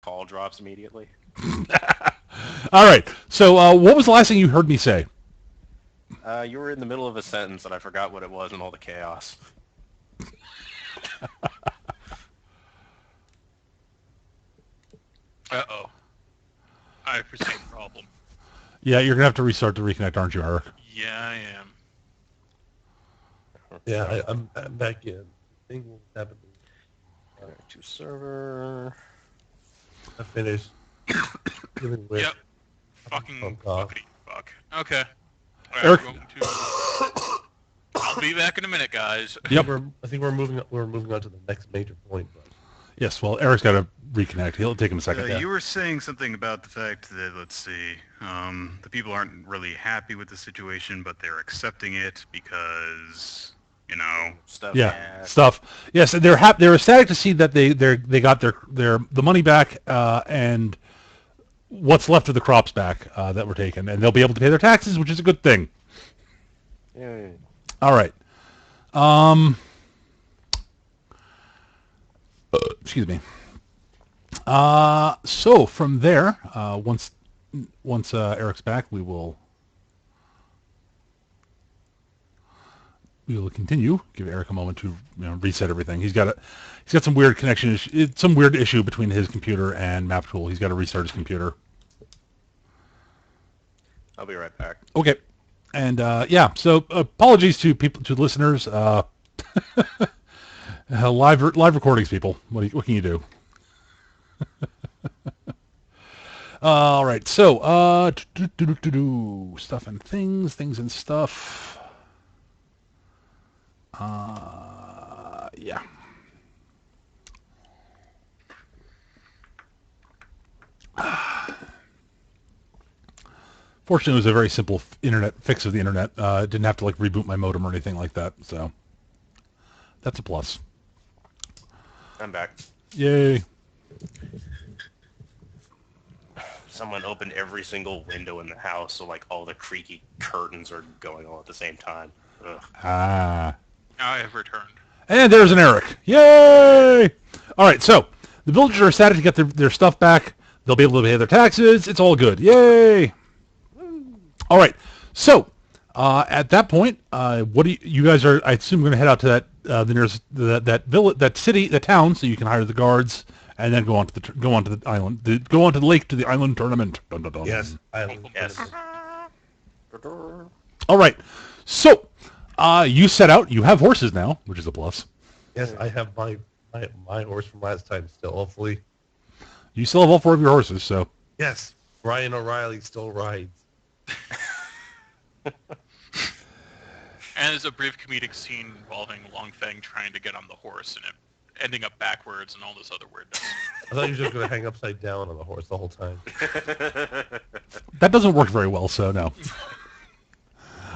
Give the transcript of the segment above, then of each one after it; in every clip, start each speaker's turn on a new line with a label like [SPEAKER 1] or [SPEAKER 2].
[SPEAKER 1] call drops immediately.
[SPEAKER 2] All right. So, what was the last thing you heard me say?
[SPEAKER 1] You were in the middle of a sentence and I forgot what it was in all the chaos.
[SPEAKER 3] Uh-oh. I foresee a problem.
[SPEAKER 2] Yeah, you're gonna have to restart to reconnect, aren't you, Eric?
[SPEAKER 3] Yeah, I am.
[SPEAKER 4] Yeah, I'm back in. Thing will happen.
[SPEAKER 1] Connect to server.
[SPEAKER 4] I finished dealing with.
[SPEAKER 3] Yep. Fucking
[SPEAKER 4] Fuck off.
[SPEAKER 3] fuckity fuck. Okay. Alright,
[SPEAKER 2] Eric.
[SPEAKER 3] we're going to... I'll be back in a minute, guys.
[SPEAKER 2] Yep.
[SPEAKER 4] I think we're moving. We're moving on to the next major point. But
[SPEAKER 2] Yes. Well, Eric's got to reconnect. He'll take him a second.
[SPEAKER 5] You were saying something about the fact that, let's see, the people aren't really happy with the situation, but they're accepting it because, you know.
[SPEAKER 1] Stuff.
[SPEAKER 2] Yeah, stuff. Yes, they're happy. They're ecstatic to see that they got the money back and what's left of the crops back that were taken, and they'll be able to pay their taxes, which is a good thing.
[SPEAKER 1] Yeah.
[SPEAKER 2] All right. Excuse me. So from there, once Eric's back, we will continue. Give Eric a moment to reset everything. He's got some weird connection some weird issue between his computer and MapTool. He's got to restart his computer.
[SPEAKER 1] I'll be right back.
[SPEAKER 2] Okay. And yeah, so apologies to listeners. Live recordings, people. What can you do? All right. So stuff and things and stuff. Yeah. Fortunately, it was a very simple internet fix of the internet. Didn't have to reboot my modem or anything like that. So that's a plus.
[SPEAKER 1] I'm back.
[SPEAKER 2] Yay.
[SPEAKER 1] Someone opened every single window in the house, so all the creaky curtains are going all at the same time. Ugh.
[SPEAKER 2] Ah.
[SPEAKER 3] I have returned.
[SPEAKER 2] And there's an Eric. Yay! All right, so the villagers are ecstatic to get their stuff back. They'll be able to pay their taxes. It's all good. Yay! All right, so at that point, what do you guys are? I assume going to head out to that the nearest that village, that city, that town, so you can hire the guards and then go on to the island, go onto the lake to the island tournament. Dun, dun, dun.
[SPEAKER 4] yes, island.
[SPEAKER 1] Yes.
[SPEAKER 2] All right, so you set out. You have horses now, which is a plus.
[SPEAKER 4] Yes, I have my horse from last time still. Hopefully,
[SPEAKER 2] You still have all 4 of your horses, so
[SPEAKER 4] yes, Ryan O'Reilly still rides.
[SPEAKER 3] And there's a brief comedic scene involving Long Feng trying to get on the horse and it ending up backwards and all this other weirdness.
[SPEAKER 4] I thought you were just going to hang upside down on the horse the whole time.
[SPEAKER 2] that doesn't work very well. So no.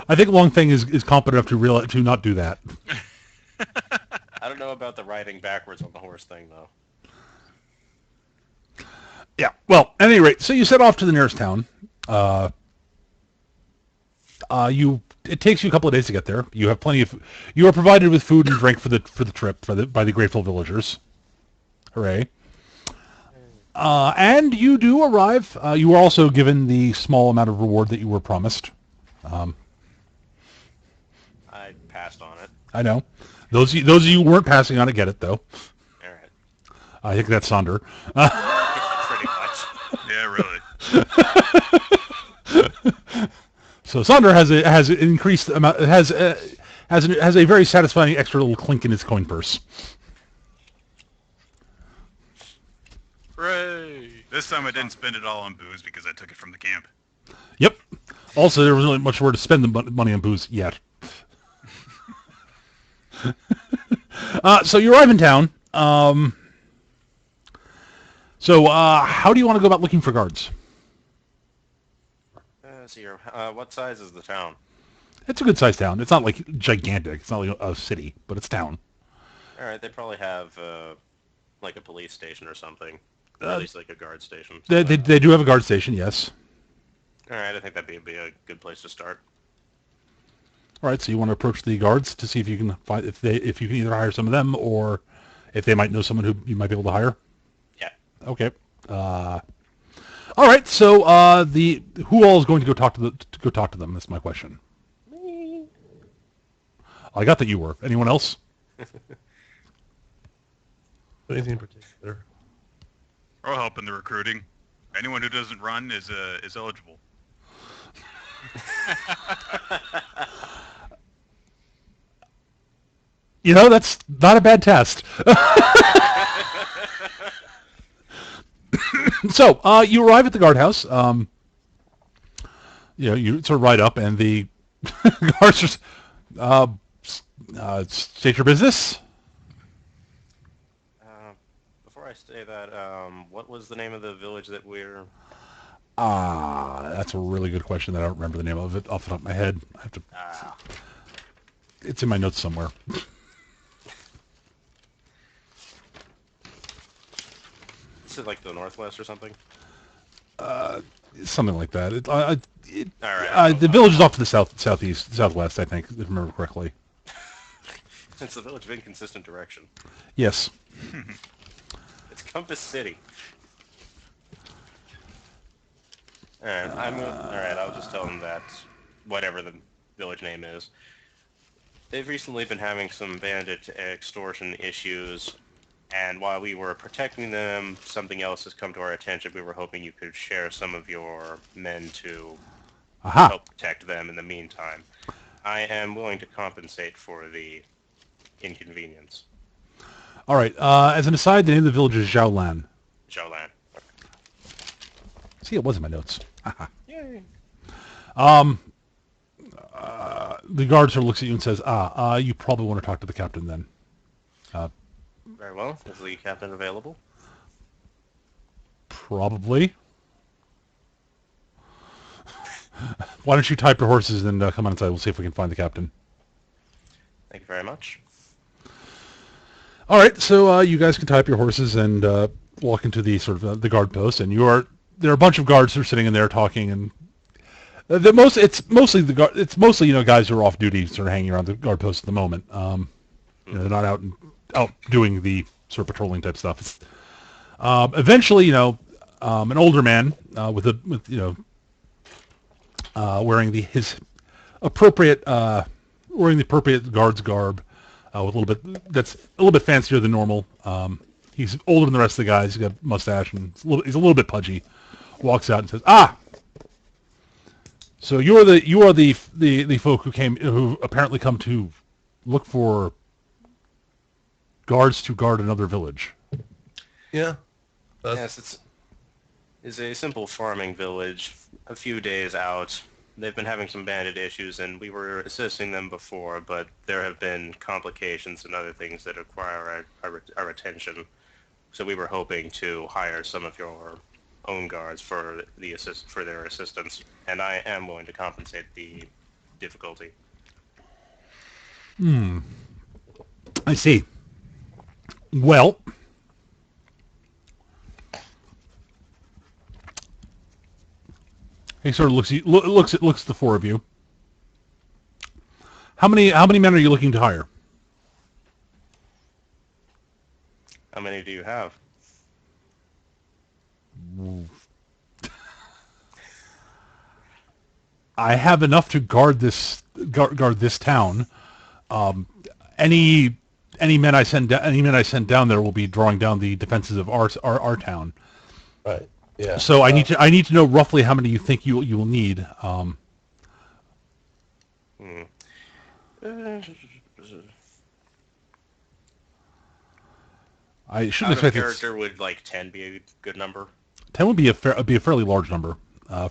[SPEAKER 2] I think Long Feng is competent enough to not do that.
[SPEAKER 1] I don't know about the riding backwards on the horse thing, though.
[SPEAKER 2] Yeah. Well, at any rate, so you set off to the nearest town. It takes you a couple of days to get there. You have plenty of. You are provided with food and drink for the trip by the grateful villagers. Hooray! And you do arrive. You were also given the small amount of reward that you were promised.
[SPEAKER 1] I passed on it.
[SPEAKER 2] I know. Those of you who weren't passing on it get it though.
[SPEAKER 1] All right.
[SPEAKER 2] I think that's Sonder.
[SPEAKER 1] Pretty much.
[SPEAKER 5] Yeah, really.
[SPEAKER 2] So Sonder has an increased amount has a very satisfying extra little clink in his coin purse.
[SPEAKER 3] Hooray!
[SPEAKER 5] This time I didn't spend it all on booze because I took it from the camp.
[SPEAKER 2] Yep. Also, there wasn't really much where to spend the money on booze yet. So you arrive in town. So how do you want to go about looking for guards?
[SPEAKER 1] Let's see here. What size is the town?
[SPEAKER 2] It's a good sized town. It's not gigantic. It's not like a city, but it's town.
[SPEAKER 1] All right, they probably have a police station or something. Or at least a guard station.
[SPEAKER 2] They do have a guard station, yes.
[SPEAKER 1] All right, I think that'd be a good place to start.
[SPEAKER 2] All right, so you want to approach the guards to see if you can find if you can either hire some of them or if they might know someone who you might be able to hire.
[SPEAKER 1] Yeah.
[SPEAKER 2] Okay. All right. So who all is going to go talk to them? That's my question. I got that you were. Anyone else?
[SPEAKER 4] Anything in particular?
[SPEAKER 5] I'll help in the recruiting. Anyone who doesn't run is eligible.
[SPEAKER 2] That's not a bad test. So you arrive at the guardhouse. You sort of ride up, and the guards just state your business.
[SPEAKER 1] Before I say that, what was the name of the village that we're...
[SPEAKER 2] That's a really good question that I don't remember the name of it off the top of my head. I have to. It's in my notes somewhere.
[SPEAKER 1] Is it like the Northwest or something?
[SPEAKER 2] Something like that.
[SPEAKER 1] All right.
[SPEAKER 2] The village is off to the southwest, I think, if I remember correctly.
[SPEAKER 1] It's the village of inconsistent direction.
[SPEAKER 2] Yes.
[SPEAKER 1] It's Compass City. All right, I'll just tell them that whatever the village name is. They've recently been having some bandit extortion issues, and while we were protecting them, something else has come to our attention. We were hoping you could share some of your men to
[SPEAKER 2] Aha.
[SPEAKER 1] help protect them in the meantime. I am willing to compensate for the inconvenience.
[SPEAKER 2] All right. As an aside, the name of the village is Zhaolan.
[SPEAKER 1] Zhaolan.
[SPEAKER 2] See, it was in my notes.
[SPEAKER 1] Yay.
[SPEAKER 2] The guard sort of looks at you and says, you probably want to talk to the captain then.
[SPEAKER 1] Very well. Is the captain available?
[SPEAKER 2] Probably. Why don't you type your horses and come on inside? We'll see if we can find the captain.
[SPEAKER 1] Thank you very much.
[SPEAKER 2] All right, so you guys can tie up your horses and walk into the sort of the guard post, and there are a bunch of guards who are sitting in there talking, and it's mostly guys who are off duty, sort of hanging around the guard post at the moment. They're not out doing the sort of patrolling type stuff. It's, eventually, an older man wearing the appropriate guard's garb. With a little bit fancier than normal. He's older than the rest of the guys. He's got a mustache and he's a little bit pudgy. Walks out and says, so you are the folk who apparently come to look for guards to guard another village."
[SPEAKER 4] Yeah.
[SPEAKER 1] Yes, it's a simple farming village, a few days out. They've been having some bandit issues, and we were assisting them before, but there have been complications and other things that require our attention. So we were hoping to hire some of your own guards for their assistance, and I am willing to compensate the difficulty.
[SPEAKER 2] I see. Well, he sort of looks at the four of you. How many men are you looking to hire?
[SPEAKER 1] How many do you have?
[SPEAKER 2] I have enough to guard this town. Any men I send down there will be drawing down the defenses of our town.
[SPEAKER 4] Right. Yeah.
[SPEAKER 2] So I need to know roughly how many you think you will need. I shouldn't
[SPEAKER 1] Out of
[SPEAKER 2] expect
[SPEAKER 1] character, would like 10 be a good number?
[SPEAKER 2] 10 would be a fairly large number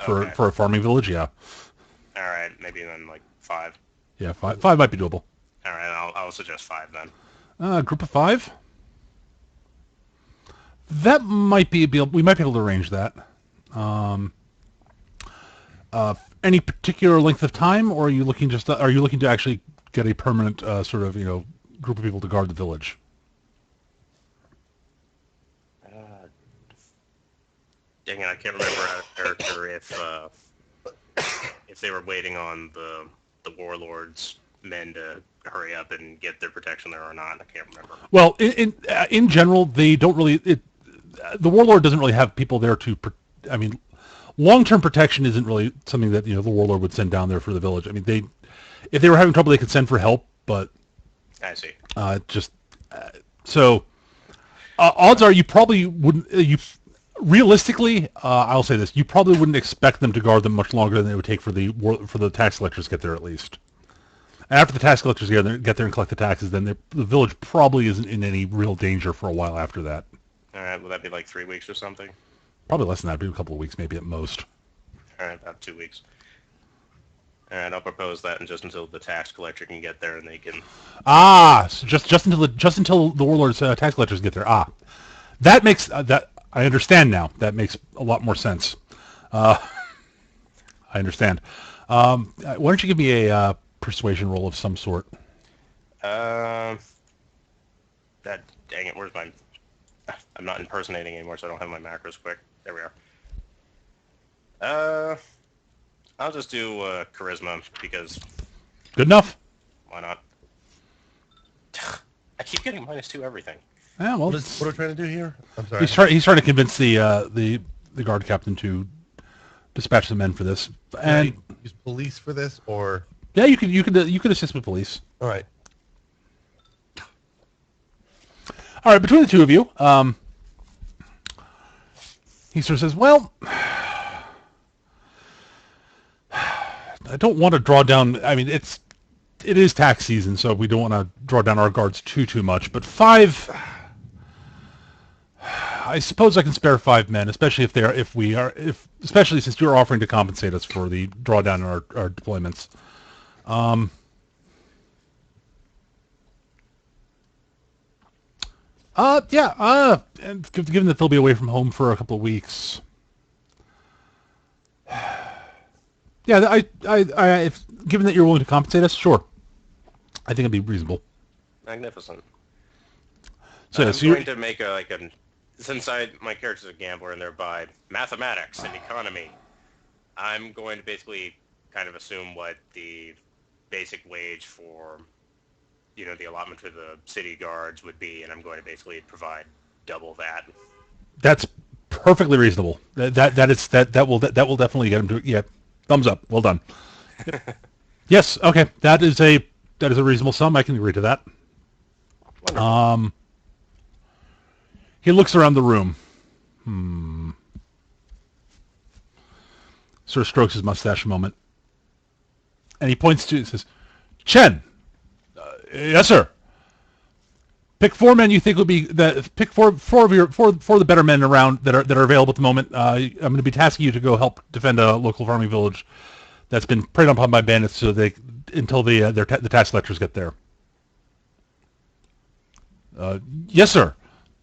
[SPEAKER 2] for a farming village. Yeah.
[SPEAKER 1] All right, maybe then like 5.
[SPEAKER 2] Yeah, five might be doable.
[SPEAKER 1] All right, I'll suggest 5 then.
[SPEAKER 2] Group of 5. That might be we might be able to arrange that. Any particular length of time, or are you looking to actually get a permanent sort of group of people to guard the village?
[SPEAKER 1] Dang it, I can't remember out of character if they were waiting on the warlords' men to hurry up and get their protection there or not. I can't remember.
[SPEAKER 2] Well, in general, they don't really. the warlord doesn't really have people there to. I mean, long-term protection isn't really something that the warlord would send down there for the village. I mean, if they were having trouble, they could send for help, but
[SPEAKER 1] I see.
[SPEAKER 2] just so odds are you probably wouldn't. Realistically, I'll say this: you probably wouldn't expect them to guard them much longer than it would take for the tax collectors to get there at least. After the tax collectors get there and collect the taxes, then the village probably isn't in any real danger for a while after that.
[SPEAKER 1] All right, will that be like 3 weeks or something?
[SPEAKER 2] Probably less than that, maybe a couple of weeks, maybe at most.
[SPEAKER 1] All right, about 2 weeks. All right, I'll propose that, and just until the tax collector can get there, and they can.
[SPEAKER 2] So just until the warlord's tax collectors get there. That makes that I understand now. That makes a lot more sense. I understand. Why don't you give me a persuasion roll of some sort?
[SPEAKER 1] That dang it, where's my? I'm not impersonating anymore, so I don't have my macros quick. There we are. I'll just do charisma because
[SPEAKER 2] Good enough.
[SPEAKER 1] why not? I keep getting -2 everything.
[SPEAKER 2] Yeah, well,
[SPEAKER 4] What are we trying to do here? I'm sorry.
[SPEAKER 2] he's trying to convince the guard captain to dispatch the men for this. And
[SPEAKER 4] Can I use police for this, or
[SPEAKER 2] yeah, you could assist with police.
[SPEAKER 4] all right?
[SPEAKER 2] All right, between the two of you, he sort of says, "Well, I don't want to draw down. I mean, it is tax season, so we don't want to draw down our guards too much. But 5, I suppose I can spare 5 men, especially especially since you're offering to compensate us for the drawdown in our deployments." And given that they'll be away from home for a couple of weeks. Yeah, if given that you're willing to compensate us, sure. I think it'd be reasonable.
[SPEAKER 1] Magnificent.
[SPEAKER 2] So,
[SPEAKER 1] I'm
[SPEAKER 2] so you're,
[SPEAKER 1] going to make since my character's a gambler and thereby mathematics and economy, I'm going to basically kind of assume what the basic wage for, the allotment for the city guards would be, and I'm going to basically provide double that.
[SPEAKER 2] that's perfectly reasonable. That will definitely get him to, yeah. Thumbs up. Well done. Yes. Okay. That is a reasonable sum. I can agree to that.
[SPEAKER 1] Wonderful.
[SPEAKER 2] He looks around the room. Sort of strokes his mustache a moment, and he points to. He says, "Chen, yes, sir. Pick 4 men you think would be pick four of the better men around that are available at the moment. I'm going to be tasking you to go help defend a local farming village that's been preyed upon by bandits until the tax collectors get there." Yes, sir.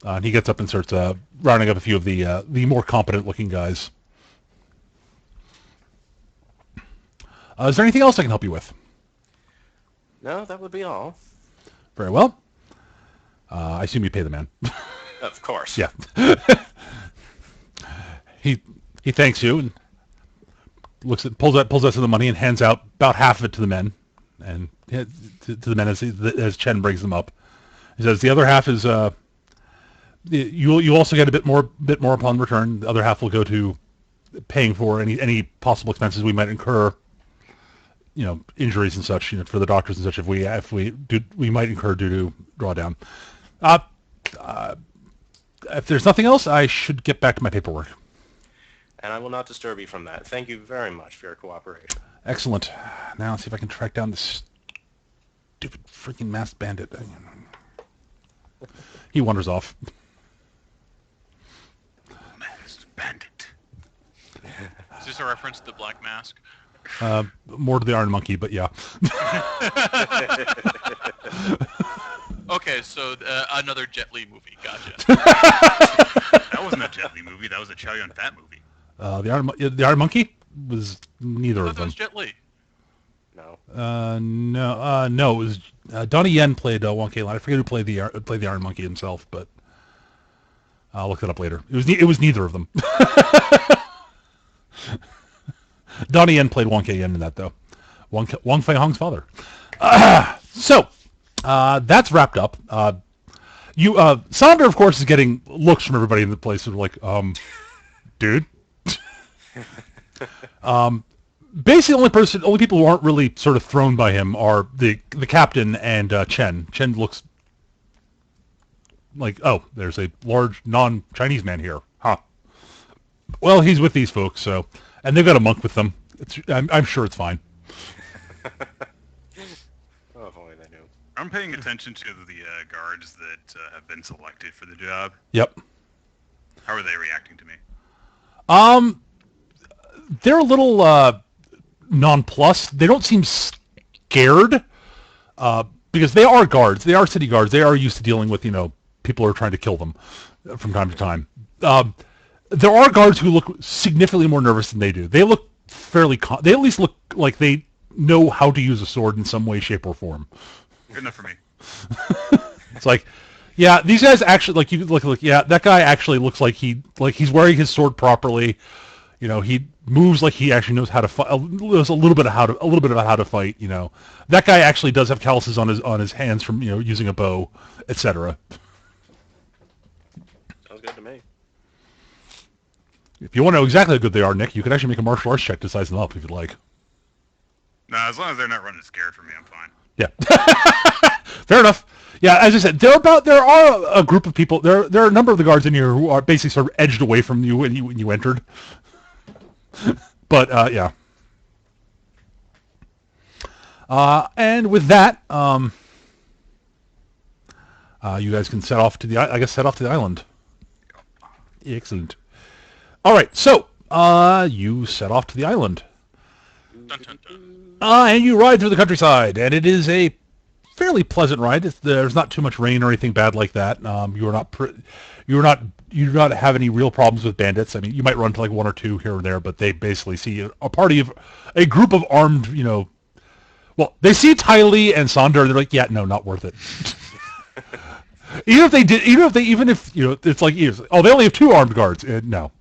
[SPEAKER 2] And he gets up and starts rounding up a few of the more competent looking guys. Is there anything else I can help you with?
[SPEAKER 1] No, that would be all.
[SPEAKER 2] Very well. I assume you pay the man.
[SPEAKER 1] Of course.
[SPEAKER 2] Yeah. He thanks you and pulls out some of the money and hands out about half of it to the men, and to the men as Chen brings them up. He says the other half is you also get a bit more upon return. The other half will go to paying for any possible expenses we might incur. Injuries and such. For the doctors and such. If we might incur due to drawdown. If there's nothing else, I should get back to my paperwork.
[SPEAKER 1] And I will not disturb you from that. Thank you very much for your cooperation.
[SPEAKER 2] Excellent. Now let's see if I can track down this stupid freaking masked bandit. He wanders off.
[SPEAKER 5] Masked bandit.
[SPEAKER 3] Is this a reference to Black Mask?
[SPEAKER 2] More to the Iron Monkey, but yeah.
[SPEAKER 3] Okay, so another Jet Li movie. Gotcha.
[SPEAKER 5] That wasn't a Jet Li movie. That was a Chow Yun-Fat movie.
[SPEAKER 2] The Iron Monkey was neither
[SPEAKER 3] I
[SPEAKER 2] of
[SPEAKER 3] thought that
[SPEAKER 2] them.
[SPEAKER 3] was Jet Li.
[SPEAKER 1] No.
[SPEAKER 2] No. It was Donnie Yen played Wong Kailan. I forget who played the Iron Monkey himself, but I'll look it up later. It was neither of them. Donnie Yen played Wong Kailan in that though. Wong Fei Hong's father. So that's wrapped up. You, Sonder, of course, is getting looks from everybody in the place. Who are like, dude. Basically, the only people who aren't really sort of thrown by him are the captain and Chen. Chen looks like, oh, there's a large non-Chinese man here. Huh. Well, he's with these folks, so, and they've got a monk with them. I'm sure it's fine.
[SPEAKER 1] Oh, if only they knew.
[SPEAKER 5] I'm paying attention to the guards that have been selected for the job.
[SPEAKER 2] Yep.
[SPEAKER 5] How are they reacting to me?
[SPEAKER 2] They're a little nonplussed. They don't seem scared because they are guards. They are city guards. They are used to dealing with people who are trying to kill them from time to time. There are guards who look significantly more nervous than they do. They look fairly. They at least look like they know how to use a sword in some way, shape, or form.
[SPEAKER 5] Good enough for me.
[SPEAKER 2] It's like, yeah, these guys actually like you look. Yeah, that guy actually looks like he's wearing his sword properly. He moves like he actually knows how to fight. Knows a little bit about how to fight. That guy actually does have calluses on his hands from using a bow, etc.
[SPEAKER 1] Sounds good to me.
[SPEAKER 2] If you want to know exactly how good they are, Nick, you can actually make a martial arts check to size them up if you'd like.
[SPEAKER 5] No, as long as they're not running scared for me, I'm fine.
[SPEAKER 2] Yeah, fair enough. Yeah, as I said, there are a group of people. There are a number of the guards in here who are basically sort of edged away from you when you entered. But yeah. And with that, you guys can set off to the island. Excellent. All right, so you set off to the island.
[SPEAKER 3] Dun, dun, dun.
[SPEAKER 2] And you ride through the countryside, and it is a fairly pleasant ride. There's not too much rain or anything bad like that. You do not have any real problems with bandits. I mean, you might run to like one or two here or there, but they basically see a group of armed, well, they see Ty Lee and Sonder, and they're like, yeah, no, not worth it. even if it's like, oh, they only have 2 armed guards. No,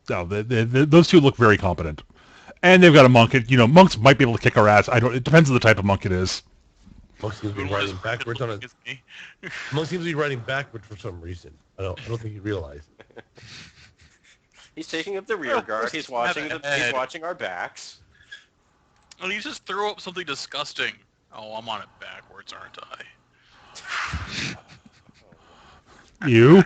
[SPEAKER 2] those 2 look very competent. And they've got a monk. Monks might be able to kick our ass. It depends on the type of monk it is.
[SPEAKER 4] Monk seems to be riding backwards on it. Monk seems to be riding backwards for some reason. I don't think you realize.
[SPEAKER 1] He's taking up the rear guard. He's watching our backs.
[SPEAKER 3] Well, you just threw up something disgusting. Oh, I'm on it backwards, aren't I?
[SPEAKER 2] You.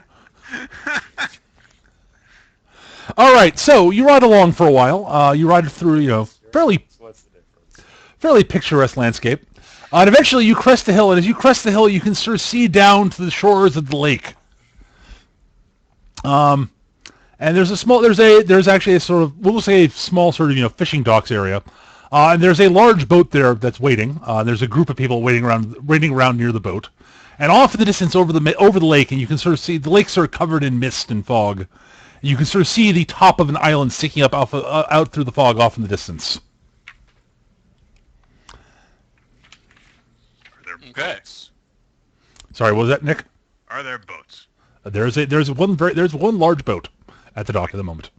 [SPEAKER 2] All right, so you ride along for a while. You ride through, fairly picturesque landscape. And eventually you crest the hill, and as you crest the hill, you can sort of see down to the shores of the lake. And there's actually a sort of, we'll say a small sort of, fishing docks area. And there's a large boat there that's waiting. There's a group of people waiting around near the boat. And off in the distance over the lake, and you can sort of see the lake sort of covered in mist and fog. You can sort of see the top of an island sticking up out through the fog off in the distance.
[SPEAKER 5] Are there
[SPEAKER 3] Okay.
[SPEAKER 5] boats?
[SPEAKER 2] Sorry, what was that, Nick?
[SPEAKER 5] Are there boats?
[SPEAKER 2] There's one large boat at the dock at the moment.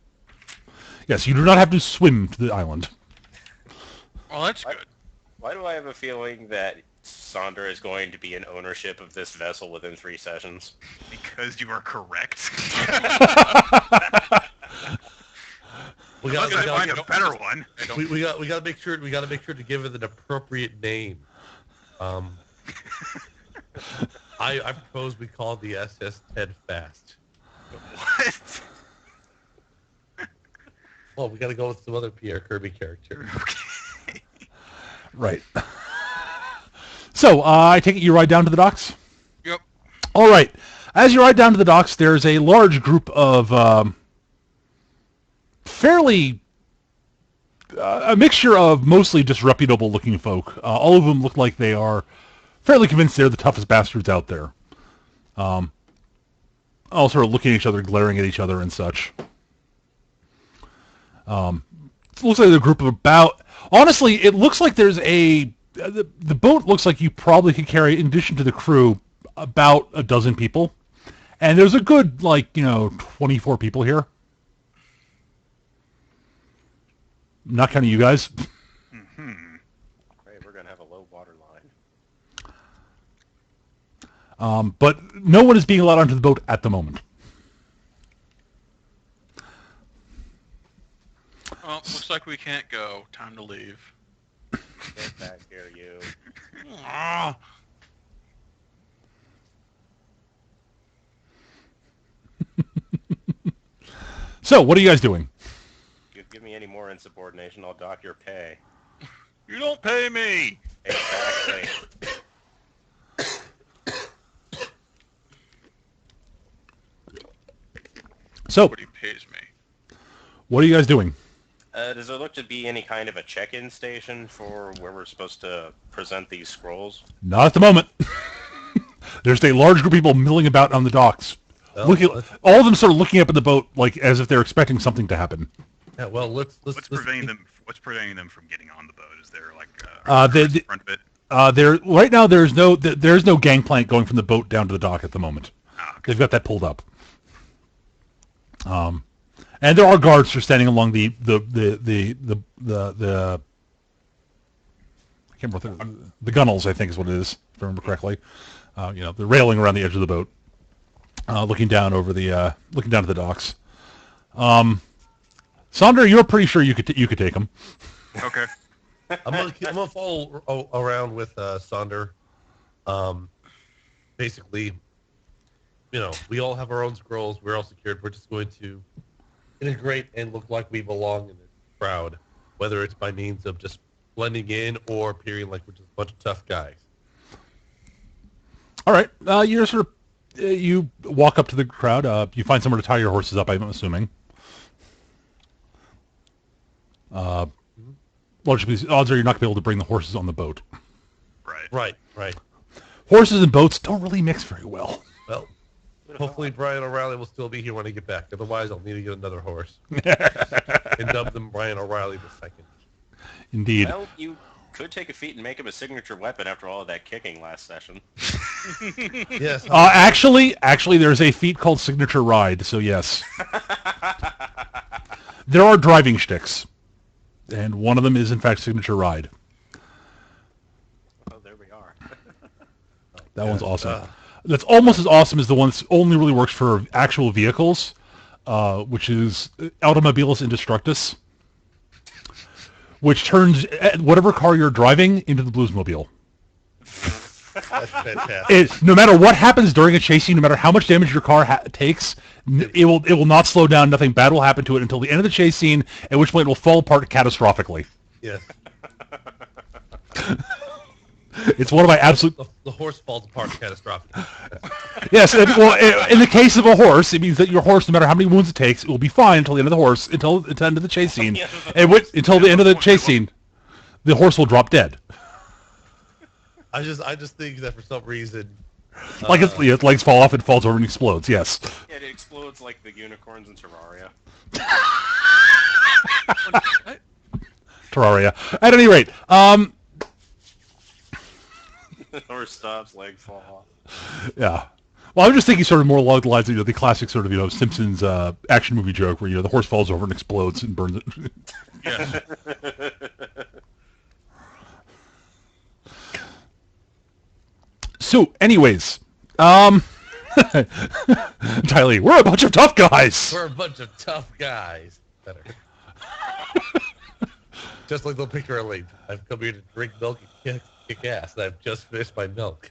[SPEAKER 2] Yes, you do not have to swim to the island.
[SPEAKER 3] Well, that's good.
[SPEAKER 1] Why do I have a feeling that Sonder is going to be in ownership of this vessel within 3 sessions?
[SPEAKER 5] Because you are correct.
[SPEAKER 4] We
[SPEAKER 5] Unless I find
[SPEAKER 4] got
[SPEAKER 5] a better one.
[SPEAKER 4] we got to make sure to give it an appropriate name. I propose we call the SS Ted Fast.
[SPEAKER 5] What?
[SPEAKER 4] Well, we got to go with some other Pierre Kirby character.
[SPEAKER 2] Right. So, I take it you ride down to the docks?
[SPEAKER 3] Yep.
[SPEAKER 2] All right. As you ride down to the docks, there's a large group of fairly... a mixture of mostly disreputable-looking folk. All of them look like they are fairly convinced they're the toughest bastards out there. All sort of looking at each other, glaring at each other and such. It looks like a group of about... Honestly, it looks like there's a... The boat looks like you probably could carry, in addition to the crew, about a dozen people. And there's a good, 24 people here. Not counting you guys.
[SPEAKER 1] Right, we're going to have a low water line.
[SPEAKER 2] But no one is being allowed onto the boat at the moment.
[SPEAKER 3] Well, looks like we can't go. Time to leave.
[SPEAKER 1] Get back here, you.
[SPEAKER 3] Ah.
[SPEAKER 2] So, what are you guys doing?
[SPEAKER 1] Give me any more insubordination, I'll dock your pay.
[SPEAKER 3] You don't pay me!
[SPEAKER 1] Exactly.
[SPEAKER 2] So,
[SPEAKER 3] Nobody pays me.
[SPEAKER 2] what are you guys doing?
[SPEAKER 1] Does there look to be any kind of a check-in station for where we're supposed to present these scrolls?
[SPEAKER 2] Not at the moment. There's a large group of people milling about on the docks.
[SPEAKER 4] Well,
[SPEAKER 2] All of them sort of looking up at the boat like as if they're expecting something to happen.
[SPEAKER 4] yeah, well, let's
[SPEAKER 5] What's preventing them? What's preventing them from getting on the boat? Is there like
[SPEAKER 2] the-
[SPEAKER 5] front of it?
[SPEAKER 2] There right now. There's no gangplank going from the boat down to the dock at the moment.
[SPEAKER 5] Ah, okay.
[SPEAKER 2] They've got that pulled up. And there are guards who are standing along the I can't remember the gunnels, I think is what it is, if I remember correctly. The railing around the edge of the boat, looking down over the looking down to the docks. Sonder, you're pretty sure you could take them.
[SPEAKER 5] Okay.
[SPEAKER 4] I'm gonna follow around with Sonder. Basically, we all have our own scrolls. We're all secured. We're just going to integrate and look like we belong in this crowd, whether it's by means of just blending in or appearing like we're just a bunch of tough guys.
[SPEAKER 2] All right, you're sort of you walk up to the crowd. You find somewhere to tie your horses up, I'm assuming. Largely, odds are you're not going to be able to bring the horses on the boat.
[SPEAKER 5] Right.
[SPEAKER 4] Right.
[SPEAKER 2] Horses and boats don't really mix very well.
[SPEAKER 4] Well, hopefully Brian O'Reilly will still be here when I get back. Otherwise, I'll need to get another horse and dub them Brian O'Reilly the second.
[SPEAKER 2] Indeed.
[SPEAKER 1] Well, you could take a feat and make him a signature weapon after all of that kicking last session.
[SPEAKER 4] Yes.
[SPEAKER 2] Actually, there's a feat called Signature Ride, so yes. There are driving shticks, and one of them is, in fact, Signature Ride.
[SPEAKER 1] Oh, there we are.
[SPEAKER 2] That one's awesome. That's almost as awesome as the one that only really works for actual vehicles, which is Automobilis Indestructus, which turns whatever car you're driving into the Bluesmobile.
[SPEAKER 4] That's fantastic.
[SPEAKER 2] No matter what happens during a chase scene, no matter how much damage your car takes, it will not slow down. Nothing bad will happen to it until the end of the chase scene, at which point it will fall apart catastrophically.
[SPEAKER 4] Yes.
[SPEAKER 2] It's one of my absolute...
[SPEAKER 4] The horse falls apart catastrophically.
[SPEAKER 2] Yes, in the case of a horse, it means that your horse, no matter how many wounds it takes, it will be fine until the end of the end of the chase scene. Until the end of the chase scene, the horse will drop dead.
[SPEAKER 4] I just think that for some reason,
[SPEAKER 2] Like its legs fall off and falls over and explodes. Yes.
[SPEAKER 1] Yeah, it explodes like the unicorns in Terraria.
[SPEAKER 2] Terraria. At any rate,
[SPEAKER 1] Or stops, legs fall off.
[SPEAKER 2] yeah. Well, I'm just thinking sort of more along the lines of the classic sort of Simpsons action movie joke where the horse falls over and explodes and burns it.
[SPEAKER 3] Yes.
[SPEAKER 2] So, anyways, Ty Lee, we're a bunch of tough guys.
[SPEAKER 4] we're a bunch of tough guys. Better. Just like the picture I laid. I've come here to drink milk and kick ass, and I've just finished my milk.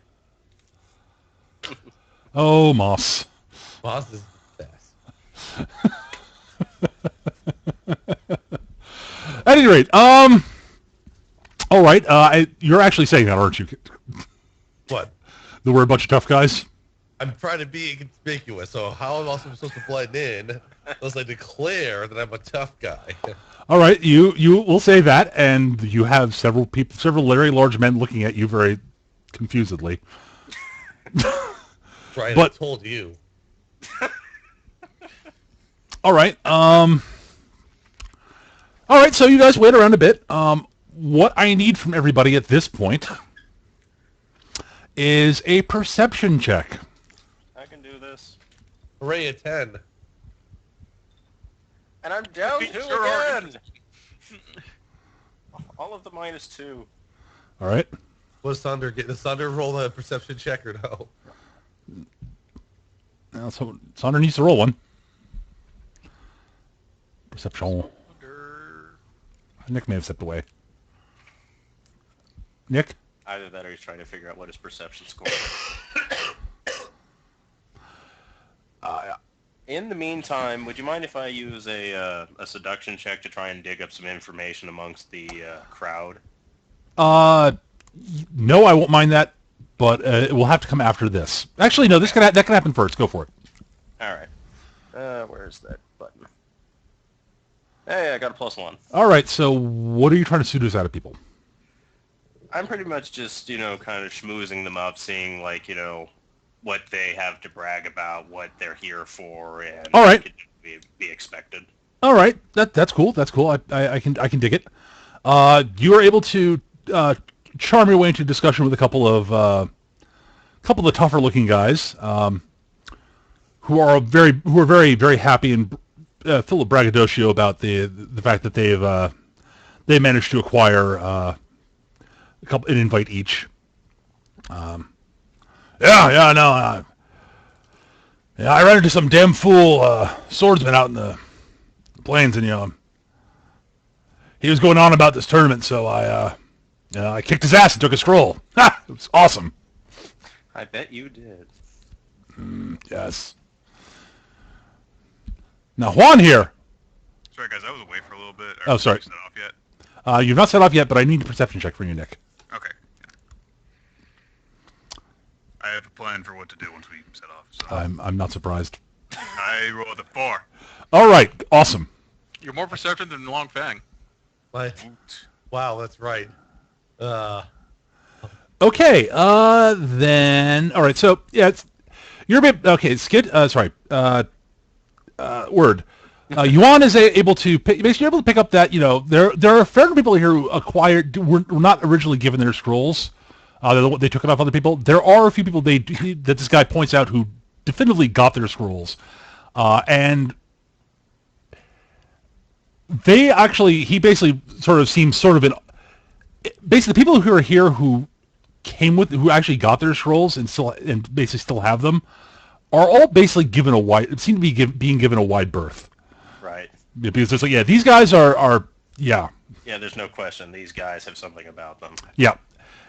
[SPEAKER 2] Oh, Moss.
[SPEAKER 4] Boss is the best.
[SPEAKER 2] At any rate, all right. You're actually saying that, aren't you?
[SPEAKER 4] What?
[SPEAKER 2] That we're a bunch of tough guys.
[SPEAKER 4] I'm trying to be inconspicuous, so how am I also supposed to blend in unless I declare that I'm a tough guy?
[SPEAKER 2] All right, you will say that, and you have several very large men looking at you very confusedly.
[SPEAKER 4] Right,
[SPEAKER 2] But-
[SPEAKER 4] I told you.
[SPEAKER 2] All right. All right. So you guys wait around a bit. What I need from everybody at this point is a perception check.
[SPEAKER 1] I can do this.
[SPEAKER 4] Hooray, a 10.
[SPEAKER 1] And I'm down
[SPEAKER 3] Beat
[SPEAKER 1] 2
[SPEAKER 3] your
[SPEAKER 1] again! All of the -2.
[SPEAKER 2] All right.
[SPEAKER 4] Was Thunder roll a perception check or no?
[SPEAKER 2] So Sonder needs to roll one. Perception.
[SPEAKER 3] Under...
[SPEAKER 2] Nick may have stepped away. Nick?
[SPEAKER 1] Either that or he's trying to figure out what his perception score is. In the meantime, would you mind if I use a seduction check to try and dig up some information amongst the crowd?
[SPEAKER 2] No, I won't mind that, but it will have to come after this. Actually, no, that can happen first. Go for it.
[SPEAKER 1] All right. Where's that button? Hey, I got a +1.
[SPEAKER 2] All right, so what are you trying to seduce out of people?
[SPEAKER 1] I'm pretty much just, kind of schmoozing them up, seeing, what they have to brag about, what they're here for, and
[SPEAKER 2] All right.
[SPEAKER 1] what could be expected.
[SPEAKER 2] All right, that's cool. That's cool. I can dig it. You are able to charm your way into a discussion with a couple of the tougher looking guys who are very very happy and full of braggadocio about the fact that they managed to acquire an invite each. I ran into some damn fool swordsman out in the plains, and he was going on about this tournament, so I kicked his ass and took a scroll. Ha! It was awesome.
[SPEAKER 1] I bet you did.
[SPEAKER 2] Yes. Now Juan here.
[SPEAKER 5] Sorry, guys, I was away for a little bit.
[SPEAKER 2] Oh, sorry.
[SPEAKER 5] Set off yet?
[SPEAKER 2] You've not set off yet, but I need a perception check from you, Nick.
[SPEAKER 5] Okay. I have a plan for what to do once we set off. So
[SPEAKER 2] I'm not surprised.
[SPEAKER 5] I rolled a 4.
[SPEAKER 2] All right, awesome.
[SPEAKER 3] You're more perceptive than Long Fang.
[SPEAKER 4] Wow, that's right.
[SPEAKER 2] Okay, then all right. So yeah, you're a bit okay. Skid. Word. Yuan is able to basically able to pick up that there are a fair number of people here who were not originally given their scrolls. They took it off other people. There are a few people that this guy points out who definitively got their scrolls, and he basically sort of seems basically the people who are here who actually got their scrolls and basically still have them are all basically seem to be being given a wide berth.
[SPEAKER 1] Right.
[SPEAKER 2] Because it's like, these guys are.
[SPEAKER 1] Yeah, there's no question. These guys have something about them.
[SPEAKER 2] Yeah.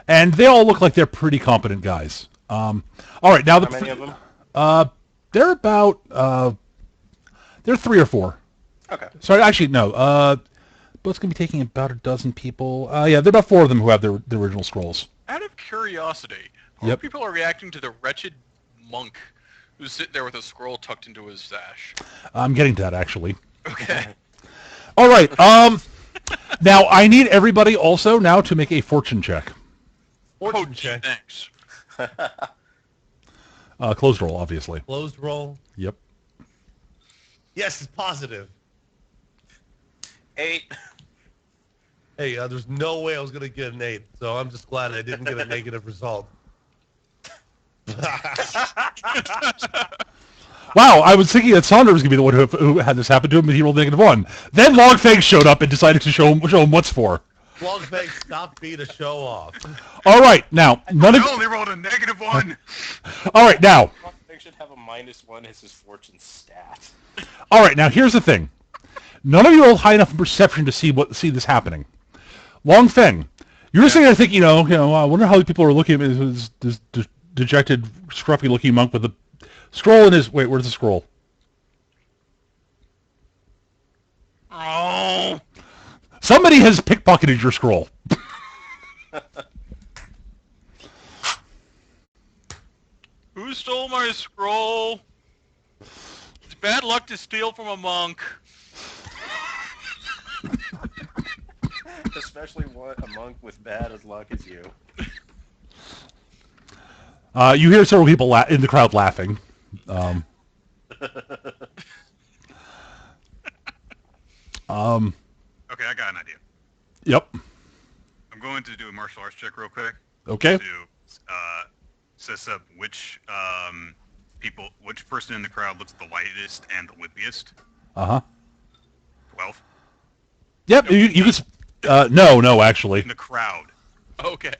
[SPEAKER 2] And they all look like they're pretty competent guys. All right, now
[SPEAKER 1] How many of them?
[SPEAKER 2] They're about they're 3 or 4.
[SPEAKER 1] Okay.
[SPEAKER 2] Sorry, actually no. Boat's gonna be taking about a dozen people. Yeah, there are about 4 of them who have the original scrolls.
[SPEAKER 3] Out of curiosity, how
[SPEAKER 2] Yep.
[SPEAKER 3] people are reacting to the wretched monk who's sitting there with a scroll tucked into his sash?
[SPEAKER 2] I'm getting to that actually.
[SPEAKER 3] Okay.
[SPEAKER 2] All right. Now I need everybody also now to make a fortune check.
[SPEAKER 4] Fortune check.
[SPEAKER 3] Thanks.
[SPEAKER 2] Closed roll, obviously.
[SPEAKER 4] Closed roll.
[SPEAKER 2] Yep.
[SPEAKER 4] Yes, it's positive.
[SPEAKER 1] 8.
[SPEAKER 4] Hey, there's no way I was going to get an 8, so I'm just glad I didn't get a negative result.
[SPEAKER 2] Wow, I was thinking that Saunders was going to be the one who had this happen to him, but he rolled -1. Then Longfang showed up and decided to show him what's for.
[SPEAKER 4] Longfang, stop being a show off.
[SPEAKER 2] All right, now
[SPEAKER 5] I only rolled a -1.
[SPEAKER 2] All right, now.
[SPEAKER 1] They should have a -1 as his fortune stat.
[SPEAKER 2] All right, now here's the thing. None of you rolled high enough in perception to see this happening. Longfeng, you're sitting there thinking, I wonder how people are looking at this dejected, scruffy-looking monk with a scroll in his. Wait, where's the scroll?
[SPEAKER 3] Oh.
[SPEAKER 2] Somebody has pickpocketed your scroll.
[SPEAKER 3] Who stole my scroll? It's bad luck to steal from a monk.
[SPEAKER 1] Especially a monk with bad as luck as you.
[SPEAKER 2] You hear several people in the crowd laughing.
[SPEAKER 5] Okay, I got an idea.
[SPEAKER 2] Yep.
[SPEAKER 5] I'm going to do a martial arts check real quick
[SPEAKER 2] Okay.
[SPEAKER 5] to assess up which person in the crowd looks the lightest and the whippiest.
[SPEAKER 2] Uh-huh.
[SPEAKER 5] 12
[SPEAKER 2] Yep, you can... No, actually.
[SPEAKER 5] in the crowd.
[SPEAKER 3] Okay.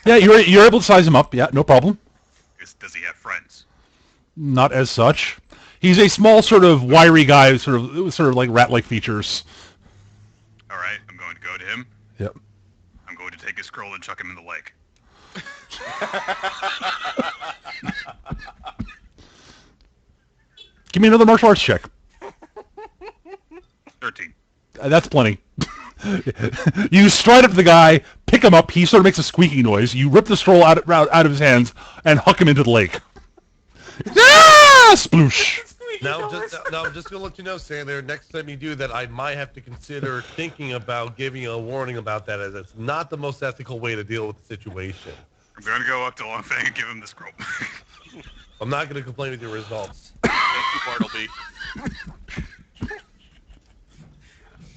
[SPEAKER 2] Yeah, you're able to size him up. Yeah, no problem.
[SPEAKER 5] Does he have friends?
[SPEAKER 2] Not as such. He's a small, sort of wiry guy, sort of like rat-like features.
[SPEAKER 5] All right, I'm going to go to him.
[SPEAKER 2] Yep.
[SPEAKER 5] I'm going to take his scroll and chuck him in the lake.
[SPEAKER 2] Give me another martial arts check.
[SPEAKER 5] 13.
[SPEAKER 2] That's plenty. You stride up to the guy, pick him up. He sort of makes a squeaky noise. You rip the scroll out of his hands and huck him into the lake. Ah! Sploosh.
[SPEAKER 4] Now I'm just gonna let you know, Sander. Next time you do that, I might have to consider thinking about giving you a warning about that, as it's not the most ethical way to deal with the situation.
[SPEAKER 5] I'm going to go up to Longfang and give him the scroll.
[SPEAKER 4] I'm not gonna complain with your results.
[SPEAKER 3] Thank you, Bartleby.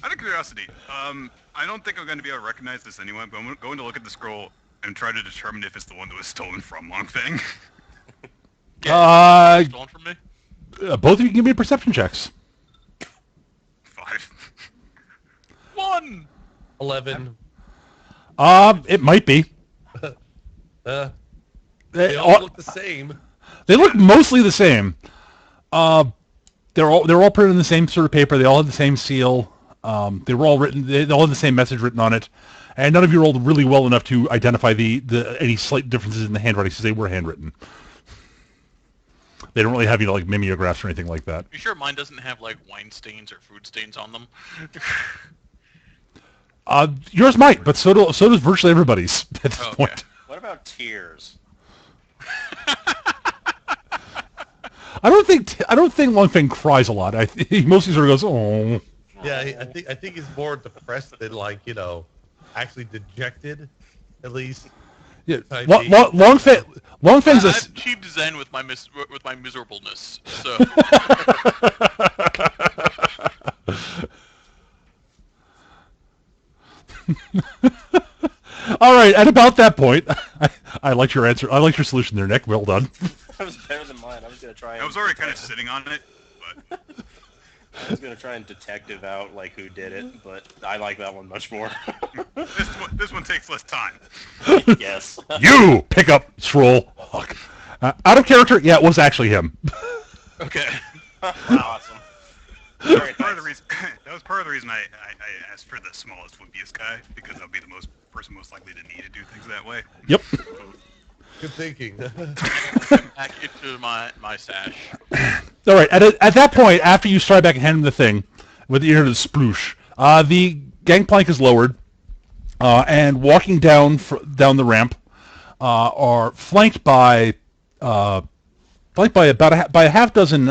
[SPEAKER 5] Out of curiosity, I don't think I'm going to be able to recognize this anyway, but I'm going to look at the scroll and try to determine if it's the one that was stolen from Longfang.
[SPEAKER 3] Stolen from me?
[SPEAKER 2] Both of you can give me perception checks.
[SPEAKER 5] 5.
[SPEAKER 3] 1!
[SPEAKER 4] 11.
[SPEAKER 2] It might be.
[SPEAKER 4] They
[SPEAKER 2] They
[SPEAKER 4] all look the same.
[SPEAKER 2] They look mostly the same. They're all printed in the same sort of paper. They all have the same seal. They were all written. They all have the same message written on it, and none of you rolled really well enough to identify the any slight differences in the handwriting, since they were handwritten. They don't really have like mimeographs or anything like that.
[SPEAKER 3] You sure mine doesn't have like wine stains or food stains on them?
[SPEAKER 2] Yours might, but so does virtually everybody's at this
[SPEAKER 3] Okay.
[SPEAKER 2] point.
[SPEAKER 1] What about tears?
[SPEAKER 2] I don't think Longfang cries a lot. He mostly sort of goes, "Oh."
[SPEAKER 4] Yeah, I think he's more depressed than actually dejected, at least.
[SPEAKER 2] Yeah,
[SPEAKER 4] I
[SPEAKER 2] Lo-
[SPEAKER 4] see.
[SPEAKER 2] Lo- Longfang's
[SPEAKER 3] I
[SPEAKER 2] a.
[SPEAKER 3] have achieved Zen with my miserableness. So
[SPEAKER 2] All right, at about that point, I liked your answer. I liked your solution there, Nick. Well done.
[SPEAKER 1] That was better than mine. I was gonna try.
[SPEAKER 5] I was already kind of sitting on it, but
[SPEAKER 1] I was gonna try and detective out like who did it, but I like that one much more.
[SPEAKER 5] this one takes less time.
[SPEAKER 1] Yes.
[SPEAKER 2] You pick up scroll. Fuck. Out of character. Yeah, it was actually him.
[SPEAKER 3] okay.
[SPEAKER 1] Awesome.
[SPEAKER 5] That was part of the reason. That was part of the reason I asked for the smallest, wimpiest guy, because I'll be the person most likely to need to do things that way.
[SPEAKER 2] Yep.
[SPEAKER 4] Good thinking.
[SPEAKER 3] Back into my stash.
[SPEAKER 2] All right. At that point, after you stride back and hand him the thing with the ear to the sploosh, the gangplank is lowered, and walking down the ramp are flanked by about a half dozen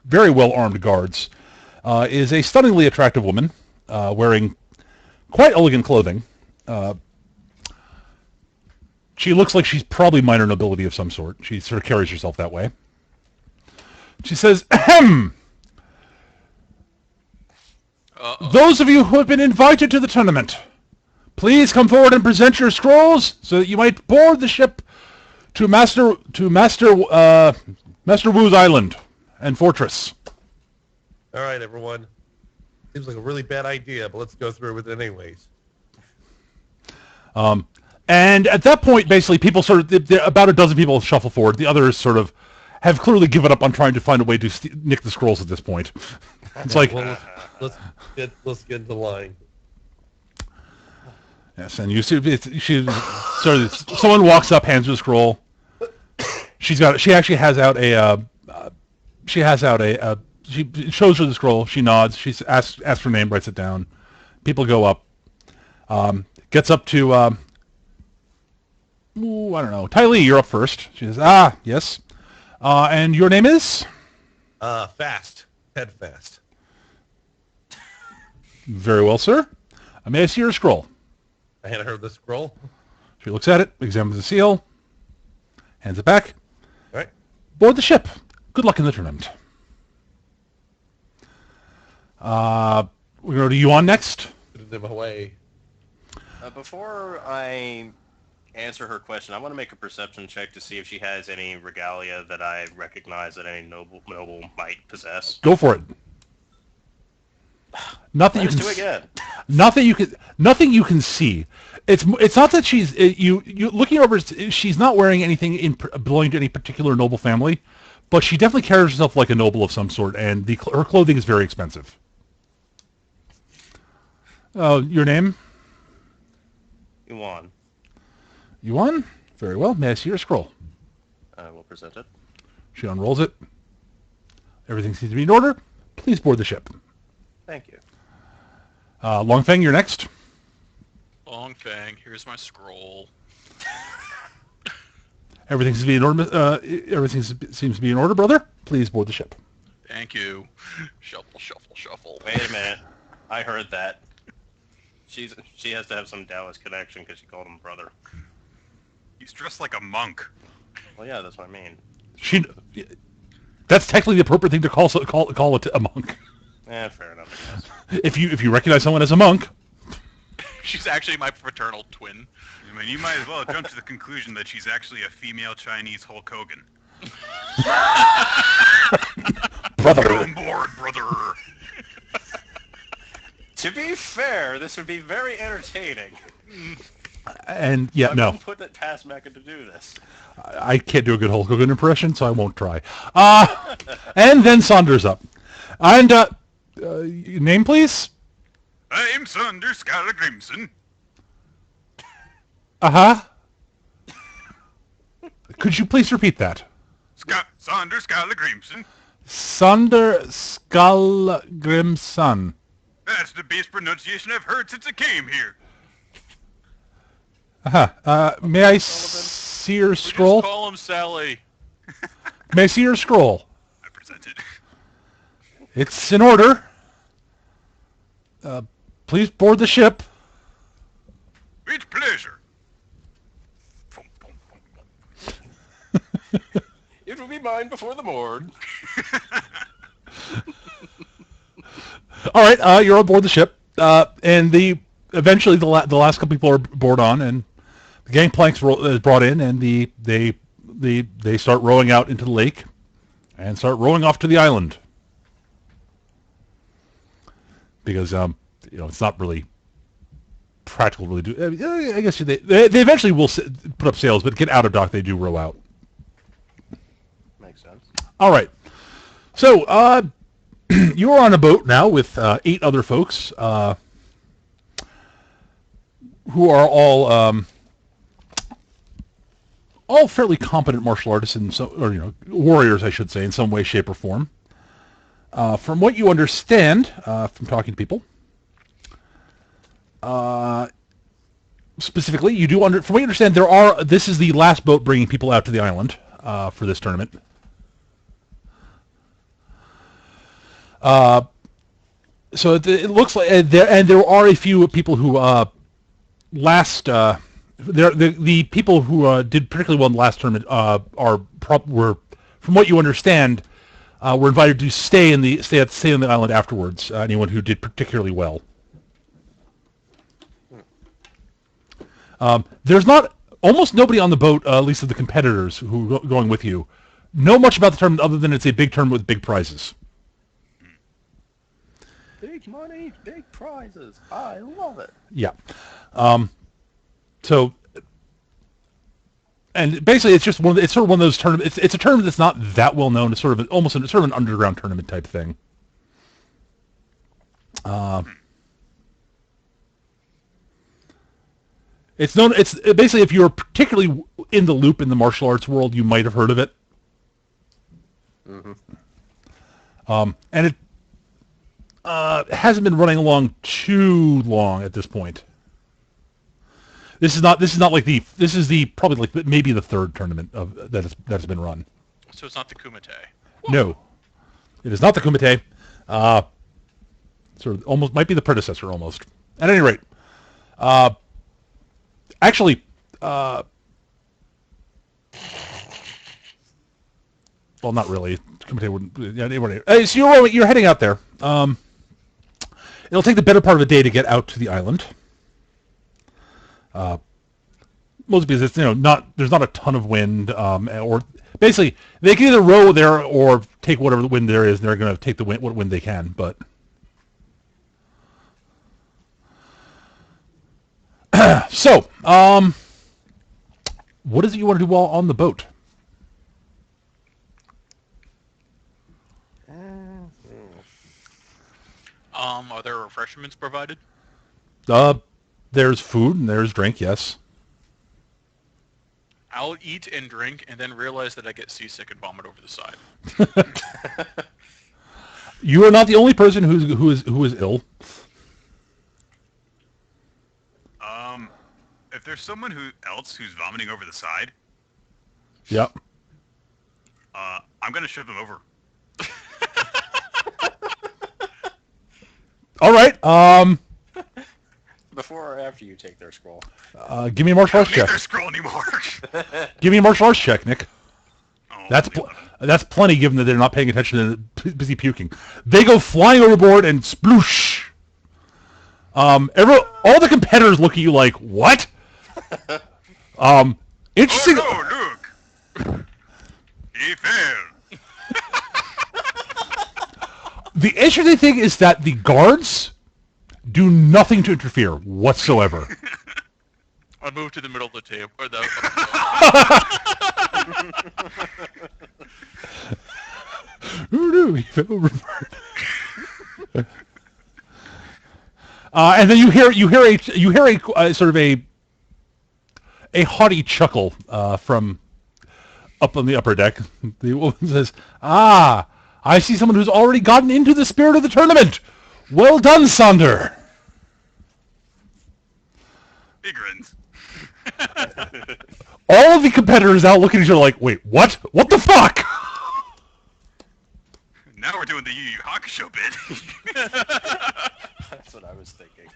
[SPEAKER 2] very well armed guards. Is a stunningly attractive woman wearing quite elegant clothing. She looks like she's probably minor nobility of some sort. She sort of carries herself that way. She says, "Ahem! Those of you who have been invited to the tournament, please come forward and present your scrolls so that you might board the ship to Master Wu's island and fortress."
[SPEAKER 4] All right, everyone. Seems like a really bad idea, but let's go through with it anyways.
[SPEAKER 2] And at that point, basically, people about a dozen people shuffle forward. The others sort of have clearly given up on trying to find a way to nick the scrolls at this point. It's like,
[SPEAKER 4] Well, let's get into line.
[SPEAKER 2] yes, and you see, she sort of someone walks up, hands her a scroll. She actually has out she shows her the scroll. She nods. She asks her name, writes it down. People go up. Gets up to, I don't know. Ty Lee, you're up first. She says, yes. And your name is?
[SPEAKER 4] Fast. Head fast.
[SPEAKER 2] Very well, sir. May I see your scroll?
[SPEAKER 4] I hand her the scroll.
[SPEAKER 2] She looks at it, examines the seal, hands it back.
[SPEAKER 4] All right.
[SPEAKER 2] Board the ship. Good luck in the tournament. We're going to go to Yuan next.
[SPEAKER 4] Put them away.
[SPEAKER 1] Before I answer her question, I want to make a perception check to see if she has any regalia that I recognize that any noble might possess.
[SPEAKER 2] Go for it. Not that you
[SPEAKER 1] Let's
[SPEAKER 2] can.
[SPEAKER 1] do it again.
[SPEAKER 2] Nothing you can see. It's not that she's you looking over. She's not wearing anything belonging to any particular noble family, but she definitely carries herself like a noble of some sort, and her clothing is very expensive. Your name?
[SPEAKER 1] Yuan.
[SPEAKER 2] Yuan? Very well. May I see your scroll?
[SPEAKER 1] I will present it.
[SPEAKER 2] She unrolls it. Everything seems to be in order. Please board the ship.
[SPEAKER 1] Thank you.
[SPEAKER 2] Longfeng, you're next.
[SPEAKER 3] Long Fang, here's my scroll.
[SPEAKER 2] Everything seems to be in order. Everything seems to be in order, brother. Please board the ship.
[SPEAKER 3] Thank you. Shuffle, shuffle, shuffle.
[SPEAKER 1] Wait a minute. I heard that. She has to have some Taoist connection because she called him brother.
[SPEAKER 5] He's dressed like a monk.
[SPEAKER 1] Well, yeah, that's what I mean.
[SPEAKER 2] That's technically the appropriate thing to call it a monk.
[SPEAKER 1] Fair enough, I guess.
[SPEAKER 2] If you recognize someone as a monk.
[SPEAKER 3] She's actually my fraternal twin.
[SPEAKER 5] I mean, you might as well jump to the conclusion that she's actually a female Chinese Hulk Hogan.
[SPEAKER 2] Brother.
[SPEAKER 5] On board, brother.
[SPEAKER 1] To be fair, this would be very entertaining.
[SPEAKER 2] And yeah,
[SPEAKER 1] I
[SPEAKER 2] no.
[SPEAKER 1] wouldn't put it past Mecca to do this.
[SPEAKER 2] I can't do a good Hulk Hogan impression, so I won't try. And then Saunders up. And name, please?
[SPEAKER 5] I'm Sander Scala Grimson.
[SPEAKER 2] Uh-huh. Could you please repeat that?
[SPEAKER 5] Sander Scala Grimson.
[SPEAKER 2] Sander Skallgrimson.
[SPEAKER 5] That's the best pronunciation I've heard since I came here.
[SPEAKER 2] Uh-huh. May I see your
[SPEAKER 3] We
[SPEAKER 2] scroll?
[SPEAKER 3] just call him Sally.
[SPEAKER 2] May I see your scroll?
[SPEAKER 5] I presented.
[SPEAKER 2] It's in order. Please board the ship.
[SPEAKER 5] With pleasure.
[SPEAKER 1] It will be mine before the board.
[SPEAKER 2] All right, you're on board the ship, and eventually the last couple people are board on, and the gangplank's is brought in, and they start rowing out into the lake, and start rowing off to the island, because it's not really practical to really do. I guess they eventually will put up sails, but get out of dock they do row out.
[SPEAKER 1] Makes sense.
[SPEAKER 2] All right, so you are on a boat now with 8 other folks who are all fairly competent martial artists or warriors, I should say, in some way, shape, or form. From what you understand from talking to people, specifically, you do from what you understand, this is the last boat bringing people out to the island for this tournament. So it looks like there are a few people who the people who did particularly well in the last tournament were, from what you understand, were invited to stay on the island afterwards. Anyone who did particularly well. There's almost nobody on the boat, at least of the competitors who are going with you, know much about the tournament other than it's a big tournament with big prizes.
[SPEAKER 1] Big money, big prizes. I love it.
[SPEAKER 2] Yeah. So, and basically, it's just it's sort of one of those tournaments. It's a tournament that's not that well known. It's sort of an underground tournament type thing. It's known. It's basically, if you're particularly in the loop in the martial arts world, you might have heard of it. Mm-hmm. And it hasn't been running along too long at this point. This is probably like maybe the 3rd tournament that's been run.
[SPEAKER 3] So it's not the Kumite.
[SPEAKER 2] No, it is not the Kumite. Sort of almost might be the predecessor almost. At any rate, actually, well, not really. Kumite wouldn't. Yeah, anyway. So you're heading out there. It'll take the better part of a day to get out to the island. Mostly because it's there's not a ton of wind, or basically they can either row there or take whatever the wind there is, and they're going to take what wind they can. But So, what is it you want to do while on the boat?
[SPEAKER 3] Are there refreshments provided?
[SPEAKER 2] There's food and there's drink, yes.
[SPEAKER 3] I'll eat and drink, and then realize that I get seasick and vomit over the side.
[SPEAKER 2] You are not the only person who is ill.
[SPEAKER 5] If there's someone else who's vomiting over the side,
[SPEAKER 2] Yep.
[SPEAKER 5] I'm gonna shove them over.
[SPEAKER 2] All right.
[SPEAKER 1] Before or after you take their scroll?
[SPEAKER 2] Give me a martial
[SPEAKER 5] I
[SPEAKER 2] arts
[SPEAKER 5] don't need
[SPEAKER 2] check.
[SPEAKER 5] their scroll anymore.
[SPEAKER 2] Give me a martial arts check, Nick.
[SPEAKER 5] Oh,
[SPEAKER 2] That's
[SPEAKER 5] only 11.
[SPEAKER 2] that's plenty, given that they're not paying attention and busy puking. They go flying overboard and sploosh. All the competitors look at you like, what? Interesting.
[SPEAKER 5] Oh no, look! He fell.
[SPEAKER 2] The interesting thing is that the guards do nothing to interfere whatsoever.
[SPEAKER 3] I move to the middle of the table. Or the,
[SPEAKER 2] Who knew he fell overboard? And then you hear a sort of a haughty chuckle from up on the upper deck. The woman says, "Ah, I see someone who's already gotten into the spirit of the tournament. Well done, Sander."
[SPEAKER 5] He grins.
[SPEAKER 2] All of the competitors out looking at each other like, "Wait, what? What the fuck?"
[SPEAKER 5] Now we're doing the Yu Yu Hakusho bit.
[SPEAKER 1] That's what I was thinking.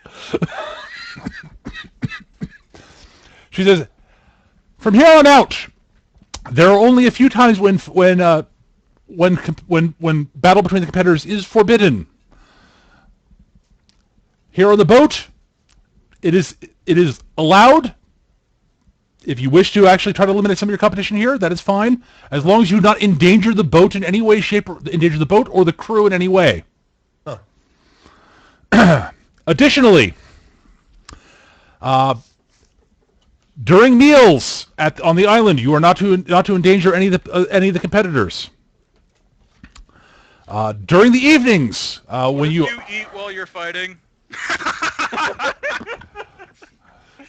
[SPEAKER 2] She says, "From here on out, there are only a few times when battle between the competitors is forbidden. Here on the boat, it is allowed. If you wish to actually try to eliminate some of your competition here, that is fine, as long as you do not endanger the boat in any way, shape, or endanger the boat or the crew in any way.
[SPEAKER 4] Huh.
[SPEAKER 2] Additionally, during meals on the island, you are not to endanger any of the competitors. During the evenings, when
[SPEAKER 3] if
[SPEAKER 2] you
[SPEAKER 3] you eat while you're fighting?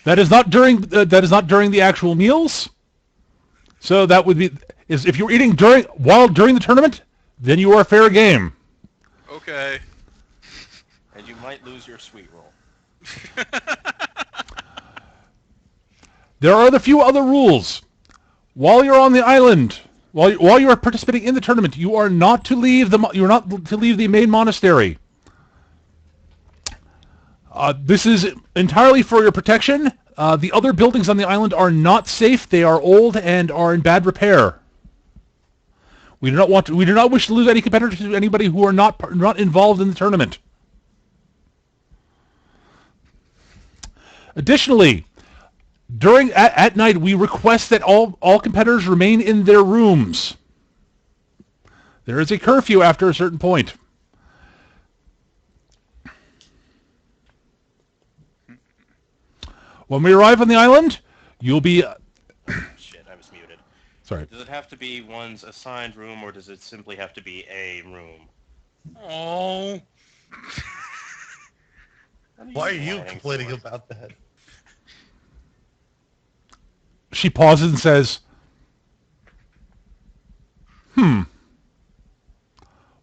[SPEAKER 2] that is not during the actual meals. So that would be if you're eating during the tournament, then you are fair game.
[SPEAKER 3] Okay.
[SPEAKER 1] And you might lose your sweet roll.
[SPEAKER 2] There are the few other rules. While you're on the island, while you are participating in the tournament, you are not to leave the main monastery. This is entirely for your protection. The other buildings on the island are not safe. They are old and are in bad repair. We do not wish to lose any competitors to anybody who are not involved in the tournament. Additionally, at night, we request that all competitors remain in their rooms. There is a curfew after a certain point. When we arrive on the island, you'll be...
[SPEAKER 1] Shit, I was muted.
[SPEAKER 2] Sorry.
[SPEAKER 1] Does it have to be one's assigned room, or does it simply have to be a room?
[SPEAKER 3] Oh.
[SPEAKER 4] Why are you
[SPEAKER 1] whining
[SPEAKER 4] complaining
[SPEAKER 1] for?
[SPEAKER 4] about that?
[SPEAKER 2] She pauses and says,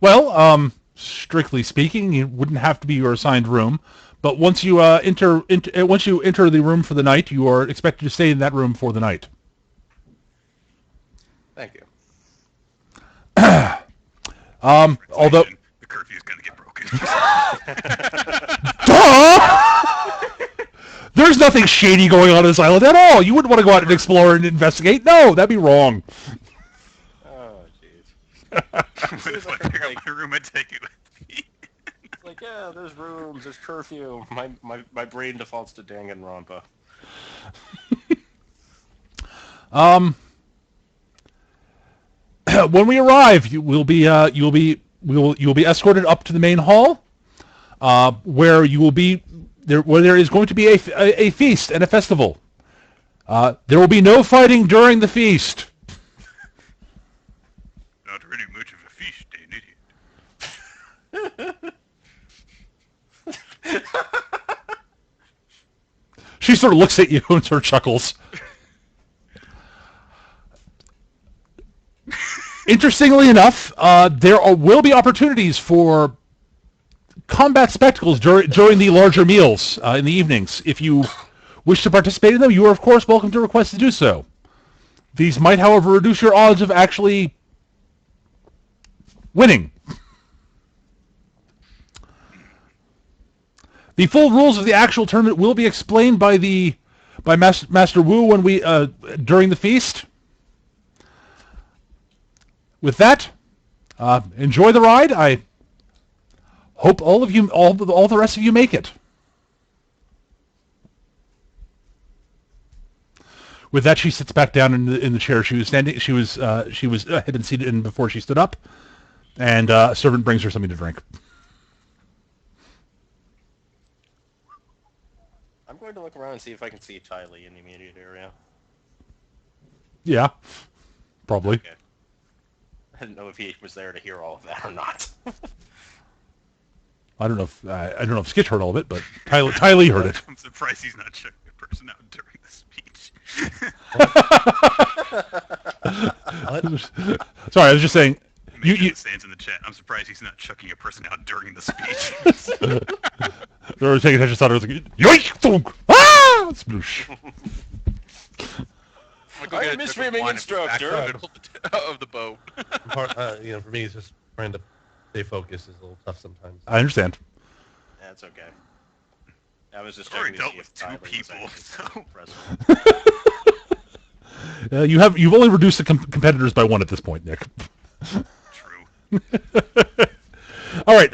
[SPEAKER 2] Well, strictly speaking, it wouldn't have to be your assigned room, but once you enter the room for the night, you are expected to stay in that room for the night."
[SPEAKER 1] Thank you.
[SPEAKER 2] Although,
[SPEAKER 5] The curfew's gonna get broken.
[SPEAKER 2] duh! There's nothing shady going on this island at all. You wouldn't want to go out and explore and investigate. No, that'd be wrong.
[SPEAKER 1] Oh, jeez.
[SPEAKER 5] What if I pick up my room and take it with me?
[SPEAKER 1] It's like, yeah, there's rooms, there's curfew. My brain defaults to Danganronpa.
[SPEAKER 2] When we arrive, you'll be escorted up to the main hall, where you will be there is going to be a feast and a festival. There will be no fighting during the feast.
[SPEAKER 5] Not really much of a feast, ain't it?
[SPEAKER 2] She sort of looks at you and sort of chuckles. Interestingly enough, there will be opportunities for combat spectacles during the larger meals in the evenings. If you wish to participate in them, you are, of course, welcome to request to do so. These might, however, reduce your odds of actually winning. The full rules of the actual tournament will be explained by Master Wu when we during the feast. With that, enjoy the ride. I hope all of you, all the rest of you, make it. With that, she sits back down in the chair she was standing. She was had been seated in before she stood up, and a servant brings her something to drink.
[SPEAKER 1] I'm going to look around and see if I can see Ty Lee in the immediate area.
[SPEAKER 2] Yeah, probably.
[SPEAKER 1] Okay. I didn't know if he was there to hear all of that or not.
[SPEAKER 2] I don't know if Skitch heard all of it, but Ty Lee heard it.
[SPEAKER 5] I'm surprised he's not checking a person out during the speech.
[SPEAKER 2] Sorry, I was just saying.
[SPEAKER 5] You stands in the chat. I'm surprised he's not chucking a person out during the speech.
[SPEAKER 2] They were taking attention. Thought it was like, yoink, thunk, ah, sploosh.
[SPEAKER 1] I'm a swimming instructor.
[SPEAKER 3] Of the boat.
[SPEAKER 4] For me, it's just trying to stay focused is a little tough sometimes.
[SPEAKER 2] I understand.
[SPEAKER 1] That's okay. I was just
[SPEAKER 5] I've already
[SPEAKER 1] checking to
[SPEAKER 5] dealt
[SPEAKER 1] see if
[SPEAKER 5] with
[SPEAKER 1] Ty Lee
[SPEAKER 5] two
[SPEAKER 1] was
[SPEAKER 5] people,
[SPEAKER 1] actually present.
[SPEAKER 2] You've only reduced the competitors by one at this point, Nick.
[SPEAKER 5] True.
[SPEAKER 2] All right.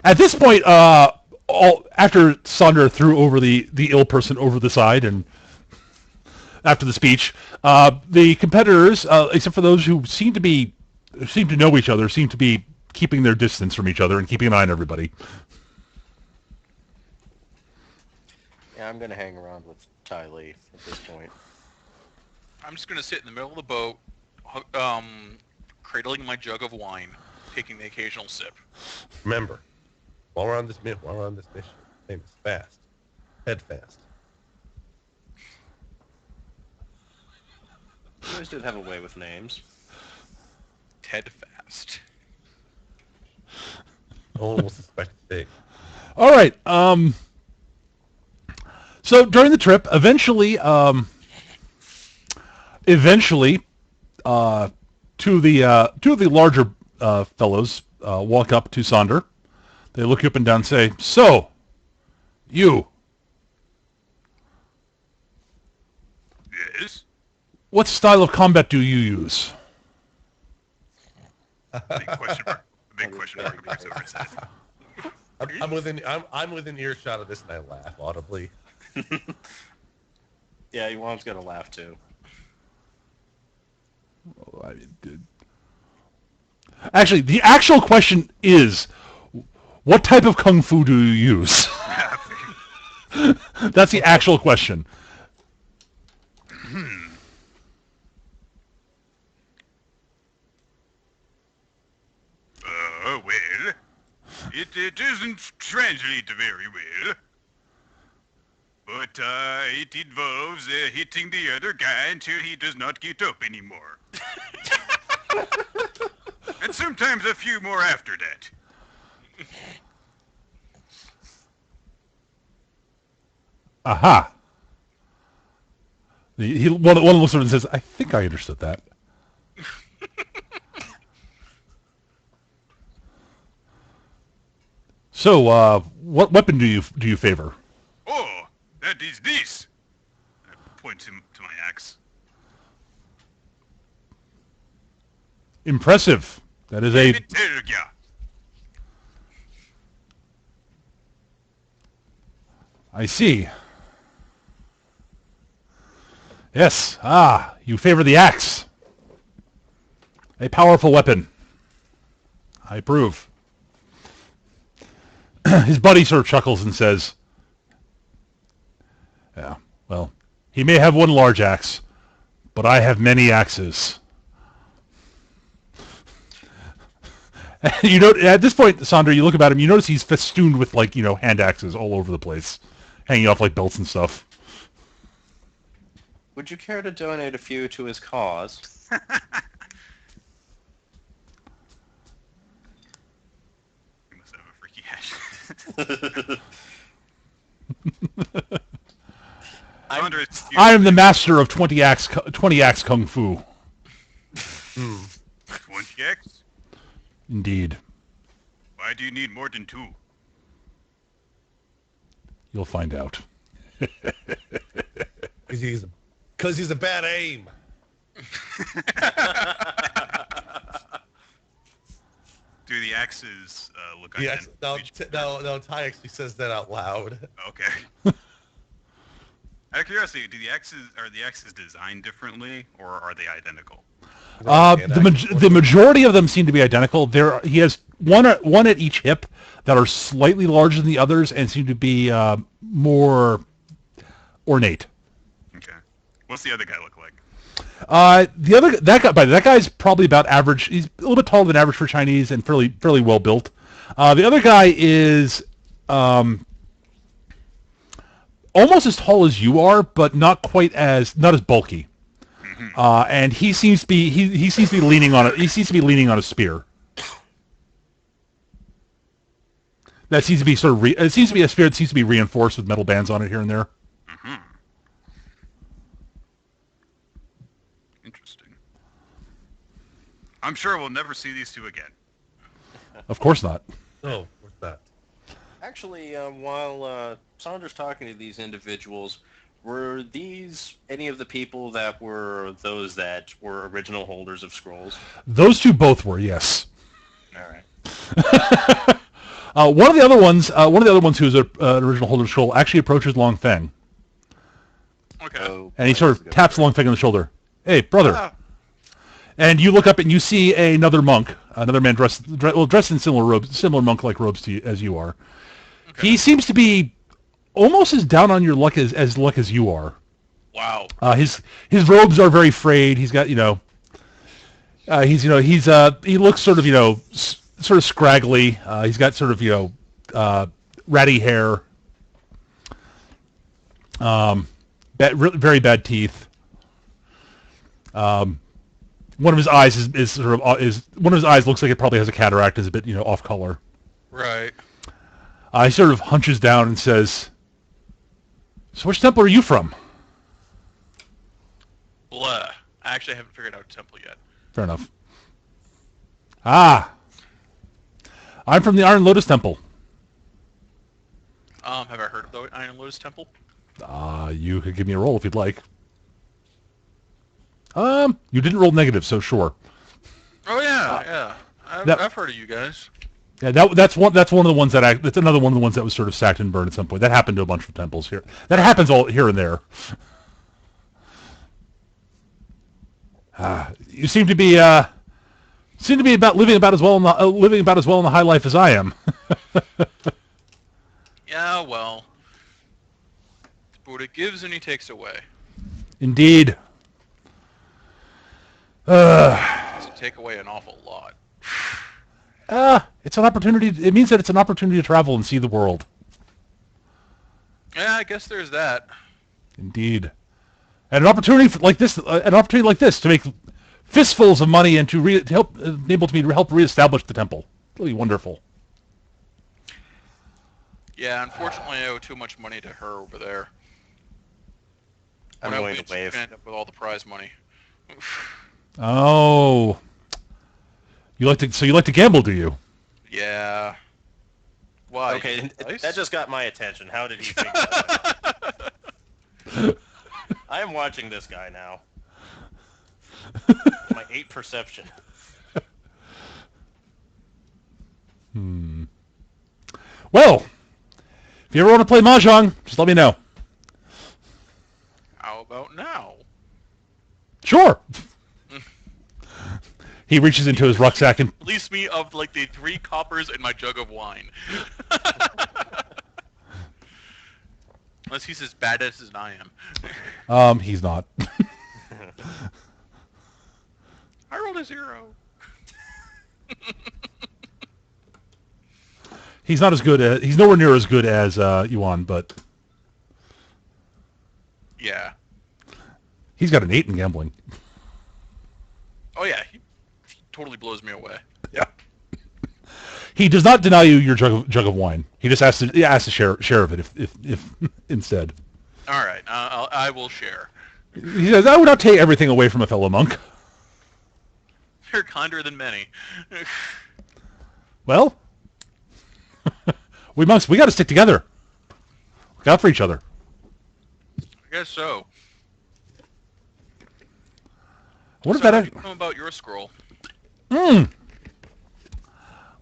[SPEAKER 2] At this point, after Sonder threw over the ill person over the side, and after the speech, the competitors, except for those who seem to know each other, seem to be keeping their distance from each other and keeping an eye on everybody.
[SPEAKER 1] Yeah, I'm going to hang around with Ty Lee at this point.
[SPEAKER 3] I'm just gonna sit in the middle of the boat, cradling my jug of wine, taking the occasional sip.
[SPEAKER 4] Remember, while we're on this mission, famous fast, head fast.
[SPEAKER 1] You guys did have a way with names.
[SPEAKER 3] Ted Fast.
[SPEAKER 4] No one will suspect a thing.
[SPEAKER 2] All right. So during the trip, eventually, two of the larger fellows walk up to Sonder. They look you up and down and say, "So, you,
[SPEAKER 5] Yes.
[SPEAKER 2] what style of combat do you use?"
[SPEAKER 5] Big question mark. A big question mark appears over his head.
[SPEAKER 4] I'm within earshot of this, and I laugh audibly.
[SPEAKER 1] Yeah, your mom's going to laugh too.
[SPEAKER 2] Actually, the actual question is, what type of kung fu do you use? That's the actual question.
[SPEAKER 5] Well, it doesn't translate very well. But it involves hitting the other guy until he does not get up anymore. And sometimes a few more after that.
[SPEAKER 2] Aha. One of them looks over and says, "I think I understood that." So, what weapon do you favor?
[SPEAKER 5] Oh, that is this. I point to my axe.
[SPEAKER 2] Impressive. That is a...
[SPEAKER 5] Terga.
[SPEAKER 2] I see. Yes. Ah, you favor the axe. A powerful weapon. I approve. his buddy sort of chuckles and says, "Yeah, well, he may have one large axe, but I have many axes." You know, at this point, Sandra, you look about him, you notice he's festooned with, like, hand axes all over the place, hanging off like belts and stuff.
[SPEAKER 1] Would you care to donate a few to his cause?
[SPEAKER 5] You must have a freaky hash. Andres,
[SPEAKER 2] I am the master of 20 axe kung fu.
[SPEAKER 5] 20x?
[SPEAKER 2] Indeed.
[SPEAKER 5] Why do you need more than 2?
[SPEAKER 2] You'll find out.
[SPEAKER 4] Because he's a bad aim.
[SPEAKER 5] Do the axes look
[SPEAKER 4] Yes.
[SPEAKER 5] identical?
[SPEAKER 4] No. Ty actually says that out loud.
[SPEAKER 5] Okay. Out of curiosity, are the axes designed differently, or are they identical?
[SPEAKER 2] The majority of them seem to be identical. He has one at each hip that are slightly larger than the others and seem to be more ornate.
[SPEAKER 5] Okay. What's the other guy look like?
[SPEAKER 2] That guy's probably about average. He's a little bit taller than average for Chinese and fairly well built. The other guy is almost as tall as you are, but not as bulky. And he seems to be leaning on a spear. That seems to be it seems to be a spear that seems to be reinforced with metal bands on it here and there.
[SPEAKER 5] Mm-hmm. Interesting. I'm sure we'll never see these two again.
[SPEAKER 2] Of course not.
[SPEAKER 4] Oh, what's that?
[SPEAKER 1] Actually, while Sandra's talking to these individuals, were these any of the people that were those that were original holders of scrolls?
[SPEAKER 2] Those two both were, yes.
[SPEAKER 1] All right.
[SPEAKER 2] One of the other ones who's an original holder of scroll actually approaches Long Feng,
[SPEAKER 3] Okay.
[SPEAKER 1] Oh,
[SPEAKER 2] and he sort of taps Long Feng on the shoulder. "Hey, brother!"
[SPEAKER 3] Ah,
[SPEAKER 2] And you look up and you see another monk, another man dressed in similar monk-like robes as you are.
[SPEAKER 3] okay.
[SPEAKER 2] He seems to be almost as down on your luck as you are.
[SPEAKER 3] Wow.
[SPEAKER 2] His robes are very frayed. He's got he looks sort of sort of scraggly. He's got sort of ratty hair. Very bad teeth. One of his eyes is one of his eyes looks like it probably has a cataract. Is a bit off color.
[SPEAKER 3] Right.
[SPEAKER 2] He sort of hunches down and says, "So which temple are you from?"
[SPEAKER 3] Blah. I actually haven't figured out temple yet.
[SPEAKER 2] Fair enough. I'm from the Iron Lotus Temple.
[SPEAKER 3] Have I heard of the Iron Lotus Temple?
[SPEAKER 2] You could give me a roll if you'd like. You didn't roll negative, so sure.
[SPEAKER 3] Oh yeah. I've heard of you guys.
[SPEAKER 2] Yeah, that's one of the ones that's another one of the ones that was sort of sacked and burned at some point. That happened to a bunch of temples here. That happens all here and there. You seem to be about living about as well in the high life as I am.
[SPEAKER 3] Yeah, well, the Buddha gives and he takes away.
[SPEAKER 2] Indeed.
[SPEAKER 3] To take away an awful lot.
[SPEAKER 2] It's an opportunity. It means that it's an opportunity to travel and see the world.
[SPEAKER 3] Yeah, I guess there's that.
[SPEAKER 2] Indeed. And an opportunity like this to make fistfuls of money and to help reestablish the temple. Really wonderful.
[SPEAKER 3] Yeah, unfortunately, I owe too much money to her over there.
[SPEAKER 1] I'm
[SPEAKER 3] When I
[SPEAKER 1] going
[SPEAKER 3] win,
[SPEAKER 1] to wave.
[SPEAKER 3] she's gonna end up with all the prize money.
[SPEAKER 2] Oh. You like to gamble, do you?
[SPEAKER 3] Yeah. Why?
[SPEAKER 1] Okay,
[SPEAKER 3] Nice?
[SPEAKER 1] that just got my attention. How did he figure that out? I am watching this guy now. My 8 perception.
[SPEAKER 2] Well, if you ever want to play Mahjong, just let me know.
[SPEAKER 3] How about now?
[SPEAKER 2] Sure. He reaches into his rucksack and
[SPEAKER 3] Release me of like the 3 coppers and my jug of wine. Unless he's as bad as I am.
[SPEAKER 2] he's not.
[SPEAKER 3] I rolled a 0.
[SPEAKER 2] He's not as good as he's nowhere near as good as Yuan, but
[SPEAKER 3] Yeah.
[SPEAKER 2] he's got an 8 in gambling.
[SPEAKER 3] Oh yeah, he totally blows me away.
[SPEAKER 2] Yeah. He does not deny you your jug of wine. He just asks to share of it if instead.
[SPEAKER 3] All right, I will share.
[SPEAKER 2] He says, "I would not take everything away from a fellow monk."
[SPEAKER 3] You're kinder than many.
[SPEAKER 2] Well, we monks, we got to stick together. Look out for each other.
[SPEAKER 3] I guess so.
[SPEAKER 2] What
[SPEAKER 3] So,
[SPEAKER 2] if
[SPEAKER 3] how
[SPEAKER 2] that?
[SPEAKER 3] do you know about your scroll?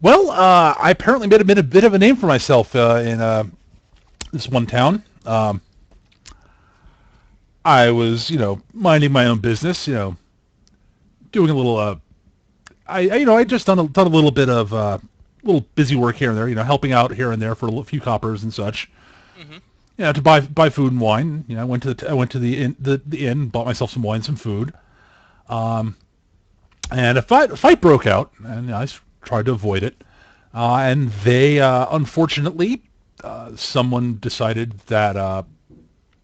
[SPEAKER 2] Well, I apparently made a bit of a name for myself in this one town. I was, minding my own business, doing a little. I just done a little bit of little busy work here and there, helping out here and there for a few coppers and such.
[SPEAKER 3] Mm-hmm.
[SPEAKER 2] To buy food and wine. I went to the inn, bought myself some wine, and some food. And a fight broke out, and I tried to avoid it. And they, unfortunately, someone decided that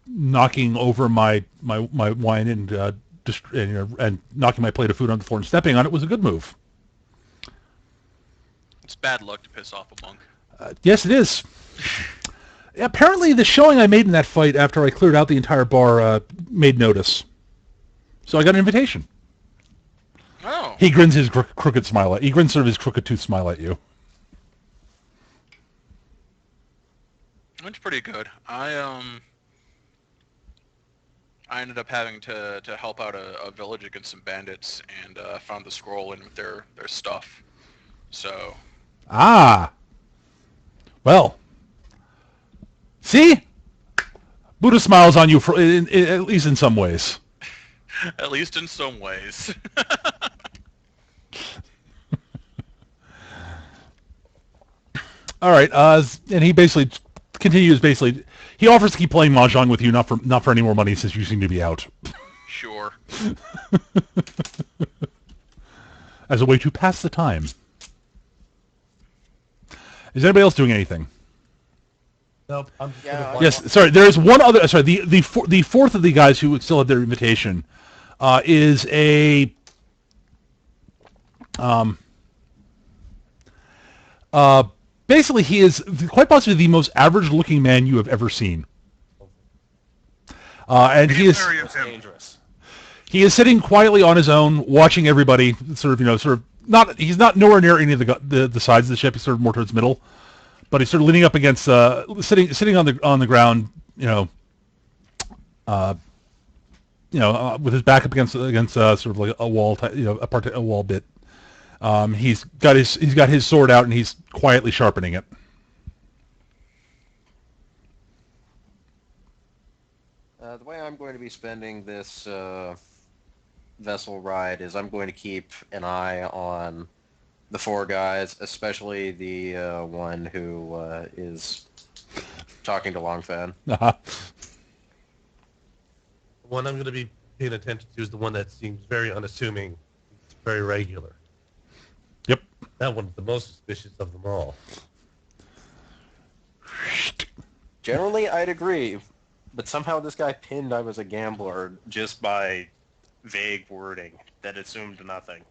[SPEAKER 2] knocking over my wine and knocking my plate of food on the floor and stepping on it was a good move.
[SPEAKER 3] It's bad luck to piss off a monk.
[SPEAKER 2] Yes, it is. Apparently, the showing I made in that fight after I cleared out the entire bar made notice. So I got an invitation.
[SPEAKER 3] Oh.
[SPEAKER 2] He grins his crooked smile at. He grins sort of his crooked tooth smile at you.
[SPEAKER 3] That's pretty good. I ended up having to help out a village against some bandits and found the scroll in with their stuff. So.
[SPEAKER 2] Ah. Well. See? Buddha smiles on you for at least in some ways.
[SPEAKER 3] At least in some ways.
[SPEAKER 2] All right. And he basically continues. He offers to keep playing mahjong with you, not for any more money, since you seem to be out.
[SPEAKER 3] Sure.
[SPEAKER 2] As a way to pass the time. Is anybody else doing anything?
[SPEAKER 4] Nope. I'm just
[SPEAKER 1] Yeah,
[SPEAKER 4] gonna
[SPEAKER 2] Yes. Sorry. There is one other. Sorry. The fourth of the guys who still have their invitation is a basically he is quite possibly the most average-looking man you have ever seen. And he is
[SPEAKER 5] Very of him.
[SPEAKER 1] Dangerous.
[SPEAKER 2] he is sitting quietly on his own, watching everybody. Sort of not. He's not nowhere near any of the sides of the ship. He's sort of more towards middle, but he's sort of leaning up against, sitting on the ground. With his back up against sort of like a wall, a wall bit. He's got his sword out and he's quietly sharpening it.
[SPEAKER 1] The way I'm going to be spending this vessel ride is I'm going to keep an eye on the 4 guys, especially the one who is talking to Longfan.
[SPEAKER 4] The one I'm going to be paying attention to is the one that seems very unassuming, very regular.
[SPEAKER 2] Yep.
[SPEAKER 4] That one's the most suspicious of them all.
[SPEAKER 1] Generally, I'd agree, but somehow this guy pinned I was a gambler just by vague wording that assumed nothing.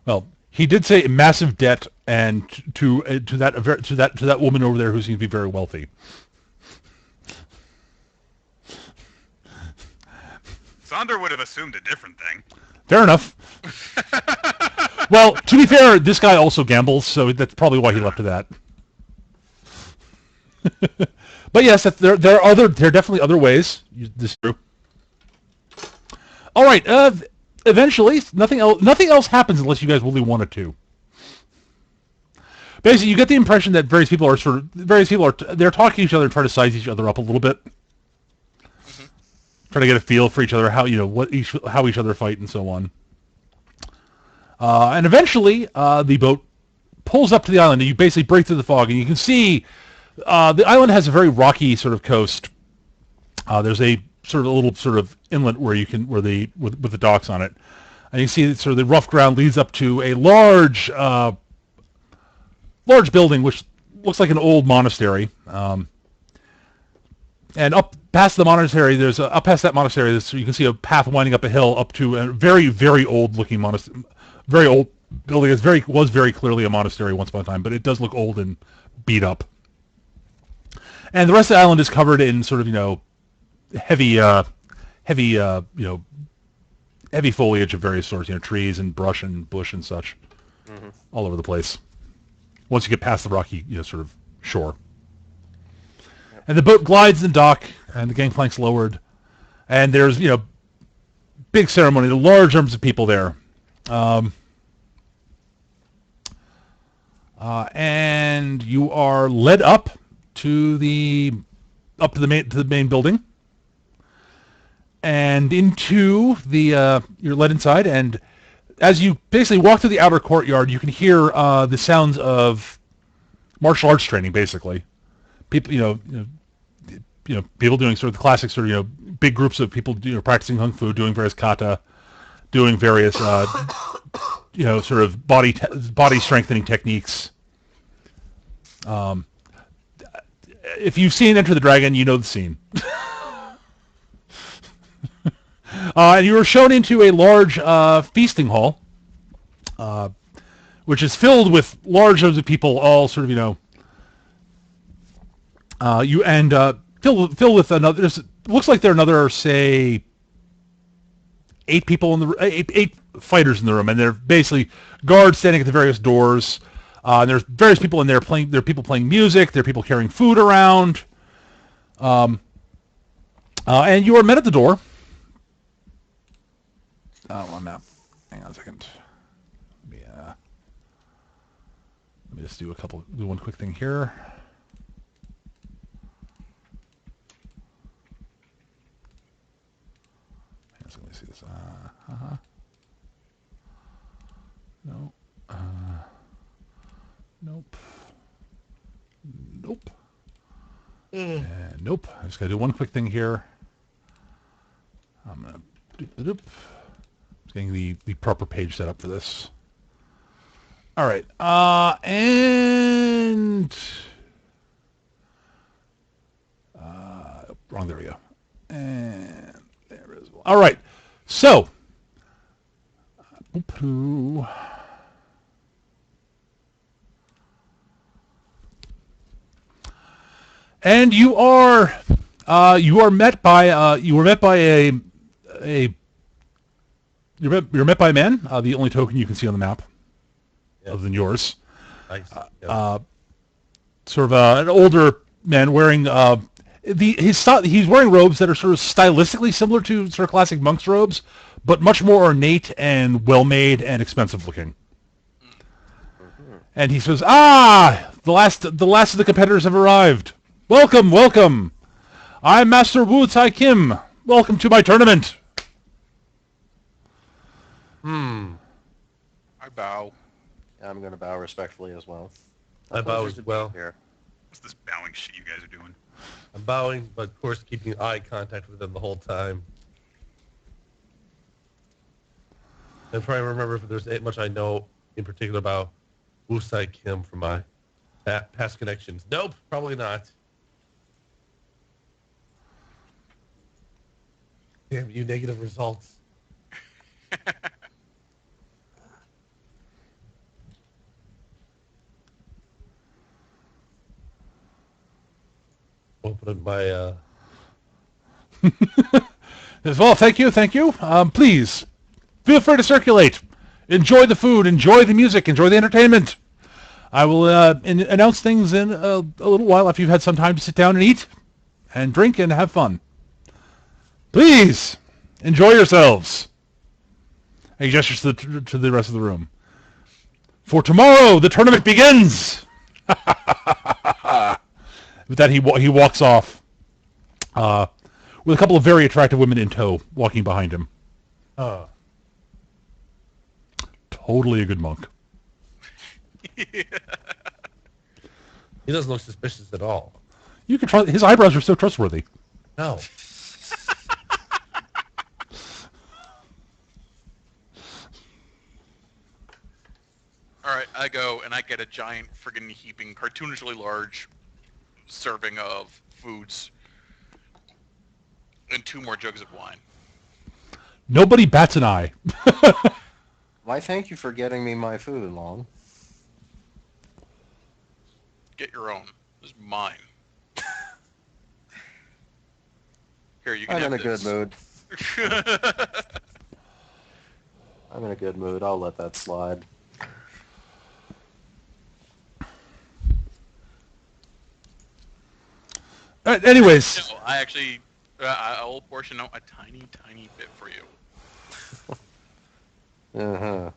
[SPEAKER 2] Well, he did say massive debt, and to that woman over there who seems to be very wealthy.
[SPEAKER 5] Sonder would have assumed a different thing.
[SPEAKER 2] Fair enough. Well, to be fair, this guy also gambles, so that's probably why he left it at. But yes, there are definitely other ways. This is true. All right. Eventually, nothing else happens unless you guys really want it to. Basically, you get the impression that various people are they're talking to each other and trying to size each other up a little bit, trying to get a feel for each other, how each other fight and so on. And eventually, the boat pulls up to the island, and you basically break through the fog, and you can see the island has a very rocky sort of coast. There's a sort of a little sort of inlet where you can with the docks on it, and you see that sort of the rough ground leads up to a large building which looks like an old monastery. And up past the monastery, up past that monastery, you can see a path winding up a hill up to a very, very old looking monastery, very old building. It was very clearly a monastery once upon a time, but it does look old and beat up. And the rest of the island is covered in sort of heavy foliage of various sorts, trees and brush and bush and such, all over the place. Once you get past the rocky, sort of shore. And the boat glides in dock, and the gangplank's lowered, and there's, big ceremony, large numbers of people there. And you are led up to the main building, and into you're led inside, and as you basically walk through the outer courtyard, you can hear the sounds of martial arts training, basically. People, people doing sort of the classic sort of, big groups of people, practicing kung fu, doing various kata, doing various, sort of body strengthening techniques. If you've seen Enter the Dragon, you know the scene. And you were shown into a large feasting hall, which is filled with large numbers of people, all sort of, filled with another. Looks like there are another, say, 8 people eight fighters in the room, and they're basically guards standing at the various doors. And there's various people in there playing. There are people playing music. There are people carrying food around. And you are met at the door. One map. Hang on a second. Let me just do one quick thing here. Let me see this. No. Nope. Nope. Nope. I just gotta do one quick thing here. I'm gonna just getting the proper page set up for this. All right. And wrong. There we go. And there it is. All right. So. And you are met by a man, the only token you can see on the map, other than yours.
[SPEAKER 4] Nice.
[SPEAKER 2] Sort of an older man wearing he's wearing robes that are sort of stylistically similar to sort of classic monk's robes, but much more ornate and well made and expensive looking. And he says, the last of the competitors have arrived. Welcome. I'm Master Wu Tai Kim. Welcome to my tournament.
[SPEAKER 3] I bow.
[SPEAKER 1] I'm going to bow respectfully as well.
[SPEAKER 4] I bow as well.
[SPEAKER 1] Here.
[SPEAKER 5] What's this bowing shit you guys are doing?
[SPEAKER 4] I'm bowing, but of course keeping eye contact with them the whole time. And trying to remember if there's much I know in particular about Wu Tai Kim from my past connections. Nope, probably not. Damn you, negative results. Open my
[SPEAKER 2] As well, thank you. Please, feel free to circulate. Enjoy the food, enjoy the music, enjoy the entertainment. I will announce things in a little while after you've had some time to sit down and eat and drink and have fun. Please, enjoy yourselves. And he gestures to the rest of the room. For tomorrow, the tournament begins! With that, he walks off with a couple of very attractive women in tow walking behind him. totally a good monk.
[SPEAKER 4] He doesn't look suspicious at all.
[SPEAKER 2] You can trust his eyebrows are so trustworthy.
[SPEAKER 4] No.
[SPEAKER 3] All right, I go and I get a giant, friggin' heaping, cartoonishly large serving of foods and 2 more jugs of wine.
[SPEAKER 2] Nobody bats an eye.
[SPEAKER 1] Why, thank you for getting me my food, Long.
[SPEAKER 3] Get your own. This is mine. Here, you can
[SPEAKER 1] I'm
[SPEAKER 3] have
[SPEAKER 1] in a good
[SPEAKER 3] this.
[SPEAKER 1] mood. I'm in a good mood. I'll let that slide.
[SPEAKER 2] Anyways,
[SPEAKER 3] No, I actually, I will portion out a tiny, tiny bit for you.
[SPEAKER 1] Uh-huh.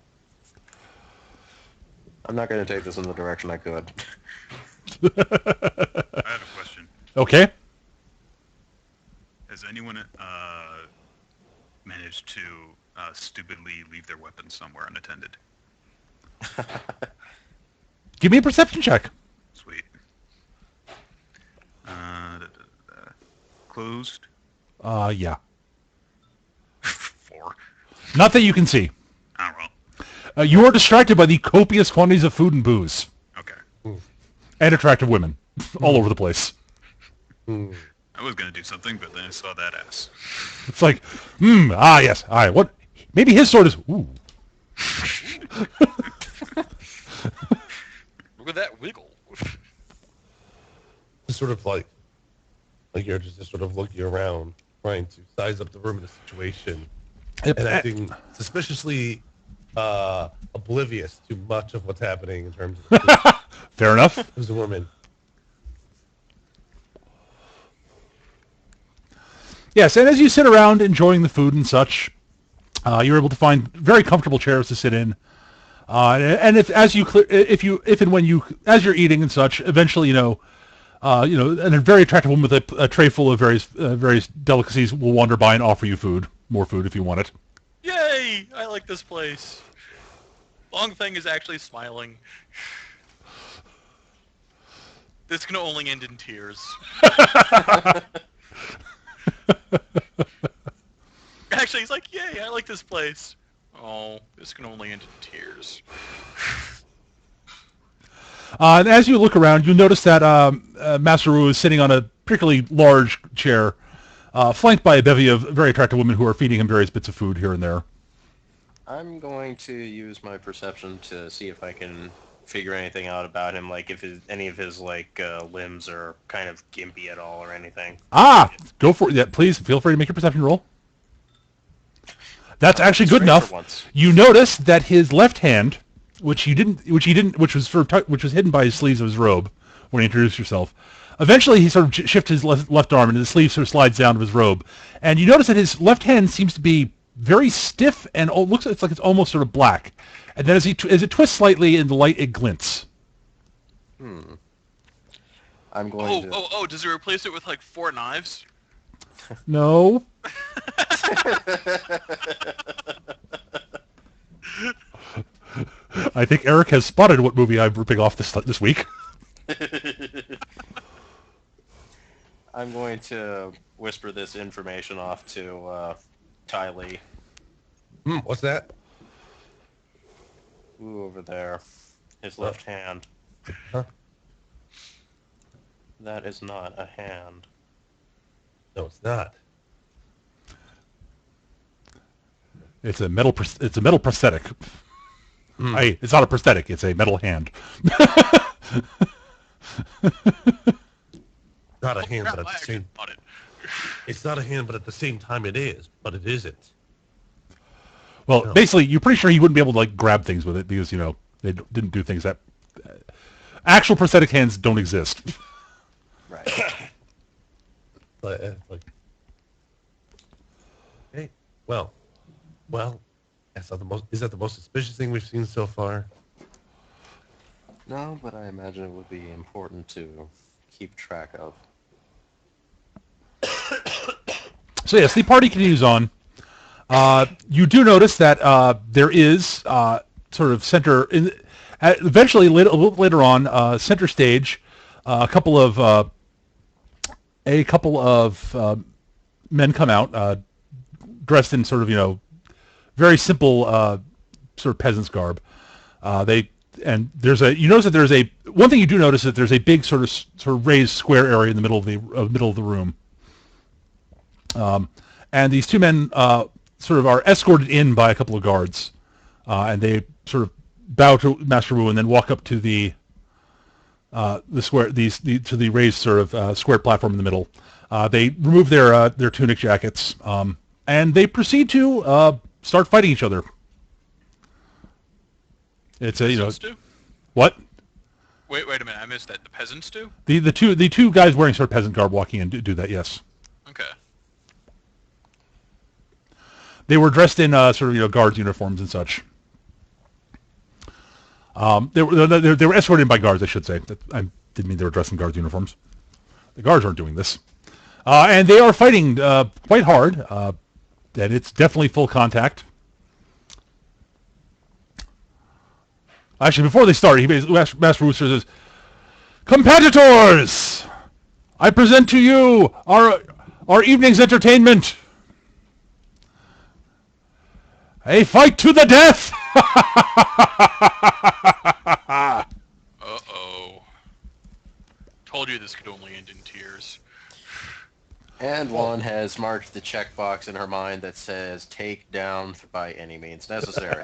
[SPEAKER 1] I'm not going to take this in the direction I could.
[SPEAKER 5] I have a question.
[SPEAKER 2] okay.
[SPEAKER 5] Has anyone managed to stupidly leave their weapons somewhere unattended?
[SPEAKER 2] Give me a perception check.
[SPEAKER 5] Sweet. Closed.
[SPEAKER 2] Yeah.
[SPEAKER 5] 4.
[SPEAKER 2] Not that you can see.
[SPEAKER 5] Oh, well.
[SPEAKER 2] You are distracted by the copious quantities of food and booze.
[SPEAKER 5] Okay.
[SPEAKER 2] And attractive women. All over the place.
[SPEAKER 4] Hmm.
[SPEAKER 5] I was going to do something, but then I saw that ass.
[SPEAKER 2] It's like, yes. All right, what? Maybe his sword is, ooh.
[SPEAKER 3] Look at that wiggle.
[SPEAKER 4] Just sort of like you're just sort of looking around, trying to size up the room in the situation, and acting suspiciously oblivious to much of what's happening in terms of
[SPEAKER 2] Fair enough.
[SPEAKER 4] who's a woman.
[SPEAKER 2] Yes, and as you sit around enjoying the food and such, you're able to find very comfortable chairs to sit in. And as you're eating and such, eventually, and a very attractive woman with a tray full of various delicacies will wander by and offer you more food if you want it.
[SPEAKER 3] Yay! I like this place. Long Thing is actually smiling. This can only end in tears. Actually, he's like, yay, I like this place. Oh, this can only end in tears.
[SPEAKER 2] And as you look around, you'll notice that Master Wu is sitting on a particularly large chair, flanked by a bevy of very attractive women who are feeding him various bits of food here and there.
[SPEAKER 1] I'm going to use my perception to see if I can figure anything out about him, like if any of his limbs are kind of gimpy at all or anything.
[SPEAKER 2] Go for it. Yeah, please feel free to make your perception roll. That's actually good
[SPEAKER 1] Straight
[SPEAKER 2] enough.
[SPEAKER 1] for once.
[SPEAKER 2] You notice that his left hand, which was hidden by his sleeves of his robe when he introduced yourself. Eventually, he sort of shifts his left arm, and the sleeve sort of slides down to his robe. And you notice that his left hand seems to be very stiff and looks like it's almost sort of black. And then as it twists slightly in the light, it glints.
[SPEAKER 1] I'm going to...
[SPEAKER 3] Oh, does he replace it with like 4 knives?
[SPEAKER 2] No. I think Eric has spotted what movie I'm ripping off this week.
[SPEAKER 1] I'm going to whisper this information off to Ty Lee.
[SPEAKER 4] What's that?
[SPEAKER 1] Ooh, over there. His left hand.
[SPEAKER 4] Huh?
[SPEAKER 1] That is not a hand.
[SPEAKER 4] No, it's not.
[SPEAKER 2] It's a metal prosthetic. It's not a prosthetic. It's a metal hand.
[SPEAKER 4] Not a hand,
[SPEAKER 3] Crap,
[SPEAKER 4] but at
[SPEAKER 3] I
[SPEAKER 4] the
[SPEAKER 3] actually
[SPEAKER 4] same.
[SPEAKER 3] bought it.
[SPEAKER 4] It's not a hand, but at the same time it is. But it isn't.
[SPEAKER 2] Well,
[SPEAKER 4] No.
[SPEAKER 2] basically, you're pretty sure he wouldn't be able to grab things with it because they didn't do things that actual prosthetic hands don't exist.
[SPEAKER 1] Right.
[SPEAKER 4] Hey, well, that's not the most. Is that the most suspicious thing we've seen so far?
[SPEAKER 1] No, but I imagine it would be important to keep track of.
[SPEAKER 2] So yes, the party continues on. You do notice that there is sort of center. Eventually, a little later on, center stage, a couple of men come out, dressed in sort of very simple sort of peasant's garb. There's you notice that there's one thing you do notice is that there's a big sort of raised square area in the middle of the room. And these two men sort of are escorted in by a couple of guards, and they sort of bow to Master Wu and then walk up to the square, to the raised sort of square platform in the middle. They remove their tunic jackets, and they proceed to start fighting each other. It's a
[SPEAKER 3] Peasants do?
[SPEAKER 2] what?
[SPEAKER 3] Wait a minute, I missed that. The peasants do?
[SPEAKER 2] The two guys wearing sort of peasant garb walking in do that. Yes.
[SPEAKER 3] Okay.
[SPEAKER 2] They were dressed in sort of guards uniforms and such. They were escorted by guards, I should say. I didn't mean they were dressed in guards uniforms. The guards aren't doing this, and they are fighting quite hard. And it's definitely full contact. Actually, before they start, Master Rooster says, "Competitors, I present to you our evening's entertainment. A fight to the death!"
[SPEAKER 3] Uh-oh. Told you this could only end in tears.
[SPEAKER 1] And one has marked the checkbox in her mind that says, "Take down by any means necessary."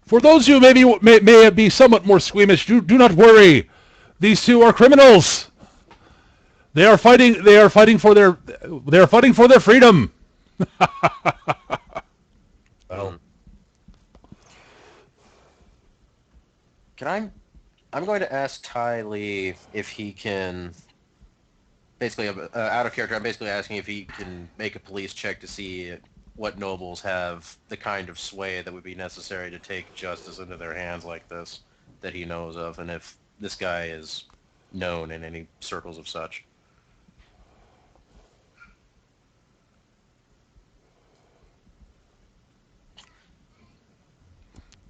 [SPEAKER 2] For those who may be somewhat more squeamish, do not worry. These two are criminals. They are fighting for their freedom.
[SPEAKER 4] Well,
[SPEAKER 1] I'm going to ask Ty Lee if he can, basically out of character, I'm basically asking if he can make a police check to see what nobles have the kind of sway that would be necessary to take justice into their hands like this that he knows of, and if this guy is known in any circles of such.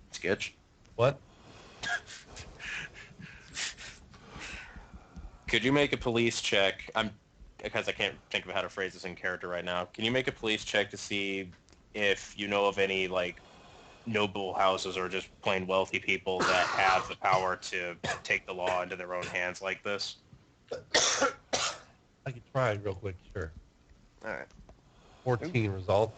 [SPEAKER 1] Sketch.
[SPEAKER 4] what?
[SPEAKER 1] Could you make a police check? Because I can't think of how to phrase this in character right now. Can you make a police check to see if you know of any noble houses or just plain wealthy people that have the power to take the law into their own hands like this?
[SPEAKER 4] I could try real quick, sure.
[SPEAKER 1] All right.
[SPEAKER 4] 14 result.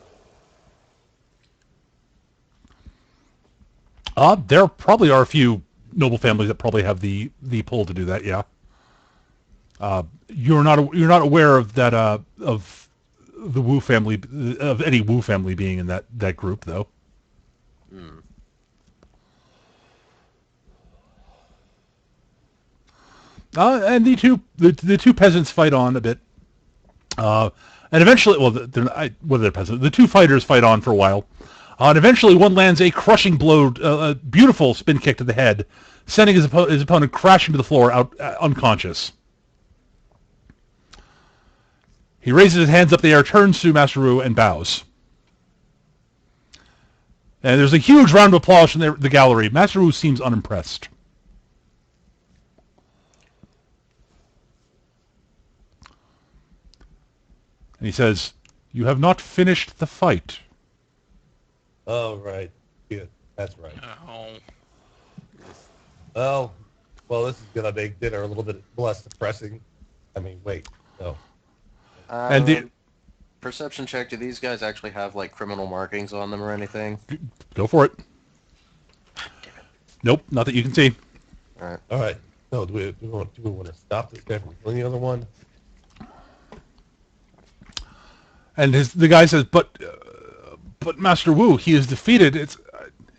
[SPEAKER 2] There probably are a few noble families that probably have the pull to do that. Yeah. You're not aware of that of the Wu family, of any Wu family being in that group though.
[SPEAKER 1] Hmm.
[SPEAKER 2] And the two peasants fight on a bit, and eventually, well, they're peasants. The two fighters fight on for a while, and eventually one lands a crushing blow, a beautiful spin kick to the head, sending his opponent crashing to the floor, unconscious. He raises his hands up in the air, turns to Master Wu, and bows. And there's a huge round of applause from the gallery. Master Wu seems unimpressed. And he says, "You have not finished the fight."
[SPEAKER 4] Oh, right. Yeah, that's right.
[SPEAKER 3] Oh.
[SPEAKER 4] Well, this is going to make dinner a little bit less depressing. I mean, wait, no.
[SPEAKER 2] And
[SPEAKER 1] Perception check, do these guys actually have criminal markings on them or anything?
[SPEAKER 2] go for it. Nope, not that you can see.
[SPEAKER 1] All
[SPEAKER 4] All right. No, do we want to stop this guy from killing the other one?
[SPEAKER 2] And the guy says, but Master Wu, he is defeated.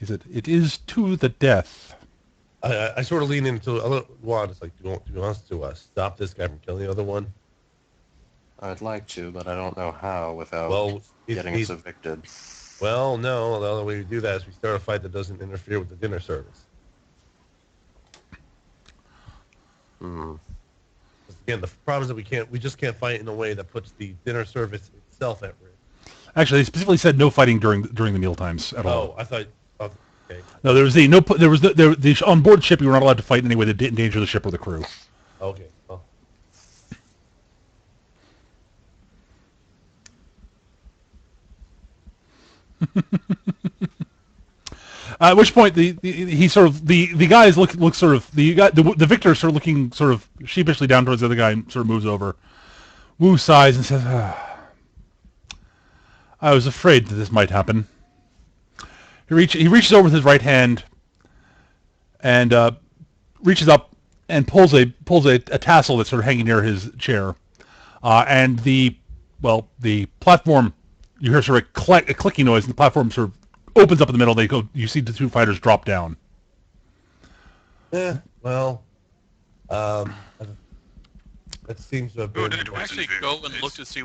[SPEAKER 2] He said, "It is to the death."
[SPEAKER 4] I sort of lean into a little Juan. It's like, do you want us to stop this guy from killing the other one?
[SPEAKER 1] I'd like to, but I don't know how without getting us evicted.
[SPEAKER 4] Well, no. The only way we do that is we start a fight that doesn't interfere with the dinner service.
[SPEAKER 1] Hmm.
[SPEAKER 4] Again, the problem is that we just can't fight in a way that puts the dinner service itself at risk.
[SPEAKER 2] Actually, they specifically said no fighting during the meal times at all.
[SPEAKER 4] Oh, I thought. Oh, okay.
[SPEAKER 2] No, there was the on board ship. You were not allowed to fight in any way that didn't endanger the ship or the crew.
[SPEAKER 4] Okay. Well,
[SPEAKER 2] At which point the guys look sort of the victor sort of looking sort of sheepishly down towards the other guy and sort of moves over. Wu sighs and says, "I was afraid that this might happen." He reaches over with his right hand and reaches up and pulls a tassel that's sort of hanging near his chair, and the platform, you hear sort of a clicking noise, and the platform sort of opens up in the middle. You see the two fighters drop down.
[SPEAKER 4] well, that seems to have been.
[SPEAKER 5] Good.
[SPEAKER 3] Actually, go and look to see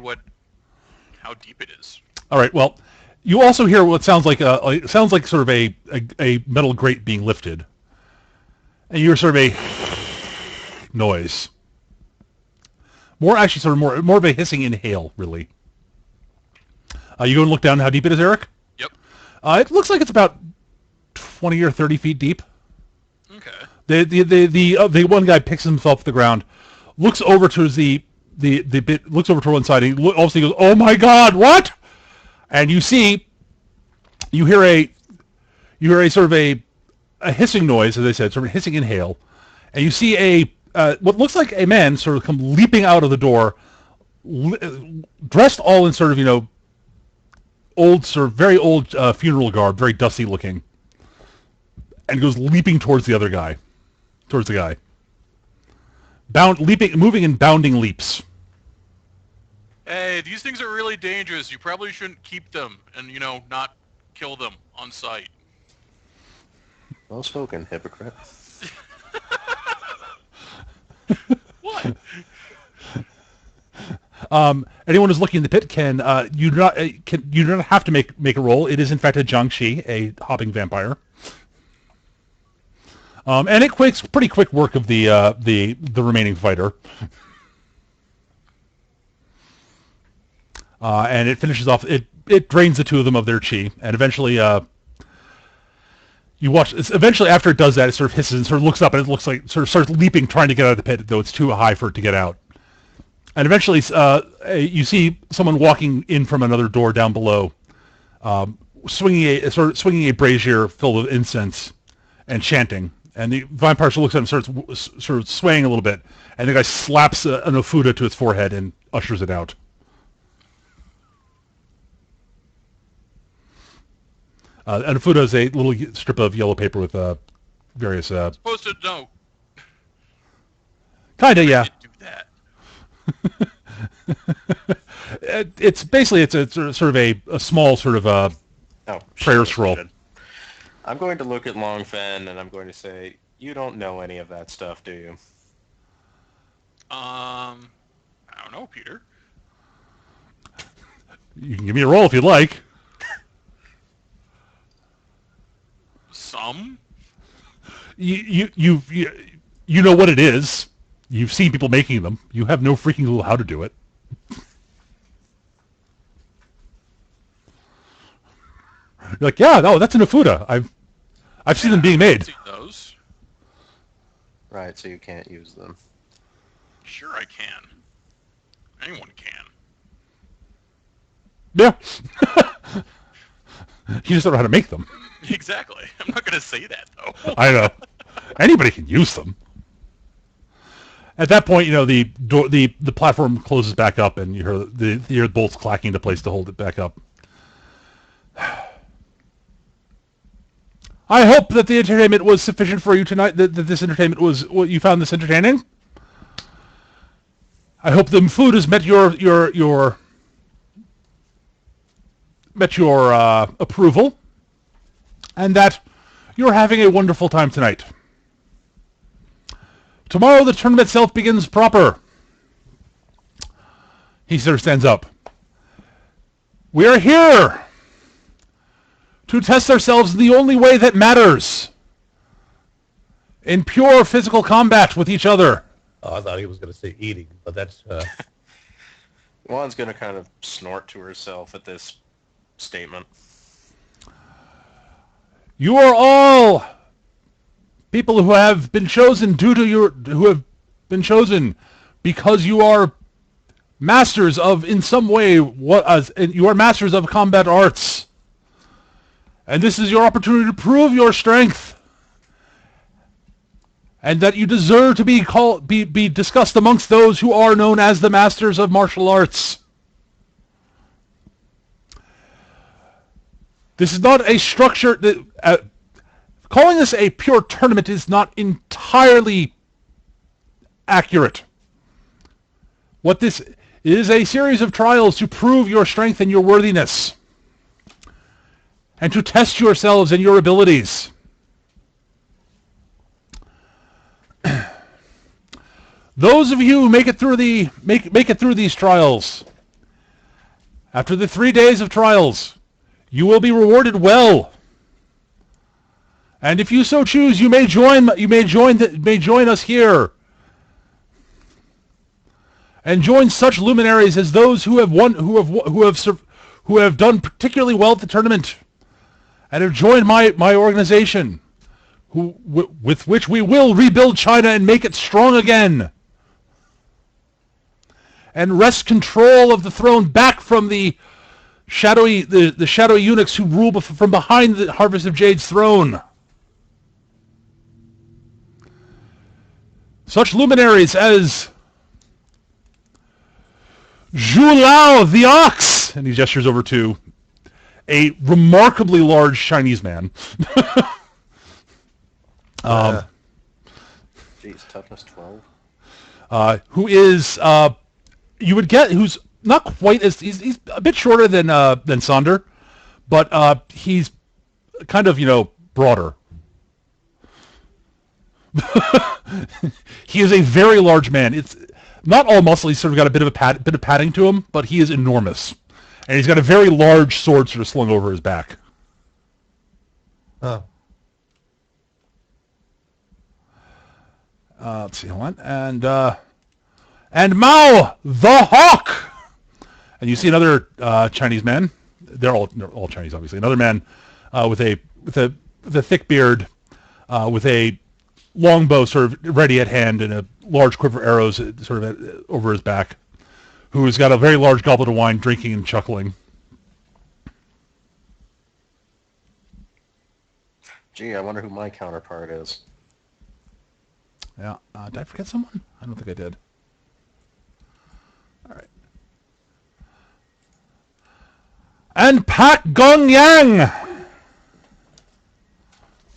[SPEAKER 3] how deep it is.
[SPEAKER 2] All right. Well, you also hear what sounds like sort of a metal grate being lifted, and you hear sort of a noise. More of a hissing inhale, really. You go and look down how deep it is, Eric.
[SPEAKER 3] Yep.
[SPEAKER 2] It looks like it's about 20 or 30 feet deep.
[SPEAKER 3] Okay.
[SPEAKER 2] The one guy picks himself off the ground, looks over to looks over to one side, and obviously goes, "Oh my God, what?" And you hear a sort of a hissing noise, as I said, sort of a hissing inhale, and you see what looks like a man sort of come leaping out of the door, dressed all in sort of very old funeral garb, very dusty looking, and goes leaping towards the guy, moving in bounding leaps.
[SPEAKER 3] Hey, these things are really dangerous. You probably shouldn't keep them and, not kill them on sight.
[SPEAKER 1] Well spoken, hypocrite.
[SPEAKER 3] What?
[SPEAKER 2] Anyone who's looking in the pit you do not have to make a roll. It is in fact a Jiangshi, a hopping vampire. And it quakes pretty quick work of the remaining fighter. And it finishes off. It drains the two of them of their chi, and eventually, you watch. Eventually, after it does that, it sort of hisses and sort of looks up, and it looks like sort of starts leaping, trying to get out of the pit, though it's too high for it to get out. And eventually, you see someone walking in from another door down below, swinging a brazier filled with incense, and chanting. And the vampire looks at him, starts sort of swaying a little bit, and the guy slaps an ofuda to his forehead and ushers it out. An ofuda is a little strip of yellow paper with various.
[SPEAKER 3] Supposed to know.
[SPEAKER 2] Kinda, yeah.
[SPEAKER 3] Do that.
[SPEAKER 2] It's basically it's sort of a small sort of prayer scroll.
[SPEAKER 1] I'm going to look at Longfen and I'm going to say, "You don't know any of that stuff, do you?"
[SPEAKER 3] I don't know, Peter.
[SPEAKER 2] You can give me a roll if you'd like.
[SPEAKER 3] Some?
[SPEAKER 2] You know what it is. You've seen people making them. You have no freaking clue how to do it. You're like, yeah, no, that's an ofuda. I've seen them being made.
[SPEAKER 3] I've seen those.
[SPEAKER 1] Right, so you can't use them.
[SPEAKER 3] Sure I can. Anyone can.
[SPEAKER 2] Yeah. You just don't know how to make them.
[SPEAKER 3] Exactly. I'm not going to say that, though.
[SPEAKER 2] I know. Anybody can use them. At that point, the platform closes back up, and you hear the bolts clacking into place to hold it back up. I hope that the entertainment was sufficient for you tonight. That this entertainment was what you found this entertaining. I hope the food has met your approval, and that you're having a wonderful time tonight. Tomorrow the tournament itself begins proper. He sort of stands up. We are here to test ourselves in the only way that matters. In pure physical combat with each other.
[SPEAKER 4] Oh, I thought he was going to say eating, but that's...
[SPEAKER 1] Juan's going to kind of snort to herself at this statement.
[SPEAKER 2] You are all people who have been chosen because you are masters of, in some way, you are masters of combat arts. And this is your opportunity to prove your strength. And that you deserve to be discussed amongst those who are known as the masters of martial arts. This is not a structure that... calling this a pure tournament is not entirely accurate. What this is a series of trials to prove your strength and your worthiness. And to test yourselves and your abilities. Those of you who make it through these trials, after the 3 days of trials, you will be rewarded well. And if you so choose, you may join us here, and join such luminaries as those who have done particularly well at the tournament, and have joined my organization, with which we will rebuild China and make it strong again, and wrest control of the throne back from the shadowy eunuchs who rule from behind the Harvest of Jade's throne. Such luminaries as Zhu Lao the Ox, and he gestures over to a remarkably large Chinese man.
[SPEAKER 1] Jeez, toughness 12.
[SPEAKER 2] Who is who's not quite as he's a bit shorter than Sonder, but he's kind of broader. He is a very large man. It's not all muscle. He's sort of got a bit of padding to him, but he is enormous, and he's got a very large sword sort of slung over his back.
[SPEAKER 4] Oh.
[SPEAKER 2] Let's see, hold on. And Mao the Hawk, and you see another Chinese man. They're all Chinese, obviously. Another man with a thick beard, with a longbow sort of ready at hand and a large quiver of arrows sort of over his back, who's got a very large goblet of wine, drinking and chuckling.
[SPEAKER 1] Gee, I wonder who my counterpart is.
[SPEAKER 2] Yeah. Did I forget someone? I don't think I did. All right. And Pak Gong Yang! Did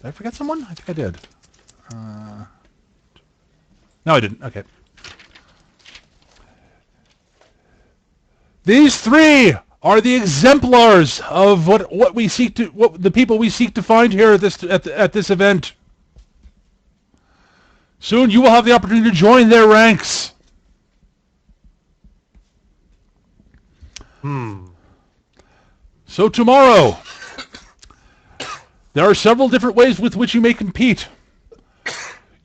[SPEAKER 2] I forget someone? I think I did. No, I didn't. Okay. These three are the exemplars of what the people we seek to find here at this event. Soon you will have the opportunity to join their ranks. So tomorrow, there are several different ways with which you may compete.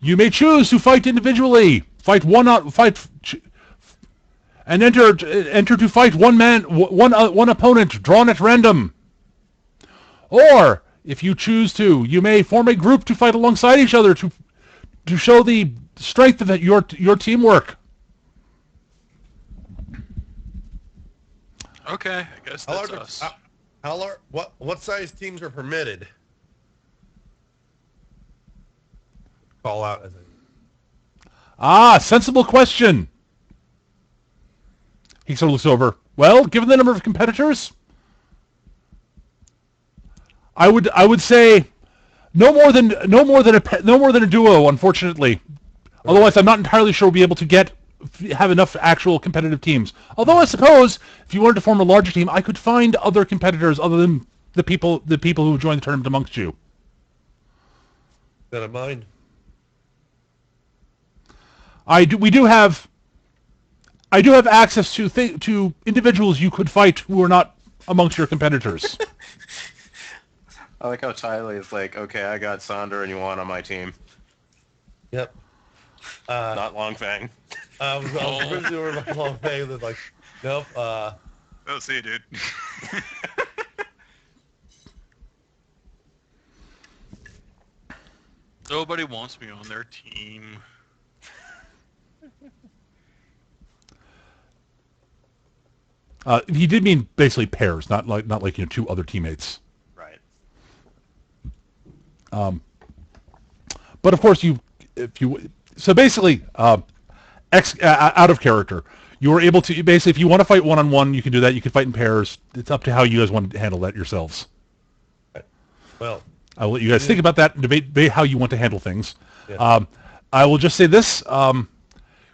[SPEAKER 2] You may choose to fight individually, and enter to fight one opponent drawn at random. Or, if you choose to, you may form a group to fight alongside each other to show the strength of your teamwork.
[SPEAKER 3] Okay, I guess that's us.
[SPEAKER 4] What size teams are permitted? Call out as
[SPEAKER 2] Sensible question. He sort of looks over. Well, given the number of competitors, I would say no more than a duo, unfortunately. Otherwise, I'm not entirely sure we'll be able to have enough actual competitive teams. Although I suppose if you wanted to form a larger team, I could find other competitors other than the people who join the tournament amongst you.
[SPEAKER 4] that in mind.
[SPEAKER 2] I do have access to individuals you could fight who are not amongst your competitors.
[SPEAKER 1] I like how Tyler is like, okay, I got Sonder and Yuan on my team.
[SPEAKER 4] Yep.
[SPEAKER 1] Not Long Fang.
[SPEAKER 4] I was going to do my long thing. Like, nope.
[SPEAKER 5] I'll see you, dude.
[SPEAKER 3] Nobody wants me on their team.
[SPEAKER 2] He did mean basically pairs, not like two other teammates.
[SPEAKER 1] Right.
[SPEAKER 2] But of course, so basically, out of character, you are able to basically, if you want to fight one-on-one, you can do that. You can fight in pairs. It's up to how you guys want to handle that yourselves.
[SPEAKER 4] Well,
[SPEAKER 2] I will let you guys think about that and debate how you want to handle things.
[SPEAKER 4] Yeah.
[SPEAKER 2] I will just say this: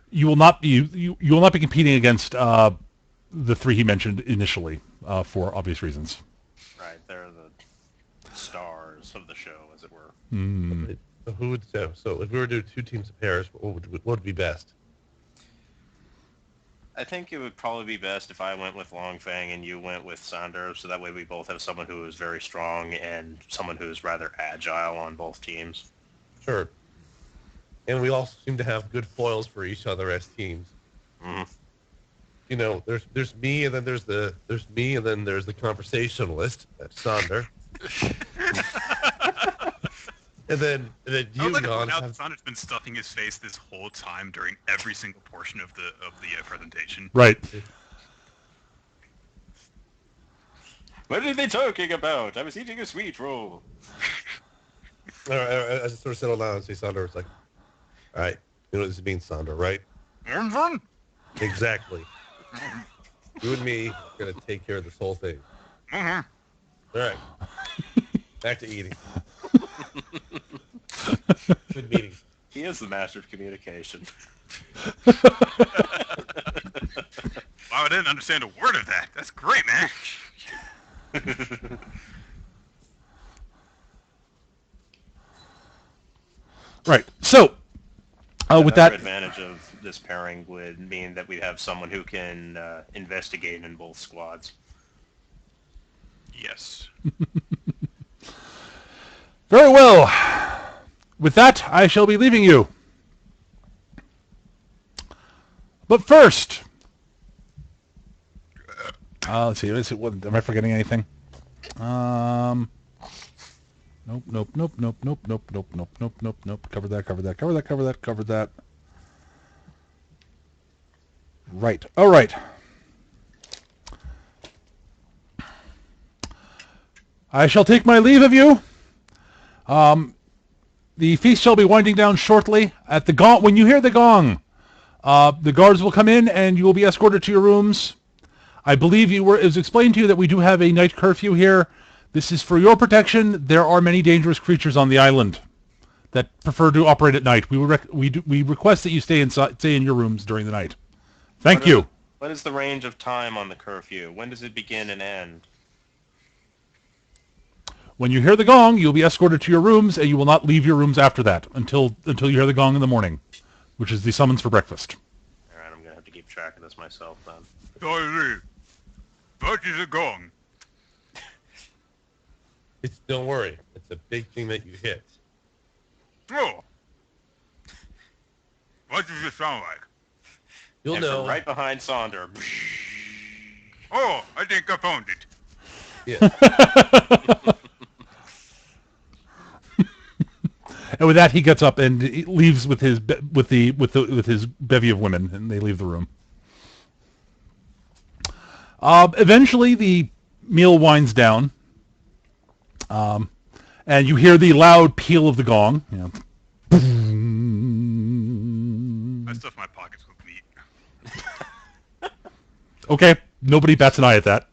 [SPEAKER 2] you will not be you will not be competing against the three he mentioned initially for obvious reasons.
[SPEAKER 1] Right. They're the stars of the show, as it were.
[SPEAKER 4] who would so if we were to do 2 teams of pairs, what would be best?
[SPEAKER 1] I think it would probably be best if I went with Longfang and you went with Sander, so that way we both have someone who is very strong and someone who is rather agile on both teams.
[SPEAKER 4] Sure. And we also seem to have good foils for each other as teams.
[SPEAKER 1] Mm-hmm.
[SPEAKER 4] You know, there's me, and then there's me, and then there's the conversationalist, that's Sander. and then
[SPEAKER 5] I
[SPEAKER 4] you,
[SPEAKER 5] would like to
[SPEAKER 4] Jan,
[SPEAKER 5] point out
[SPEAKER 4] have-
[SPEAKER 5] that Sander's been stuffing his face this whole time during every single portion of the presentation.
[SPEAKER 2] Right.
[SPEAKER 1] What are they talking about? I was eating a sweet roll.
[SPEAKER 4] I just sort of settle down and say Sander. It's like, all right, you know what this means, Sander, right?
[SPEAKER 5] Mhm.
[SPEAKER 4] Exactly. You and me are gonna take care of this whole thing.
[SPEAKER 5] Mhm.
[SPEAKER 4] All right. Back to eating. Good meeting.
[SPEAKER 1] He is the master of communication.
[SPEAKER 5] Wow, I didn't understand a word of that. That's great, man.
[SPEAKER 2] Right. So, with that,
[SPEAKER 1] Another advantage of this pairing would mean that we have someone who can investigate in both squads.
[SPEAKER 5] Yes.
[SPEAKER 2] very well. With that, I shall be leaving you. But first, let's see. What, am I forgetting anything? Nope. Cover that. Right. All right. I shall take my leave of you. The feast shall be winding down shortly. At the gong, when you hear the gong, the guards will come in and you will be escorted to your rooms. I believe it was explained to you that we do have a night curfew here. This is for your protection. There are many dangerous creatures on the island that prefer to operate at night. We request that you stay in your rooms during the night. Thank you.
[SPEAKER 1] What is the range of time on the curfew? When does it begin and end?
[SPEAKER 2] When you hear the gong, you'll be escorted to your rooms, and you will not leave your rooms after that until you hear the gong in the morning, which is the summons for breakfast.
[SPEAKER 1] All right, I'm gonna have to keep track of this myself then.
[SPEAKER 5] Sorry. What is a gong?
[SPEAKER 4] Don't worry. It's a big thing that you hit.
[SPEAKER 5] Oh. What does it sound like?
[SPEAKER 4] You'll
[SPEAKER 1] and
[SPEAKER 4] know.
[SPEAKER 1] from right behind Sonder.
[SPEAKER 5] Oh, I think I found it.
[SPEAKER 4] Yeah.
[SPEAKER 2] And with that, he gets up and he leaves with his bevy of women, and they leave the room. Eventually, the meal winds down, and you hear the loud peal of the gong. You know.
[SPEAKER 5] I stuffed my pockets with meat.
[SPEAKER 2] Okay, nobody bats an eye at that.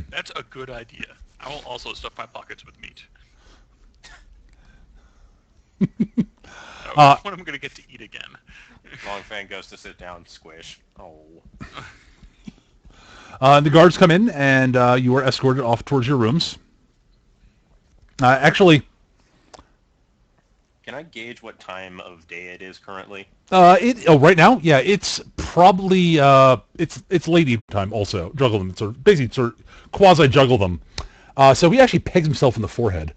[SPEAKER 3] That's a good idea. I will also stuff my pockets with meat. When am I going to get to eat again?
[SPEAKER 1] Longfang goes to sit down, squish. Oh.
[SPEAKER 2] The guards come in, and you are escorted off towards your rooms. Actually,
[SPEAKER 1] Can I gauge what time of day it is currently?
[SPEAKER 2] right now, yeah, it's probably it's lady time. Also, juggle them. Sort of basically sort of quasi juggle them. So he actually pegs himself in the forehead,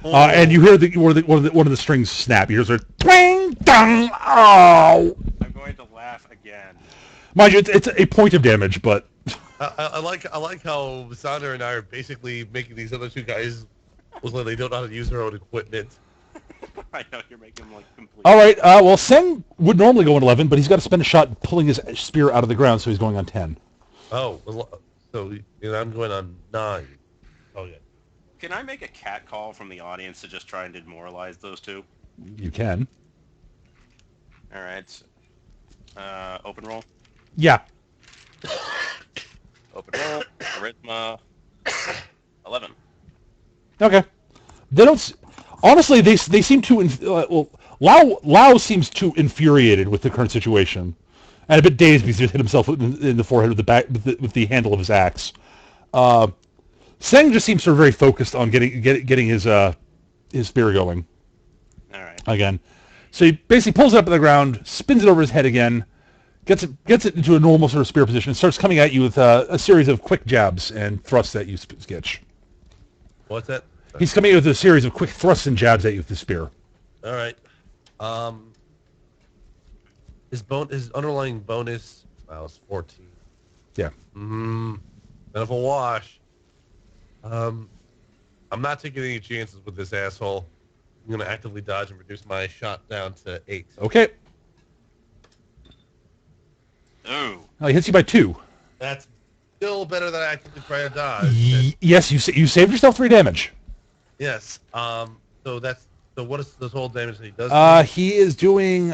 [SPEAKER 2] and you hear one of the strings snap. You hear sort of twang, dong, oh.
[SPEAKER 1] I'm going to laugh again.
[SPEAKER 2] Mind you, it's a point of damage, but
[SPEAKER 4] I like how Sandra and I are basically making these other two guys look like they don't know how to use their own equipment.
[SPEAKER 1] I know you're making him like complete.
[SPEAKER 2] All right. Well, Seng would normally go on 11, but he's got to spend a shot pulling his spear out of the ground, so he's going on 10.
[SPEAKER 4] Oh, so I'm going on 9. Oh yeah.
[SPEAKER 1] Can I make a cat call from the audience to just try and demoralize those two?
[SPEAKER 2] You can.
[SPEAKER 1] All right. Open roll.
[SPEAKER 2] Yeah.
[SPEAKER 1] Open roll. Charisma. 11.
[SPEAKER 2] Okay. They don't. Honestly, they seem to. Well, Lao seems too infuriated with the current situation, and a bit dazed because he just hit himself in the forehead with the back with the handle of his axe. Seng just seems sort of very focused on getting his spear going
[SPEAKER 1] All right.
[SPEAKER 2] again. So he basically pulls it up to the ground, spins it over his head again, gets it into a normal sort of spear position, and starts coming at you with a series of quick jabs and thrusts at you, Sketch.
[SPEAKER 4] What's that?
[SPEAKER 2] He's coming in with a series of quick thrusts and jabs at you with the spear.
[SPEAKER 4] All right. His underlying bonus was 14.
[SPEAKER 2] Yeah.
[SPEAKER 4] Bit of a wash. I'm not taking any chances with this asshole. I'm gonna actively dodge and reduce my shot down to 8.
[SPEAKER 2] Okay.
[SPEAKER 1] Ooh.
[SPEAKER 2] He hits you by 2.
[SPEAKER 4] That's still better than actively trying to dodge.
[SPEAKER 2] Yes, you saved yourself 3 damage.
[SPEAKER 4] Yes. So what is the total damage that he does?
[SPEAKER 2] He is doing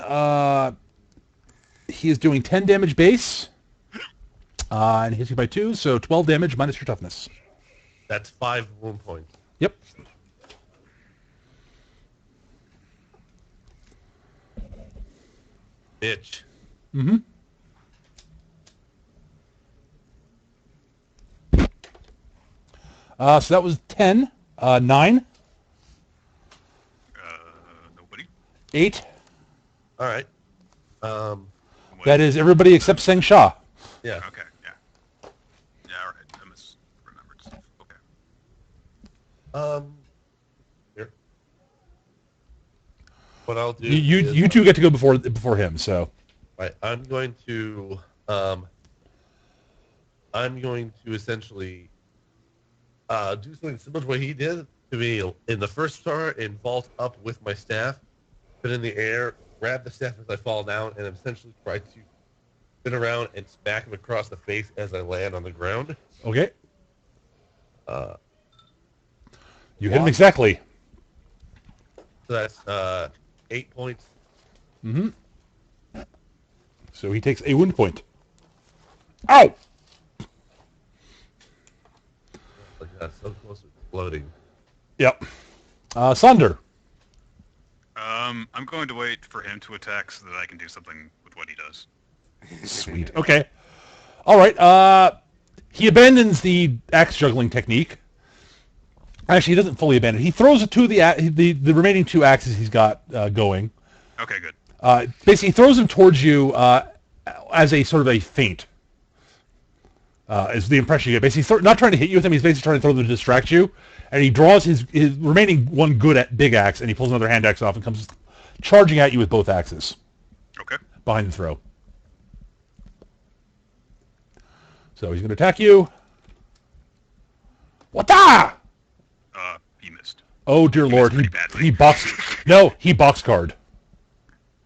[SPEAKER 2] 10 damage base. And hits you by 2, so 12 damage minus your toughness.
[SPEAKER 4] That's 5 wound points.
[SPEAKER 2] Yep.
[SPEAKER 4] Bitch.
[SPEAKER 2] Mm-hmm. So that was 10. 9.
[SPEAKER 5] Nobody.
[SPEAKER 2] 8.
[SPEAKER 4] All right.
[SPEAKER 5] What?
[SPEAKER 2] That is everybody except Seng Sha.
[SPEAKER 4] Yeah.
[SPEAKER 5] Okay, yeah. Yeah, all right. I misremembered stuff. Okay.
[SPEAKER 4] Here. What I'll do.
[SPEAKER 2] You two get to go before him. So.
[SPEAKER 4] Right. I'm going to essentially do something similar to what he did to me in the first start and vault up with my staff, put in the air, grab the staff as I fall down, and essentially try to spin around and smack him across the face as I land on the ground.
[SPEAKER 2] Okay. You hit him
[SPEAKER 4] Walk.
[SPEAKER 2] exactly.
[SPEAKER 4] So that's 8 points.
[SPEAKER 2] Mm-hmm. So he takes a wound point. Ow!
[SPEAKER 4] Like that's so close to exploding.
[SPEAKER 2] Yep. Sunder.
[SPEAKER 5] I'm going to wait for him to attack so that I can do something with what he does.
[SPEAKER 2] Sweet. Okay. All right. He abandons the axe juggling technique. Actually, he doesn't fully abandon it. He throws the remaining 2 axes he's got going.
[SPEAKER 5] Okay, good.
[SPEAKER 2] Basically, he throws them towards you as a sort of a feint. Is the impression you get. Basically, not trying to hit you with them. He's basically trying to throw them to distract you. And he draws his remaining one good big axe, and he pulls another hand axe off and comes charging at you with both axes
[SPEAKER 5] Okay.
[SPEAKER 2] behind the throw. So he's going to attack you. Wata!
[SPEAKER 5] He missed.
[SPEAKER 2] Oh dear Lord,
[SPEAKER 5] pretty badly.
[SPEAKER 2] he box card.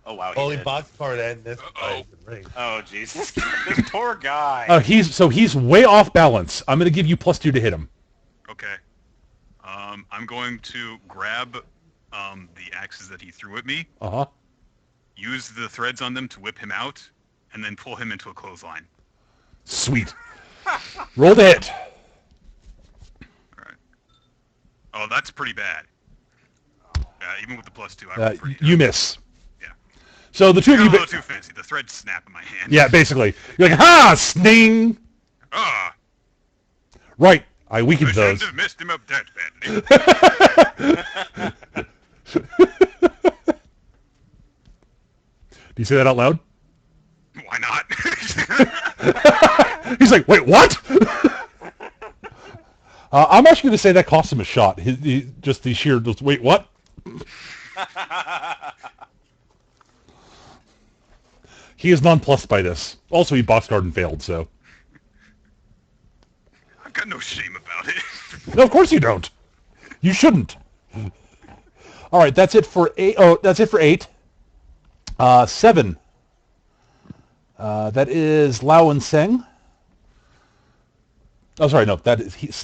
[SPEAKER 1] Oh wow.
[SPEAKER 4] Only
[SPEAKER 1] Did.
[SPEAKER 4] box card and this
[SPEAKER 5] Uh-oh.
[SPEAKER 4] ring.
[SPEAKER 1] Oh Jesus. This poor guy.
[SPEAKER 2] He's way off balance. I'm going to give you +2 to hit him.
[SPEAKER 5] Okay. I'm going to grab the axes that he threw at me,
[SPEAKER 2] Uh-huh.
[SPEAKER 5] use the threads on them to whip him out, and then pull him into a clothesline.
[SPEAKER 2] Sweet. Roll the hit.
[SPEAKER 5] All right. Oh, that's pretty bad. Even with the +2, I rolled pretty.
[SPEAKER 2] You miss.
[SPEAKER 5] Yeah.
[SPEAKER 2] So the two of
[SPEAKER 5] Got a
[SPEAKER 2] you...
[SPEAKER 5] little too fancy. The threads snap in my hand.
[SPEAKER 2] Yeah, basically. You're like, ha! Sning!
[SPEAKER 5] Ah!
[SPEAKER 2] Right. I
[SPEAKER 5] I
[SPEAKER 2] weakened
[SPEAKER 5] shouldn't
[SPEAKER 2] those.
[SPEAKER 5] have messed him up that badly.
[SPEAKER 2] Do you say that out loud?
[SPEAKER 5] Why not?
[SPEAKER 2] He's like, wait, what? I'm actually going to say that cost him a shot. Just the sheer, wait, what? He is nonplussed by this. Also, he boxguard and failed, so.
[SPEAKER 5] got no shame about it.
[SPEAKER 2] No, of course you don't. You shouldn't. All right, that's it for 8. Oh, that's it for 8. 7. That is Lao and Seng. Oh, sorry, no.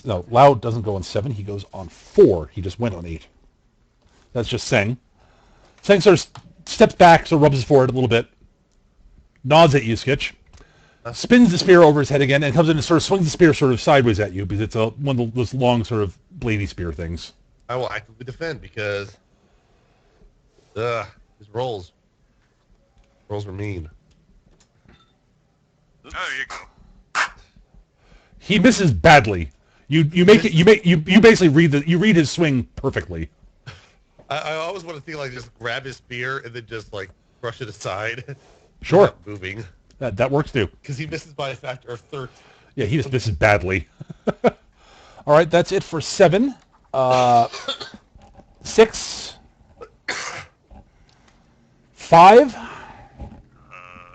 [SPEAKER 2] No. Lao doesn't go on 7. He goes on 4. He just went on 8. That's just Seng. Seng sort of steps back, so rubs his forehead a little bit, nods at you, Skitch, spins the spear over his head again, and comes in and sort of swings the spear sort of sideways at you because it's one of those long sort of bladey spear things.
[SPEAKER 4] I will actively defend because his rolls were mean.
[SPEAKER 5] Oh, there you go.
[SPEAKER 2] He misses badly. You basically read his swing perfectly.
[SPEAKER 4] I always want to think like just grab his spear and then just like brush it aside.
[SPEAKER 2] Sure.
[SPEAKER 4] Without moving.
[SPEAKER 2] That works too.
[SPEAKER 4] Because he misses by a factor of 13.
[SPEAKER 2] Yeah, he just misses badly. All right, that's it for 7. 6. 5.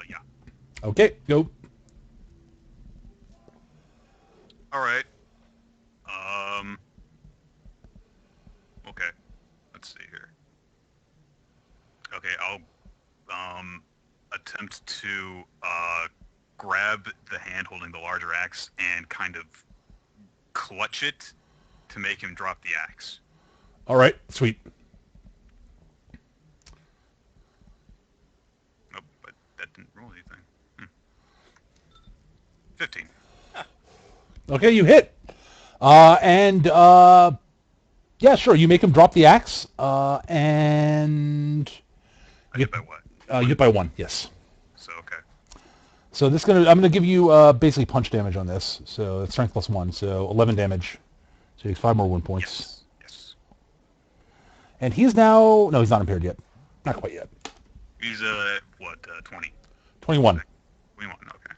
[SPEAKER 5] Yeah.
[SPEAKER 2] Okay, go.
[SPEAKER 5] All right. Okay. Let's see here. Okay, I'll attempt to grab the hand holding the larger axe and kind of clutch it to make him drop the axe.
[SPEAKER 2] All right, sweet.
[SPEAKER 5] Oh, but that didn't roll anything. 15.
[SPEAKER 2] Okay, you hit. Yeah, sure. You make him drop the axe, and
[SPEAKER 5] I hit by what?
[SPEAKER 2] you hit by 1. Yes.
[SPEAKER 5] So, okay.
[SPEAKER 2] So I'm gonna give you basically punch damage on this. So it's strength plus 1, so 11 damage. So he takes 5 more wound points.
[SPEAKER 5] Yes. Yes.
[SPEAKER 2] And he's now he's not impaired yet. Not quite yet.
[SPEAKER 5] He's, 20?
[SPEAKER 2] 21.
[SPEAKER 5] 21, okay.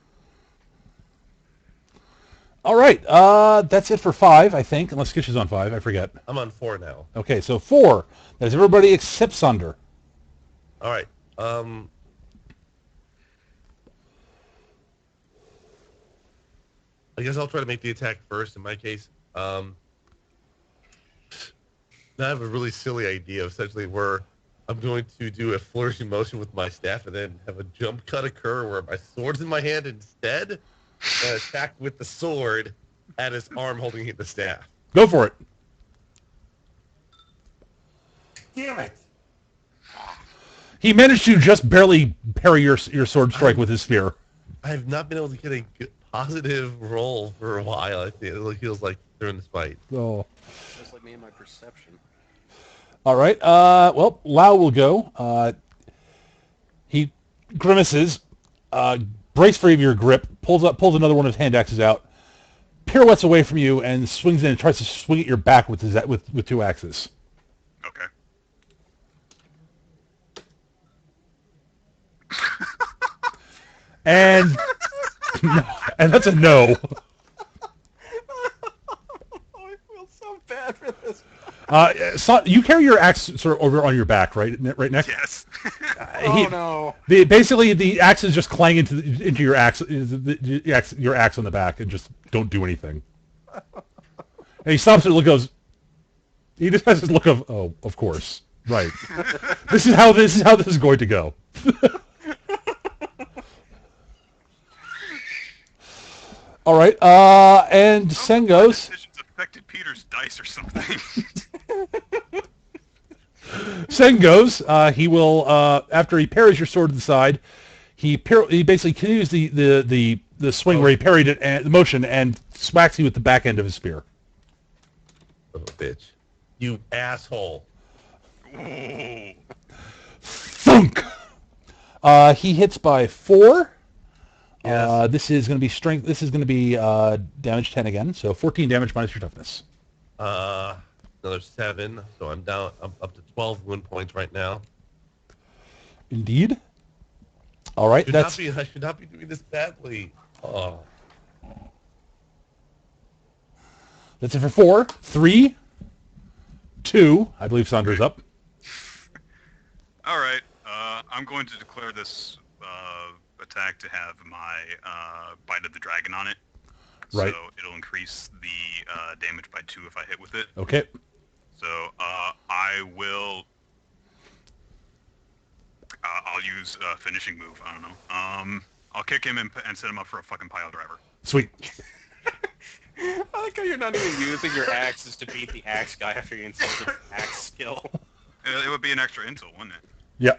[SPEAKER 2] All right. That's it for 5, I think. Unless Skitch is on 5, I forget.
[SPEAKER 4] I'm on 4 now.
[SPEAKER 2] Okay, so 4. That's everybody except Sunder.
[SPEAKER 4] All right. I guess I'll try to make the attack first in my case. Now I have a really silly idea, essentially, where I'm going to do a flourishing motion with my staff and then have a jump cut occur where my sword's in my hand instead and attack with the sword at his arm holding the staff.
[SPEAKER 2] Go for it.
[SPEAKER 4] Damn it!
[SPEAKER 2] He managed to just barely parry your sword strike with his spear.
[SPEAKER 4] I have not been able to get a good, positive roll for a while. I feel it feels like during this fight.
[SPEAKER 2] Oh.
[SPEAKER 6] Just like me and my perception.
[SPEAKER 2] All right. Well, Lao will go. He grimaces, breaks free of your grip, pulls another one of his hand axes out, pirouettes away from you, and swings in and tries to swing at your back with 2 axes.
[SPEAKER 5] Okay.
[SPEAKER 2] And and that's a no.
[SPEAKER 6] I feel so bad for this.
[SPEAKER 2] So you carry your axe sort of over on your back, right, Nick?
[SPEAKER 5] Yes.
[SPEAKER 6] Oh no.
[SPEAKER 2] Basically, the axe is just clang into your axe, your axe on the back, and just don't do anything. And he stops and goes. He just has this look of, oh, of course, right. This is how this is going to go. All right, and Sen goes.
[SPEAKER 5] Decisions affected Peter's dice or something.
[SPEAKER 2] Sen goes. He will after he parries your sword to the side. He basically continues the swing where he parried it and the motion and smacks you with the back end of his spear.
[SPEAKER 4] Oh, bitch! You asshole!
[SPEAKER 5] Ooh.
[SPEAKER 2] Thunk. He hits by 4.
[SPEAKER 4] Yes.
[SPEAKER 2] This is going to be strength. This is going to be damage 10 again. So 14 damage minus your toughness.
[SPEAKER 4] Another 7. So I'm down. I'm up to 12 wound points right now.
[SPEAKER 2] Indeed. All right.
[SPEAKER 4] I should not be doing this badly. Oh.
[SPEAKER 2] That's it for 4. 3, 2. I believe Sandra's up.
[SPEAKER 5] All right. I'm going to declare this attack to have my Bite of the Dragon on it.
[SPEAKER 2] Right.
[SPEAKER 5] So it'll increase the damage by 2 if I hit with it.
[SPEAKER 2] Okay.
[SPEAKER 5] So I will. I'll use a finishing move. I don't know. I'll kick him and set him up for a fucking pile driver.
[SPEAKER 2] Sweet.
[SPEAKER 6] I like how you're not even using your axe.
[SPEAKER 1] Axes to beat the axe guy after you insult the axe skill.
[SPEAKER 5] It would be an extra insult, wouldn't it?
[SPEAKER 2] Yeah.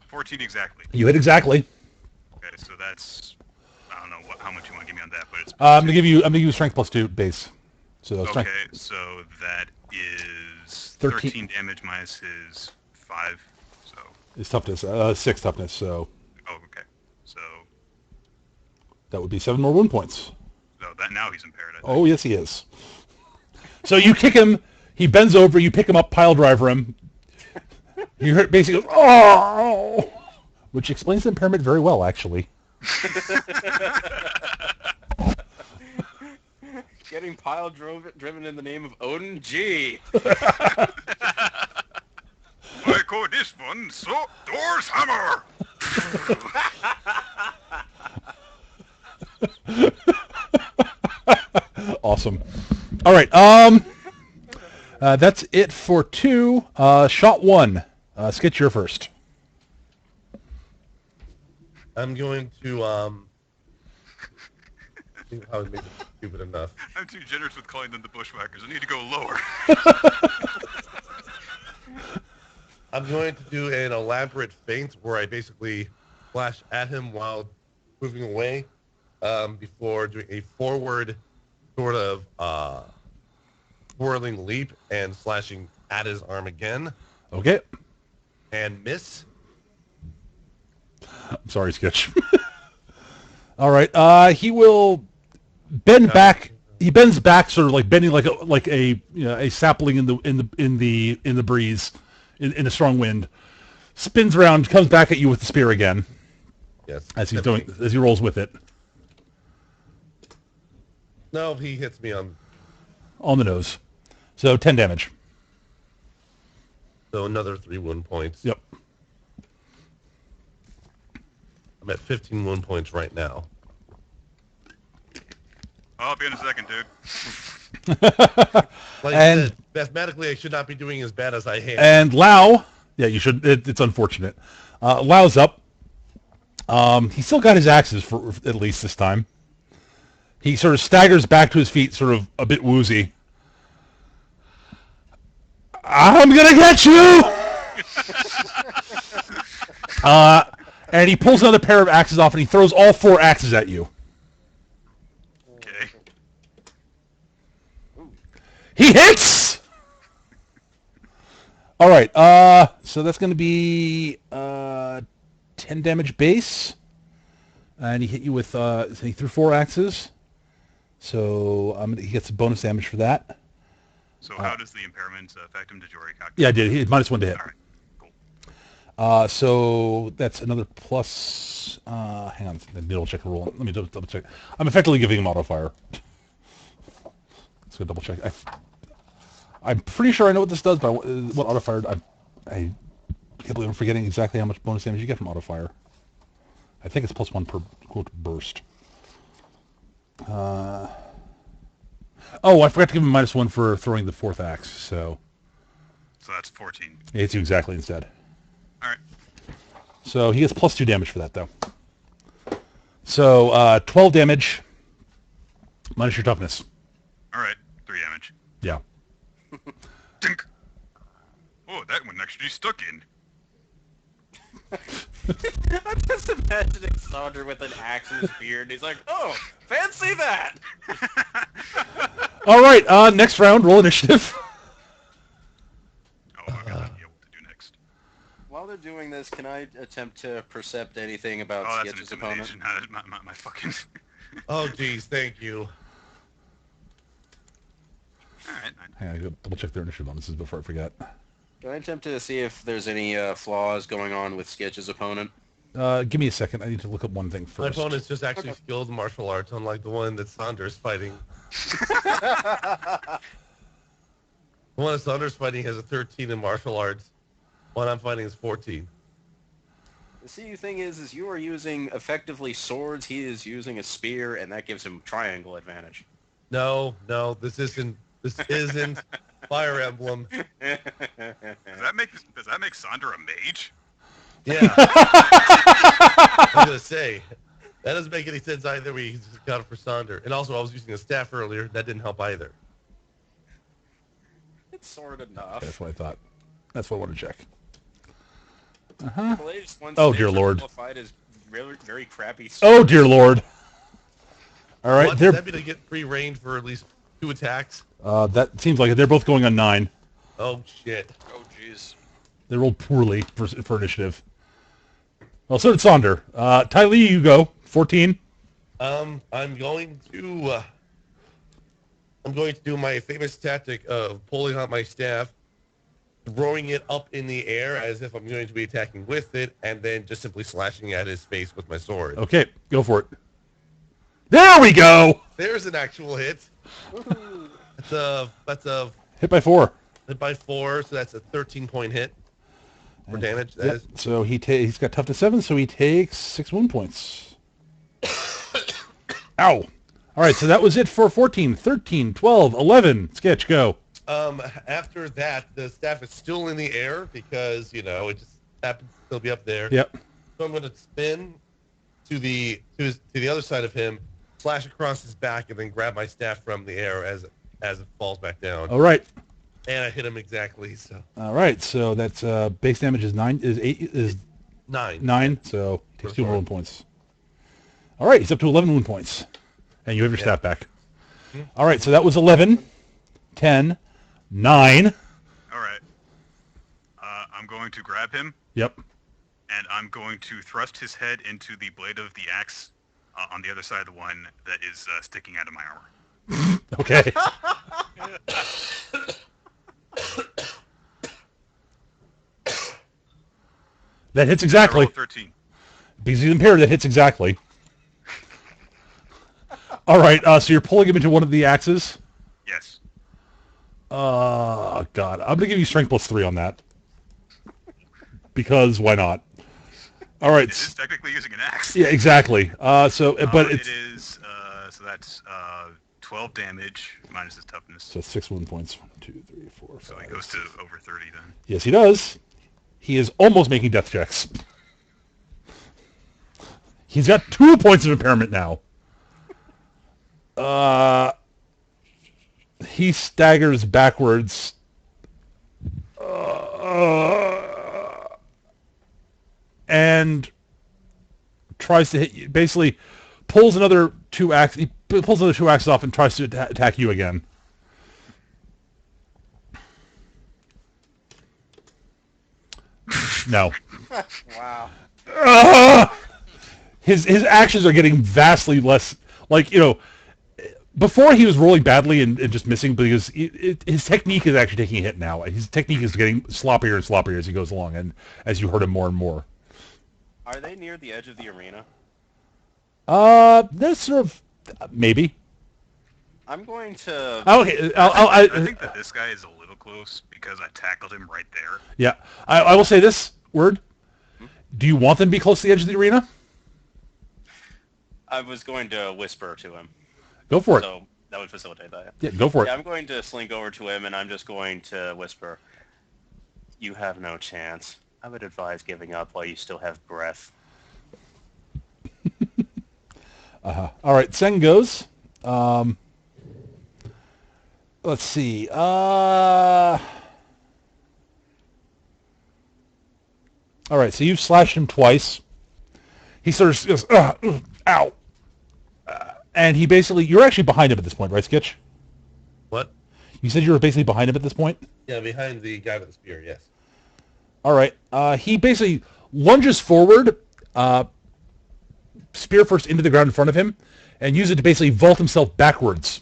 [SPEAKER 5] 14 exactly.
[SPEAKER 2] You hit exactly.
[SPEAKER 5] Okay, so that's. I don't know how much you want to give me on that, but it's.
[SPEAKER 2] I'm gonna give you strength +2 base. So strength.
[SPEAKER 5] Okay, so that is
[SPEAKER 2] 13.
[SPEAKER 5] 13 damage minus his 5. So.
[SPEAKER 2] Is toughness 6 toughness. So
[SPEAKER 5] Oh, okay. So.
[SPEAKER 2] that would be 7 more wound points.
[SPEAKER 5] So that now he's impaired. I think.
[SPEAKER 2] Oh yes, he is. So you kick him. He bends over. You pick him up. Pile driver him. You hear basically oh, which explains the impairment very well, actually.
[SPEAKER 6] Getting pile driven in the name of Odin? Gee.
[SPEAKER 5] I call this one so Thor's hammer.
[SPEAKER 2] Awesome. All right. That's it for 2. Shot 1. Sketch, you're first.
[SPEAKER 4] I'm going to I think I was making it stupid enough.
[SPEAKER 5] I'm too generous with calling them the bushwhackers. I need to go lower.
[SPEAKER 4] I'm going to do an elaborate feint where I basically flash at him while moving away before doing a forward sort of whirling leap and slashing at his arm again
[SPEAKER 2] Okay.
[SPEAKER 4] and miss.
[SPEAKER 2] I'm sorry, Sketch. All right. He will bend back. He bends back, sort of like bending like a a sapling in the breeze, in a strong wind. Spins around, comes back at you with the spear again
[SPEAKER 4] Yes.
[SPEAKER 2] as he rolls with it
[SPEAKER 4] No, he hits me on.
[SPEAKER 2] on the nose. So 10 damage.
[SPEAKER 4] So another 3 wound points.
[SPEAKER 2] Yep.
[SPEAKER 4] I'm at 15 wound points right now.
[SPEAKER 5] I'll be in a second, dude.
[SPEAKER 4] Like
[SPEAKER 2] And-
[SPEAKER 4] I said, mathematically, I should not be doing as bad as I am.
[SPEAKER 2] And Lao, yeah, you should. It's unfortunate. Lao's up. He's still got his axes for at least this time. He sort of staggers back to his feet, sort of a bit woozy. I'm gonna get you! And he pulls another pair of axes off, and he throws all 4 axes at you.
[SPEAKER 5] Okay.
[SPEAKER 2] He hits! All right, so that's going to be 10 damage base. And he hit you with, so he threw 4 axes. So he gets a bonus damage for that.
[SPEAKER 5] So how does the impairment affect him? Did you already calculate?
[SPEAKER 2] Yeah, I did. He had -1 to hit.
[SPEAKER 5] All right. Cool.
[SPEAKER 2] So that's another plus, hang on, let me double check a roll. Let me double check. I'm effectively giving him auto fire. Let's go double check. I'm pretty sure I know what this does, but what auto fire? I can't believe I'm forgetting exactly how much bonus damage you get from auto fire. I think it's +1 per quote burst. Oh, I forgot to give him -1 for throwing the 4th axe. So
[SPEAKER 5] So that's 14.
[SPEAKER 2] it hits you exactly instead.
[SPEAKER 5] All right.
[SPEAKER 2] So he gets +2 damage for that, though. So 12 damage minus your toughness.
[SPEAKER 5] All right. 3 damage.
[SPEAKER 2] Yeah.
[SPEAKER 5] Dink. Oh, that one actually stuck in.
[SPEAKER 6] I'm just imagining Sandra with an axe in his beard. He's like, oh, fancy that!
[SPEAKER 2] All right. Next round, roll initiative.
[SPEAKER 5] Oh, I got idea what to do next.
[SPEAKER 6] While they're doing this, can I attempt to percept anything about
[SPEAKER 5] Oh, that's an
[SPEAKER 6] Sketch's opponent?
[SPEAKER 5] intimidation. My fucking.
[SPEAKER 4] Oh, geez, thank you.
[SPEAKER 5] All right.
[SPEAKER 2] Hang on, I gotta double check their initiative bonuses before I forget.
[SPEAKER 6] Can I attempt to see if there's any flaws going on with Sketch's opponent?
[SPEAKER 2] Give me a second. I need to look up one thing
[SPEAKER 4] My
[SPEAKER 2] first.
[SPEAKER 4] opponent's just actually skilled in martial arts, unlike the one that Saunders fighting. The one that Saunders fighting has a 13 in martial arts. One I'm fighting is 14.
[SPEAKER 6] The thing is you are using effectively swords. He is using a spear, and that gives him triangle advantage.
[SPEAKER 4] No, this isn't Fire Emblem.
[SPEAKER 5] Does that make Sandra a mage?
[SPEAKER 4] Yeah. I was gonna say that doesn't make any sense either. We just got it for Sonder, and also I was using a staff earlier. That didn't help either.
[SPEAKER 6] It's sword enough.
[SPEAKER 2] That's what I thought. That's what I want to check.
[SPEAKER 6] Blaze once
[SPEAKER 2] Oh,
[SPEAKER 6] they
[SPEAKER 2] dear Lord.
[SPEAKER 6] simplified his very, very crappy
[SPEAKER 2] Oh, dear Lord. All right,
[SPEAKER 4] What, does that mean to get free range for at least 2 attacks?
[SPEAKER 2] that seems like it. They're both going on 9.
[SPEAKER 4] Oh shit.
[SPEAKER 3] Oh jeez.
[SPEAKER 2] They rolled poorly for initiative. Well, so did Sonder. Ty Lee, you go. 14.
[SPEAKER 4] I'm going to do my famous tactic of pulling out my staff, throwing it up in the air as if I'm going to be attacking with it, and then just simply slashing at his face with my sword.
[SPEAKER 2] Okay, go for it. There we go!
[SPEAKER 4] There's an actual hit. That's a
[SPEAKER 2] Hit by 4.
[SPEAKER 4] hit by 4, so that's a 13-point hit for damage. That
[SPEAKER 2] Yep.
[SPEAKER 4] is-
[SPEAKER 2] So he's got tough to 7, so he takes 6 wound points. Ow! All right, so that was it for 14, 13, 12, 11. Sketch, go.
[SPEAKER 4] After that, the staff is still in the air because, it just happens to still be up there.
[SPEAKER 2] Yep.
[SPEAKER 4] So I'm going to spin to the other side of him, slash across his back, and then grab my staff from the air as it falls back down.
[SPEAKER 2] All right.
[SPEAKER 4] And I hit him exactly. So
[SPEAKER 2] All right, so that's base damage is
[SPEAKER 4] 9.
[SPEAKER 2] 9, so he takes
[SPEAKER 4] For
[SPEAKER 2] 2
[SPEAKER 4] sword.
[SPEAKER 2] wound points. All right, he's up to 11 wound points. And you have your staff back. All right, so that was 11, 10, 9.
[SPEAKER 5] All right. I'm going to grab him,
[SPEAKER 2] Yep.
[SPEAKER 5] and I'm going to thrust his head into the blade of the axe on the other side of the one that is sticking out of my armor.
[SPEAKER 2] Okay. That hits
[SPEAKER 5] I
[SPEAKER 2] exactly.
[SPEAKER 5] rolled 13.
[SPEAKER 2] Because he's impaired, that hits exactly. All right, so you're pulling him into one of the axes.
[SPEAKER 5] Yes.
[SPEAKER 2] God. I'm going to give you strength plus 3 on that. Because why not? All right.
[SPEAKER 5] It is technically using an axe.
[SPEAKER 2] Yeah, exactly. But
[SPEAKER 5] It
[SPEAKER 2] it's...
[SPEAKER 5] is, so that's 12 damage minus his toughness.
[SPEAKER 2] So 6 wound points. 1, 2, 3, 4, 5.
[SPEAKER 5] So he goes to over 30 then.
[SPEAKER 2] Yes, he does. He is almost making death checks. He's got 2 points of impairment now. He staggers backwards. And tries to hit you. Basically, pulls another 2 axes. He pulls another 2 axes off and tries to attack you again. No.
[SPEAKER 6] Wow.
[SPEAKER 2] His actions are getting vastly less, before he was rolling badly and just missing because his technique is actually taking a hit now. His technique is getting sloppier and sloppier as he goes along, and as you hurt him more and more.
[SPEAKER 6] Are they near the edge of the arena?
[SPEAKER 2] That's sort of, maybe.
[SPEAKER 6] I'm going to...
[SPEAKER 2] Okay,
[SPEAKER 5] I think that this guy is a little close because I tackled him right there.
[SPEAKER 2] yeah. I will say this word. Do you want them to be close to the edge of the arena?
[SPEAKER 6] I was going to whisper to him,
[SPEAKER 2] Go for it.
[SPEAKER 6] so that would facilitate that.
[SPEAKER 2] Yeah, go for it.
[SPEAKER 6] Yeah, I'm going to slink over to him, and I'm just going to whisper, "You have no chance. I would advise giving up while you still have breath."
[SPEAKER 2] All right, Sen goes. Let's see. All right, so you've slashed him twice. He sort of goes, ow. And he basically, you're actually behind him at this point, right, Skitch?
[SPEAKER 4] What?
[SPEAKER 2] You said you were basically behind him at this point?
[SPEAKER 4] Yeah, behind the guy with the spear, yes.
[SPEAKER 2] All right. He basically lunges forward, spear first into the ground in front of him, and uses it to basically vault himself backwards.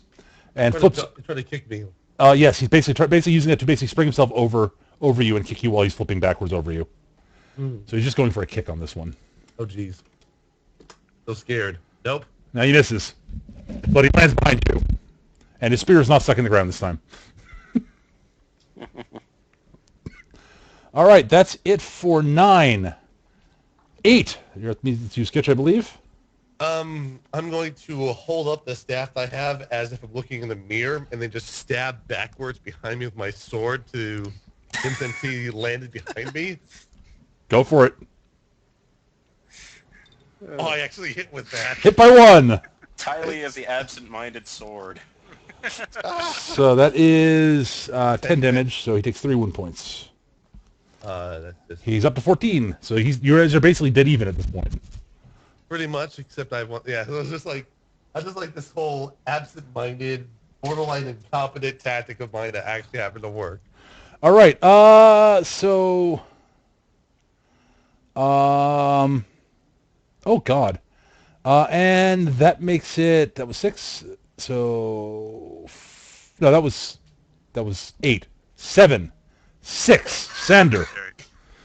[SPEAKER 2] And flips.
[SPEAKER 4] Trying to kick me.
[SPEAKER 2] Yes, he's basically using it to basically spring himself over you and kick you while he's flipping backwards over you. So he's just going for a kick on this one.
[SPEAKER 4] Oh, jeez. So scared. Nope.
[SPEAKER 2] Now he misses, but he lands behind you, and his spear is not stuck in the ground this time. All right, that's it for 9. 8. You're at me to sketch, I believe.
[SPEAKER 4] I'm going to hold up the staff I have as if I'm looking in the mirror, and then just stab backwards behind me with my sword to him since he landed behind me.
[SPEAKER 2] Go for it.
[SPEAKER 4] Oh, I actually hit with that.
[SPEAKER 2] Hit by 1.
[SPEAKER 6] Tylee of the absent-minded sword.
[SPEAKER 2] So that is 10 damage, so he takes 3 wound points.
[SPEAKER 4] That's just
[SPEAKER 2] He's up to 14, so you guys are basically dead even at this point.
[SPEAKER 4] pretty much, except I want. Yeah, it was just like I just like this whole absent-minded, borderline incompetent tactic of mine that actually happened to work.
[SPEAKER 2] All right, oh god. And that makes it, that was 6, so, no, that was 8, 7, 6, Sander.
[SPEAKER 5] Okay.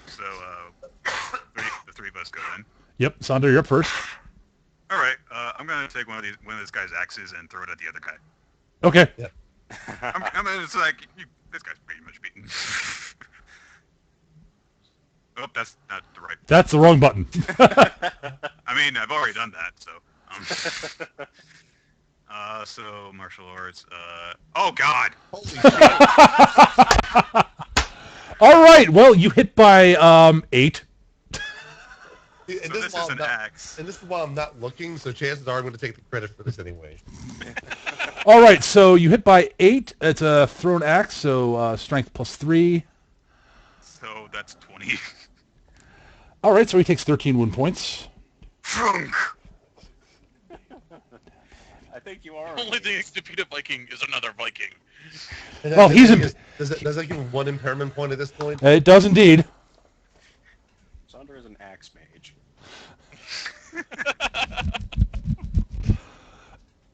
[SPEAKER 5] So, the three of us go then.
[SPEAKER 2] Yep, Sander, you're up first.
[SPEAKER 5] All right. I'm gonna take one of this guy's axes and throw it at the other guy.
[SPEAKER 2] Okay.
[SPEAKER 5] It's like this guy's pretty much beaten. Oh, that's not the right.
[SPEAKER 2] That's the wrong button.
[SPEAKER 5] I mean, I've already done that, so. So martial arts. Oh God.
[SPEAKER 4] Holy shit!
[SPEAKER 2] All right, well, you hit by 8.
[SPEAKER 4] And
[SPEAKER 5] So
[SPEAKER 4] this
[SPEAKER 5] this
[SPEAKER 4] while
[SPEAKER 5] is
[SPEAKER 4] I'm
[SPEAKER 5] an
[SPEAKER 4] not-
[SPEAKER 5] axe.
[SPEAKER 4] And this is while I'm not looking, so chances are I'm going to take the credit for this anyway.
[SPEAKER 2] All right, so you hit by 8. It's a thrown axe, so strength plus 3.
[SPEAKER 5] So that's 20.
[SPEAKER 2] All right, so he takes 13 wound points.
[SPEAKER 5] Frunk.
[SPEAKER 6] I think you are.
[SPEAKER 3] The only thing that can defeat a Viking is another Viking.
[SPEAKER 4] And
[SPEAKER 2] Well,
[SPEAKER 4] the
[SPEAKER 2] he's
[SPEAKER 4] thing
[SPEAKER 2] a-
[SPEAKER 4] is, does that give him 1 impairment point at this point?
[SPEAKER 2] It does indeed.
[SPEAKER 6] Sander is an axe mage.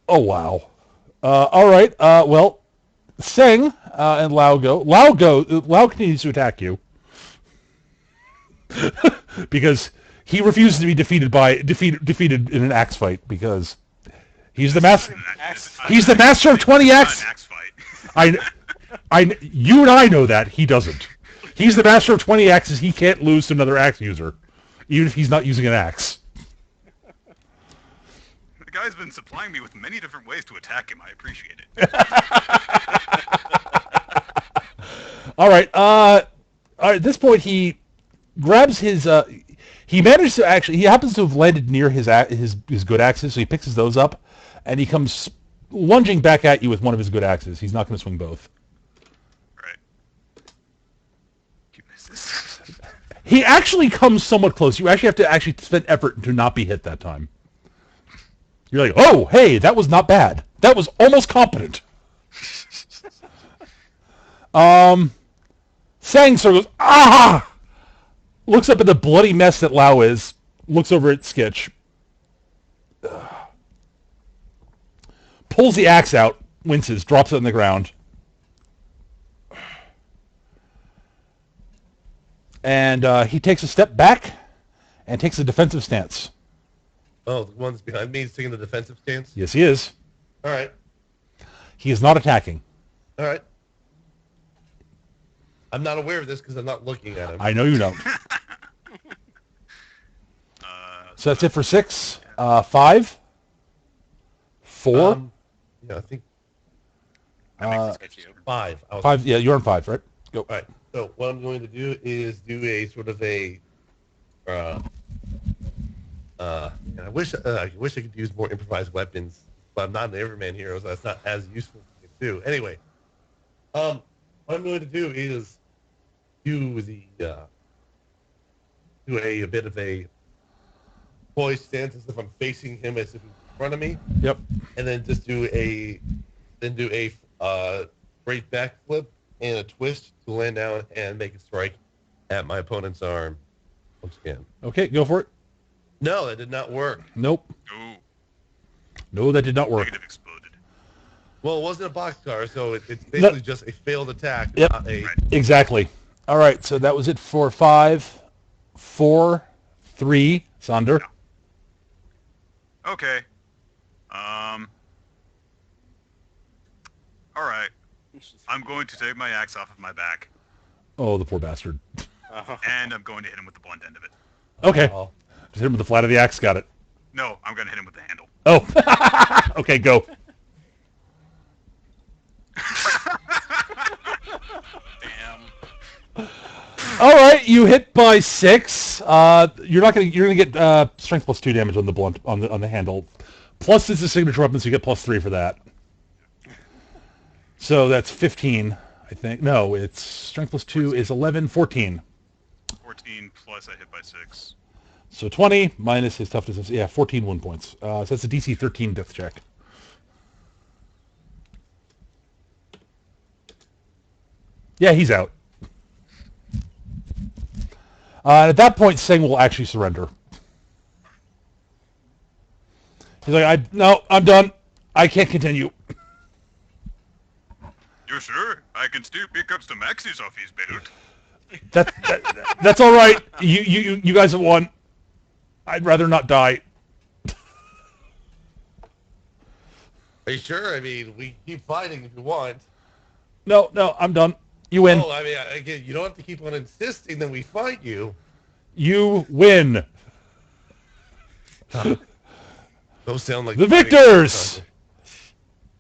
[SPEAKER 2] Oh, wow. All right, well, Seng and Lao go. Lao continues to attack you. Because he refuses to be defeated in an axe fight, because he's the master. He's the master of 20 axe.
[SPEAKER 5] An axe fight.
[SPEAKER 2] You and I know that. He doesn't. He's the master of 20 axes. He can't lose to another axe user, even if he's not using an axe.
[SPEAKER 5] The guy's been supplying me with many different ways to attack him. I appreciate it.
[SPEAKER 2] All right. At this point, he grabs his. He manages to actually. He happens to have landed near his good axes, so he picks those up, and he comes lunging back at you with one of his good axes. He's not going to swing both.
[SPEAKER 5] Right. You miss this.
[SPEAKER 2] He actually comes somewhat close. You actually have to actually spend effort to not be hit that time. You're like, oh, hey, that was not bad. That was almost competent. Sang sort of goes, ah! Looks up at the bloody mess that Lao is. Looks over at Skitch. Pulls the axe out. Winces. Drops it on the ground. And he takes a step back and takes a defensive stance.
[SPEAKER 4] Oh, the one's behind me is taking the defensive stance?
[SPEAKER 2] Yes, he is.
[SPEAKER 4] All right.
[SPEAKER 2] He is not attacking.
[SPEAKER 4] All right. I'm not aware of this because I'm not looking at him.
[SPEAKER 2] I know you don't. So that's it for 6. 5. 4.
[SPEAKER 4] Yeah, I think
[SPEAKER 6] It's you.
[SPEAKER 4] 5. I was
[SPEAKER 2] 5. Yeah, you're on 5, right? Go.
[SPEAKER 4] All right. So what I'm going to do is do a sort of a. I wish I could use more improvised weapons, but I'm not an Everman hero, so that's not as useful to do. Anyway, what I'm going to do is do a bit of a poised stance as if I'm facing him as if he's in front of me,
[SPEAKER 2] Yep.
[SPEAKER 4] and then just do a great backflip and a twist to land down and make a strike at my opponent's arm once again.
[SPEAKER 2] Okay, go for it.
[SPEAKER 4] No, that did not work.
[SPEAKER 2] Nope.
[SPEAKER 5] Ooh,
[SPEAKER 2] No, that did not work.
[SPEAKER 5] negative exploded.
[SPEAKER 4] Well, it wasn't a boxcar, so it's basically just a failed attack.
[SPEAKER 2] Yep.
[SPEAKER 4] Not a,
[SPEAKER 5] Right.
[SPEAKER 2] Exactly. All right, so that was it for 5, 4, 3. Sander.
[SPEAKER 5] Okay. All right. I'm going to take my axe off of my back,
[SPEAKER 2] Oh, the poor bastard.
[SPEAKER 6] Uh-huh.
[SPEAKER 5] and I'm going to hit him with the blunt end of it.
[SPEAKER 2] Okay.
[SPEAKER 4] Oh.
[SPEAKER 2] Just hit him with the flat of the axe. Got it.
[SPEAKER 5] No, I'm gonna hit him with the handle.
[SPEAKER 2] Oh. Okay, go.
[SPEAKER 3] Damn.
[SPEAKER 2] All right, you hit by 6. You're gonna get strength plus 2 damage on the blunt on the handle. Plus it's a signature weapon, so you get plus 3 for that. So that's 15, I think. No, it's strength plus 2 is 11, 14.
[SPEAKER 5] 14 plus I hit by 6.
[SPEAKER 2] So 20 minus his toughness. Yeah, 14 wound points. So that's a DC 13 death check. Yeah, he's out. At that point, Singh will actually surrender. He's like, I'm done. I can't continue.
[SPEAKER 5] You sure? I can still pick up some axes off his belt.
[SPEAKER 2] That's all right. You guys have won. I'd rather not die.
[SPEAKER 4] Are you sure? I mean, we keep fighting if you want.
[SPEAKER 2] No, I'm done. You win.
[SPEAKER 4] Oh, I mean, again, you don't have to keep on insisting that we fight you.
[SPEAKER 2] You win.
[SPEAKER 4] Those sound like
[SPEAKER 2] The victors!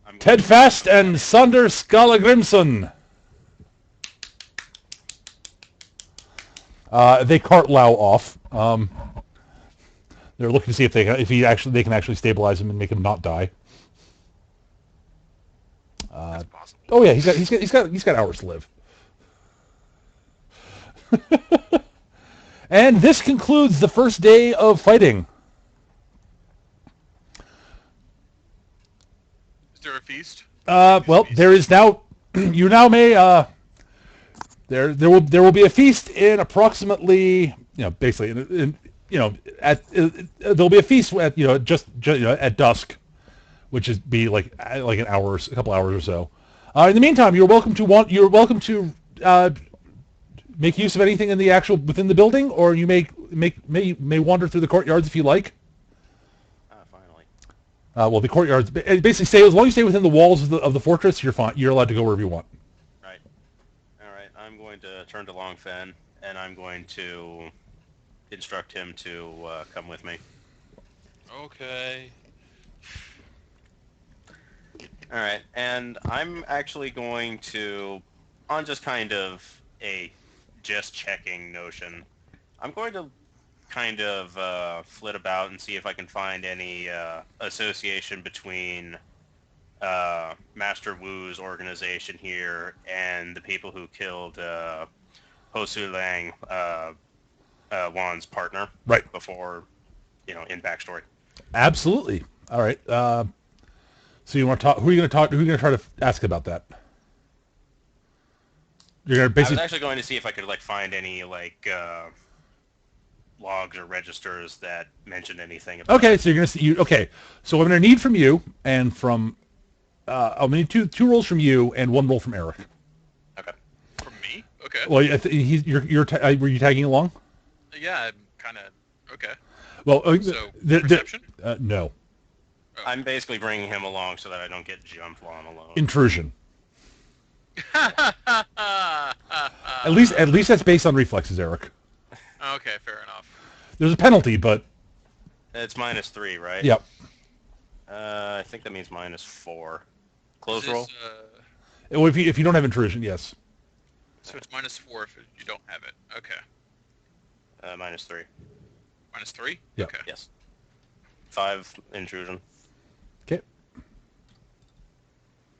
[SPEAKER 6] I'm
[SPEAKER 2] Ted Fast and Sander Skala Grimson. They cart Lau off. They're looking to see if they can actually stabilize him and make him not die.
[SPEAKER 5] That's possible.
[SPEAKER 2] Oh yeah, he's got hours to live. And this concludes the first day of fighting.
[SPEAKER 3] Is there a feast?
[SPEAKER 2] Well, there is now. You now may. There will be a feast in approximately. Basically, there'll be a feast at just at dusk, which is be like an hour, a couple hours or so. In the meantime, you're welcome to make use of anything in the actual within the building, or you may wander through the courtyards if you like.
[SPEAKER 6] Finally.
[SPEAKER 2] Well, the courtyards basically stay as long as you stay within the walls of the fortress. You're fine. You're allowed to go wherever you want.
[SPEAKER 6] Right. All right. I'm going to turn to Longfen, and I'm going to instruct him to come with me.
[SPEAKER 3] Okay.
[SPEAKER 6] All right. And I'm actually going to, on just kind of a just checking notion, I'm going to kind of flit about and see if I can find any association between Master Wu's organization here and the people who killed Ho Su Lang, Wan's partner.
[SPEAKER 2] Right.
[SPEAKER 6] Before, in backstory.
[SPEAKER 2] Absolutely. All right. So you want to talk? Who are you going to talk? Who are you going to try to ask about that? You're going to
[SPEAKER 6] I was
[SPEAKER 2] basically.
[SPEAKER 6] actually going to see if I could find any logs or registers that mentioned anything about
[SPEAKER 2] Okay, so you're going to see. Okay, so what I'm going to need from you and from. I'll need two rolls from you and one roll from Eric.
[SPEAKER 6] Okay.
[SPEAKER 3] From me? Okay.
[SPEAKER 2] Well, were you tagging along?
[SPEAKER 3] Yeah, I'm kind of... Okay.
[SPEAKER 2] Well,
[SPEAKER 3] So, perception?
[SPEAKER 2] No.
[SPEAKER 6] I'm basically bringing him along so that I don't get jumped while I'm alone.
[SPEAKER 2] Intrusion. At least that's based on reflexes, Eric.
[SPEAKER 3] Okay, fair enough.
[SPEAKER 2] There's a penalty, but
[SPEAKER 6] It's -3, right?
[SPEAKER 2] yep.
[SPEAKER 6] I think that means -4. Close
[SPEAKER 3] Is this,
[SPEAKER 6] roll?
[SPEAKER 2] Well, if you don't have intrusion, yes.
[SPEAKER 3] So it's -4 if you don't have it. Okay.
[SPEAKER 6] -3.
[SPEAKER 3] -3?
[SPEAKER 2] Yeah.
[SPEAKER 3] Okay.
[SPEAKER 6] Yes. 5 intrusion.
[SPEAKER 2] Okay.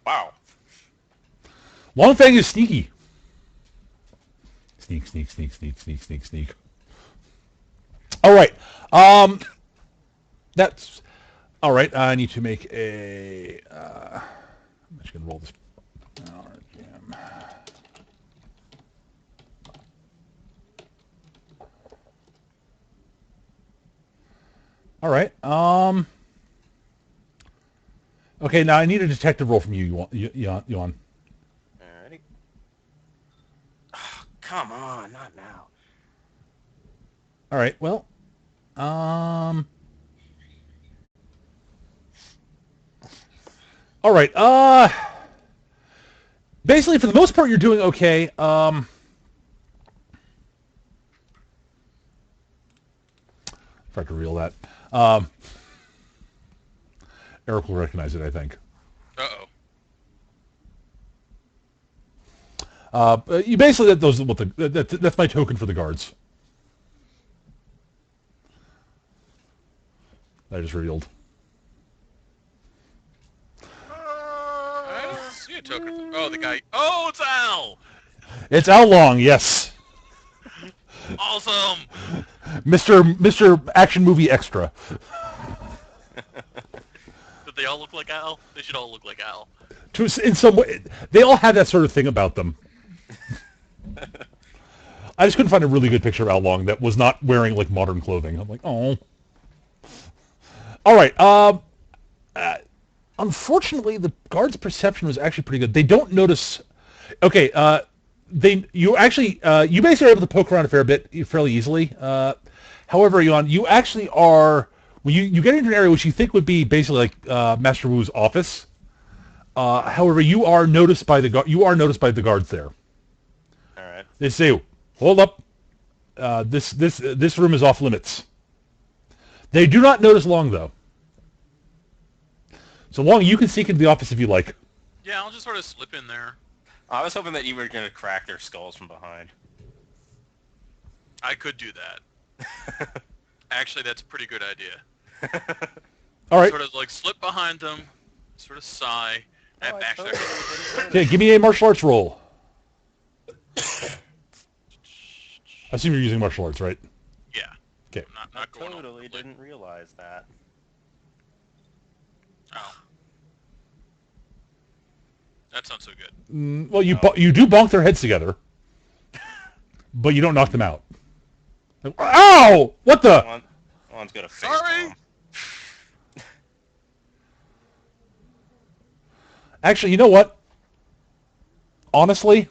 [SPEAKER 6] Wow.
[SPEAKER 2] Longfang is sneaky. Sneak. All right. That's all right. I need to make a. I'm just gonna roll this. RGM. All right. Okay. Now I need a detective roll from you, Yuan.
[SPEAKER 6] Alrighty. Oh, come on, not now.
[SPEAKER 2] All right. Well. All right. Basically, for the most part, you're doing okay. If I could reveal that. Eric will recognize it, I think.
[SPEAKER 3] Uh-oh.
[SPEAKER 2] You basically that's my token for the guards. I just revealed.
[SPEAKER 3] I don't see a token. Oh, the guy. Oh, it's Al!
[SPEAKER 2] It's Al Long, yes.
[SPEAKER 3] Awesome!
[SPEAKER 2] Mr. Action Movie Extra.
[SPEAKER 3] Did they all look like Al? They should all look like Al.
[SPEAKER 2] In some way, they all have that sort of thing about them. I just couldn't find a really good picture of Al Long that was not wearing like modern clothing. I'm like, oh. All right. Unfortunately, the guard's perception was actually pretty good. They don't notice. Okay. You basically are able to poke around a fair bit fairly easily. However, you actually are when you get into an area which you think would be basically like Master Wu's office. However, you are noticed by the guards there.
[SPEAKER 6] All right.
[SPEAKER 2] They say, "Hold up, this room is off limits." They do not notice Long though. So Long, you can sneak into the office if you like.
[SPEAKER 3] Yeah, I'll just sort of slip in there.
[SPEAKER 6] I was hoping that you were going to crack their skulls from behind.
[SPEAKER 3] I could do that. Actually, that's a pretty good idea.
[SPEAKER 2] All right.
[SPEAKER 3] Sort of like slip behind them, sort of sigh, and bash their head.
[SPEAKER 2] Okay, give me a martial arts roll. I assume you're using martial arts, right?
[SPEAKER 3] Yeah.
[SPEAKER 2] Okay.
[SPEAKER 3] Not
[SPEAKER 6] I
[SPEAKER 3] going
[SPEAKER 6] totally
[SPEAKER 3] all-
[SPEAKER 6] didn't realize that.
[SPEAKER 3] Oh. That's not so good.
[SPEAKER 2] Well, you do bonk their heads together, but you don't knock them out. Ow! What the?
[SPEAKER 6] One's got a face
[SPEAKER 3] Sorry!
[SPEAKER 6] bomb.
[SPEAKER 2] Actually, you know what? Honestly,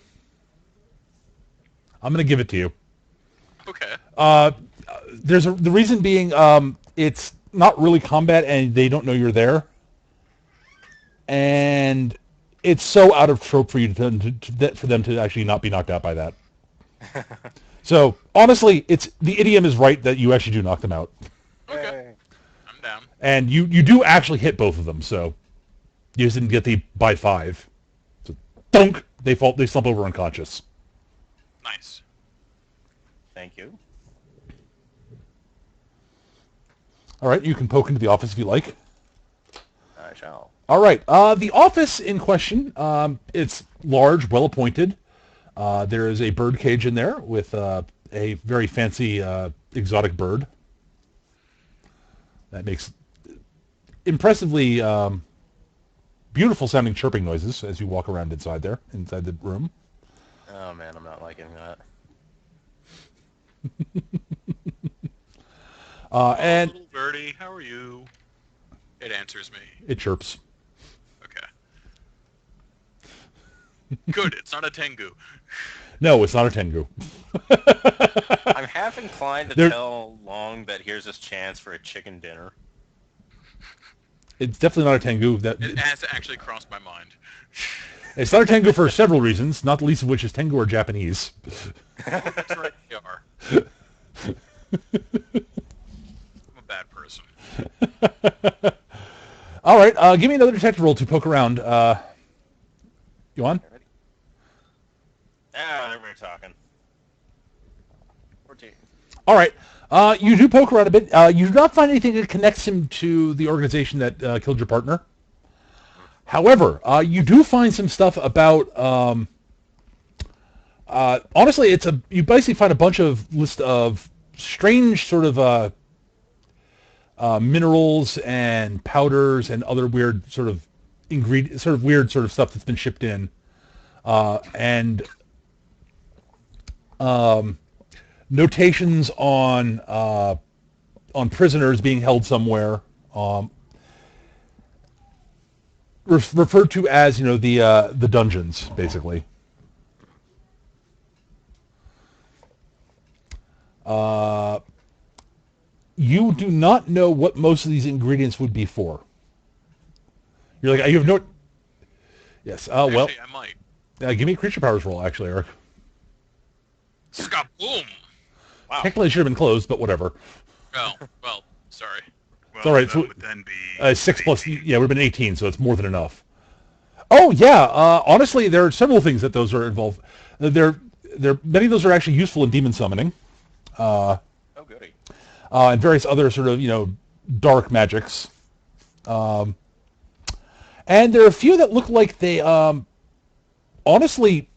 [SPEAKER 2] I'm gonna give it to you.
[SPEAKER 3] Okay.
[SPEAKER 2] The reason being, it's not really combat, and they don't know you're there, and it's so out of trope for you for them to actually not be knocked out by that. So honestly, the idiom is right that you actually do knock them out,
[SPEAKER 3] Okay. I'm down.
[SPEAKER 2] and you do actually hit both of them. So you just didn't get the by 5. So dunk, they slump over unconscious.
[SPEAKER 3] Nice.
[SPEAKER 6] Thank you.
[SPEAKER 2] All right, you can poke into the office if you like.
[SPEAKER 6] I shall.
[SPEAKER 2] All right. The office in question, it's large, well appointed. There is a bird cage in there with a very fancy exotic bird that makes impressively beautiful sounding chirping noises as you walk around inside the room.
[SPEAKER 6] Oh man, I'm not liking that.
[SPEAKER 2] And
[SPEAKER 3] Little birdie, how are you? It answers me.
[SPEAKER 2] it chirps.
[SPEAKER 3] Okay. Good, it's not a Tengu.
[SPEAKER 2] No, it's not a Tengu.
[SPEAKER 6] I'm half inclined to
[SPEAKER 2] There-
[SPEAKER 6] tell Long that here's his chance for a chicken dinner.
[SPEAKER 2] It's definitely not a Tengu.
[SPEAKER 3] It has actually crossed my mind.
[SPEAKER 2] It's not a Tengu for several reasons, not the least of which is Tengu are Japanese.
[SPEAKER 3] That's right, they are. I'm a bad person.
[SPEAKER 2] All right, give me another detective roll to poke around. You on?
[SPEAKER 6] Ah, we're talking. 14.
[SPEAKER 2] All right. You do poke around a bit. You do not find anything that connects him to the organization that killed your partner. However, you do find some stuff about. Honestly, you basically find a bunch of list of strange sort of minerals and powders and other weird sort of stuff that's been shipped in, and notations on prisoners being held somewhere, referred to as the dungeons, basically. You do not know what most of these ingredients would be for. You're like, you have no. Yes. Well,
[SPEAKER 3] Actually, I might.
[SPEAKER 2] give me a creature powers roll, actually, Eric.
[SPEAKER 3] Skaboom!
[SPEAKER 6] Wow.
[SPEAKER 2] Technically, it should have been closed, but whatever.
[SPEAKER 3] Oh, well, sorry.
[SPEAKER 5] Well,
[SPEAKER 2] all right,
[SPEAKER 5] that
[SPEAKER 2] so-
[SPEAKER 5] would then be
[SPEAKER 2] 6 plus,
[SPEAKER 5] 18.
[SPEAKER 2] yeah, it would have been 18, so it's more than enough. Oh yeah, honestly, there are several things that those are involved. Many of those are actually useful in demon summoning,
[SPEAKER 6] Oh, goody.
[SPEAKER 2] and various other sort of dark magics. And there are a few that look like they honestly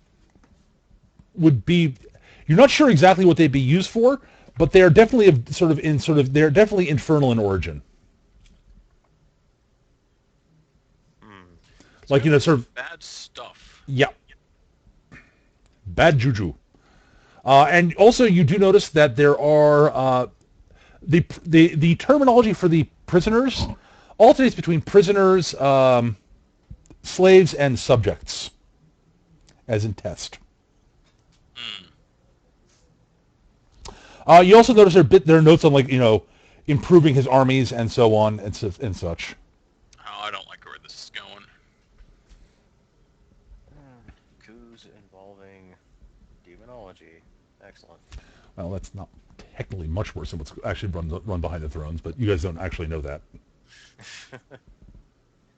[SPEAKER 2] would be. You're not sure exactly what they'd be used for, but they are definitely they're definitely infernal in origin. Like sort of
[SPEAKER 3] Bad stuff.
[SPEAKER 2] yeah, bad juju. And also, you do notice that there are the terminology for the prisoners alternates between prisoners, slaves, and subjects, as in test. You also notice there are notes on improving his armies and so on and such.
[SPEAKER 3] Oh, I don't like where this is going.
[SPEAKER 6] Coups involving demonology. Excellent.
[SPEAKER 2] Well, that's not technically much worse than what's actually run behind the thrones, but you guys don't actually know that.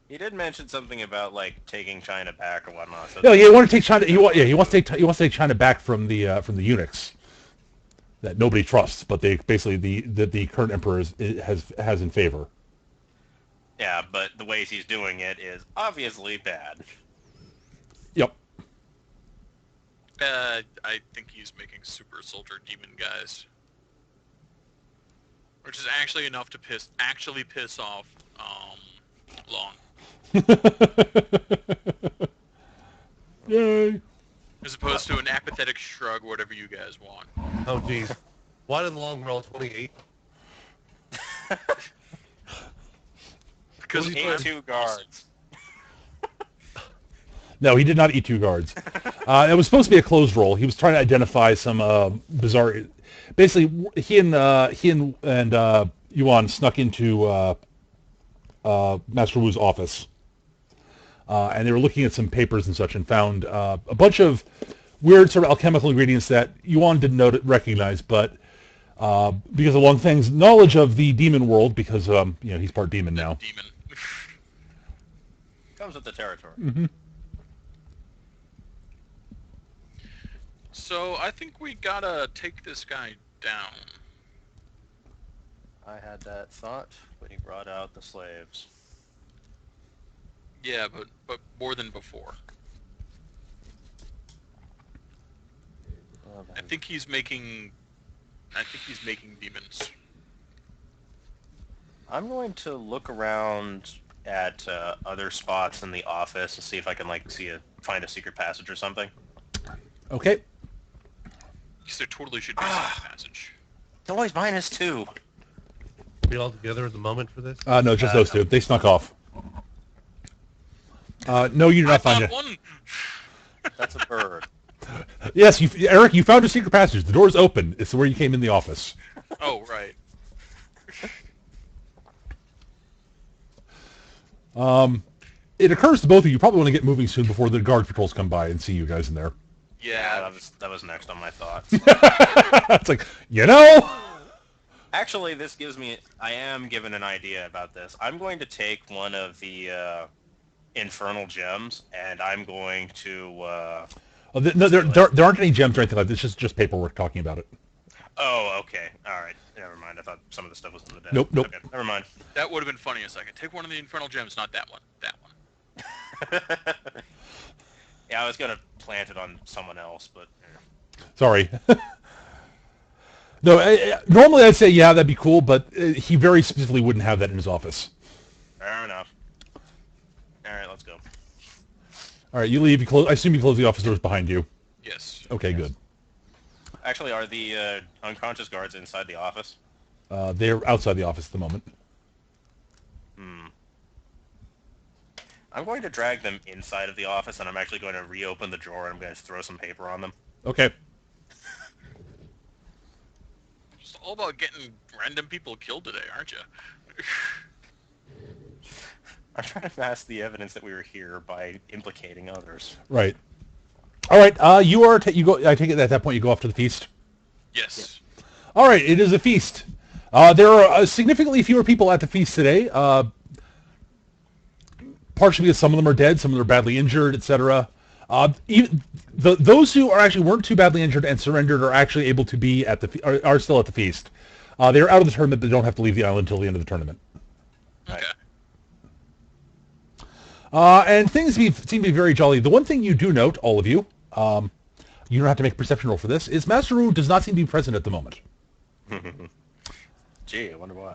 [SPEAKER 6] He did mention something about taking China back or whatnot. So
[SPEAKER 2] No, he want to take China. He wants to take China back from the eunuchs that nobody trusts, but they basically the current emperor has in favor.
[SPEAKER 6] yeah, but the ways he's doing it is obviously bad.
[SPEAKER 2] Yep.
[SPEAKER 3] I think he's making super soldier demon guys, which is actually enough to piss off Long,
[SPEAKER 2] Yay.
[SPEAKER 3] as opposed to an apathetic shrug, whatever you guys want.
[SPEAKER 4] Oh, geez. Why did Long roll 28?
[SPEAKER 3] Because
[SPEAKER 4] Well,
[SPEAKER 3] I'm
[SPEAKER 6] A2 guards.
[SPEAKER 2] No, he did not eat 2 guards. It was supposed to be a closed roll. He was trying to identify some bizarre. Basically, he and Yuan snuck into Master Wu's office, and they were looking at some papers and such, and found a bunch of weird sort of alchemical ingredients that Yuan didn't recognize, but because of Long Feng's knowledge of the demon world, because he's part demon now.
[SPEAKER 3] demon.
[SPEAKER 6] Comes with the territory.
[SPEAKER 2] Mm-hmm.
[SPEAKER 3] So I think we gotta take this guy down.
[SPEAKER 6] I had that thought when he brought out the slaves.
[SPEAKER 3] Yeah, but more than before.
[SPEAKER 6] Well,
[SPEAKER 3] I think he's making demons.
[SPEAKER 6] I'm going to look around at other spots in the office and see if I can find a secret passage or something.
[SPEAKER 2] Okay.
[SPEAKER 3] Because there totally should be some passage.
[SPEAKER 6] Noise -2.
[SPEAKER 4] Are we all together at the moment for this?
[SPEAKER 2] No, just those two. They snuck off. No, you did
[SPEAKER 3] I
[SPEAKER 2] not find
[SPEAKER 3] found
[SPEAKER 2] it.
[SPEAKER 3] one.
[SPEAKER 6] That's a bird.
[SPEAKER 2] Yes, Eric, you found a secret passage. The door's open. It's where you came in the office.
[SPEAKER 3] Oh, right.
[SPEAKER 2] It occurs to both of you probably want to get moving soon before the guard patrols come by and see you guys in there.
[SPEAKER 6] Yeah,
[SPEAKER 3] Yeah.
[SPEAKER 6] that was next on my thoughts.
[SPEAKER 2] It's like,
[SPEAKER 6] Actually, this gives me... I am given an idea about this. I'm going to take one of the infernal gems, and I'm going to...
[SPEAKER 2] Oh, no, there aren't any gems or anything like this. It's just paperwork talking about it.
[SPEAKER 6] Oh, okay. All right. Never mind. I thought some of the stuff was in the desk.
[SPEAKER 2] Nope.
[SPEAKER 6] Okay, never mind.
[SPEAKER 3] That would have been funny a second. Take one of the infernal gems, not that one. That one.
[SPEAKER 6] Yeah, I was going to plant it on someone else, but...
[SPEAKER 2] Sorry. No, normally I'd say, yeah, that'd be cool, but he very specifically wouldn't have that in his office.
[SPEAKER 6] Fair enough. All right, let's go.
[SPEAKER 2] All right, you leave. I assume you close the office doors behind you.
[SPEAKER 3] Yes.
[SPEAKER 2] Okay, good.
[SPEAKER 6] Actually, are the unconscious guards inside the office?
[SPEAKER 2] They're outside the office at the moment.
[SPEAKER 6] I'm going to drag them inside of the office, and I'm actually going to reopen the drawer, and I'm going to throw some paper on them.
[SPEAKER 2] Okay.
[SPEAKER 3] It's all about getting random people killed today, aren't you?
[SPEAKER 6] I'm trying to mask the evidence that we were here by implicating others.
[SPEAKER 2] Right. All right. You go. I take it at that point you go off to the feast.
[SPEAKER 3] Yes.
[SPEAKER 2] All right. It is a feast. There are significantly fewer people at the feast today. Partially because some of them are dead, some of them are badly injured, etc. Even those who weren't too badly injured and surrendered are actually able to be at are still at the feast. They're out of the tournament. They don't have to leave the island until the end of the tournament.
[SPEAKER 3] Okay.
[SPEAKER 2] And things seem to be very jolly. The one thing you do note, all of you, you don't have to make a perception roll for this, is Master Wu does not seem to be present at the moment.
[SPEAKER 6] Gee, I wonder why.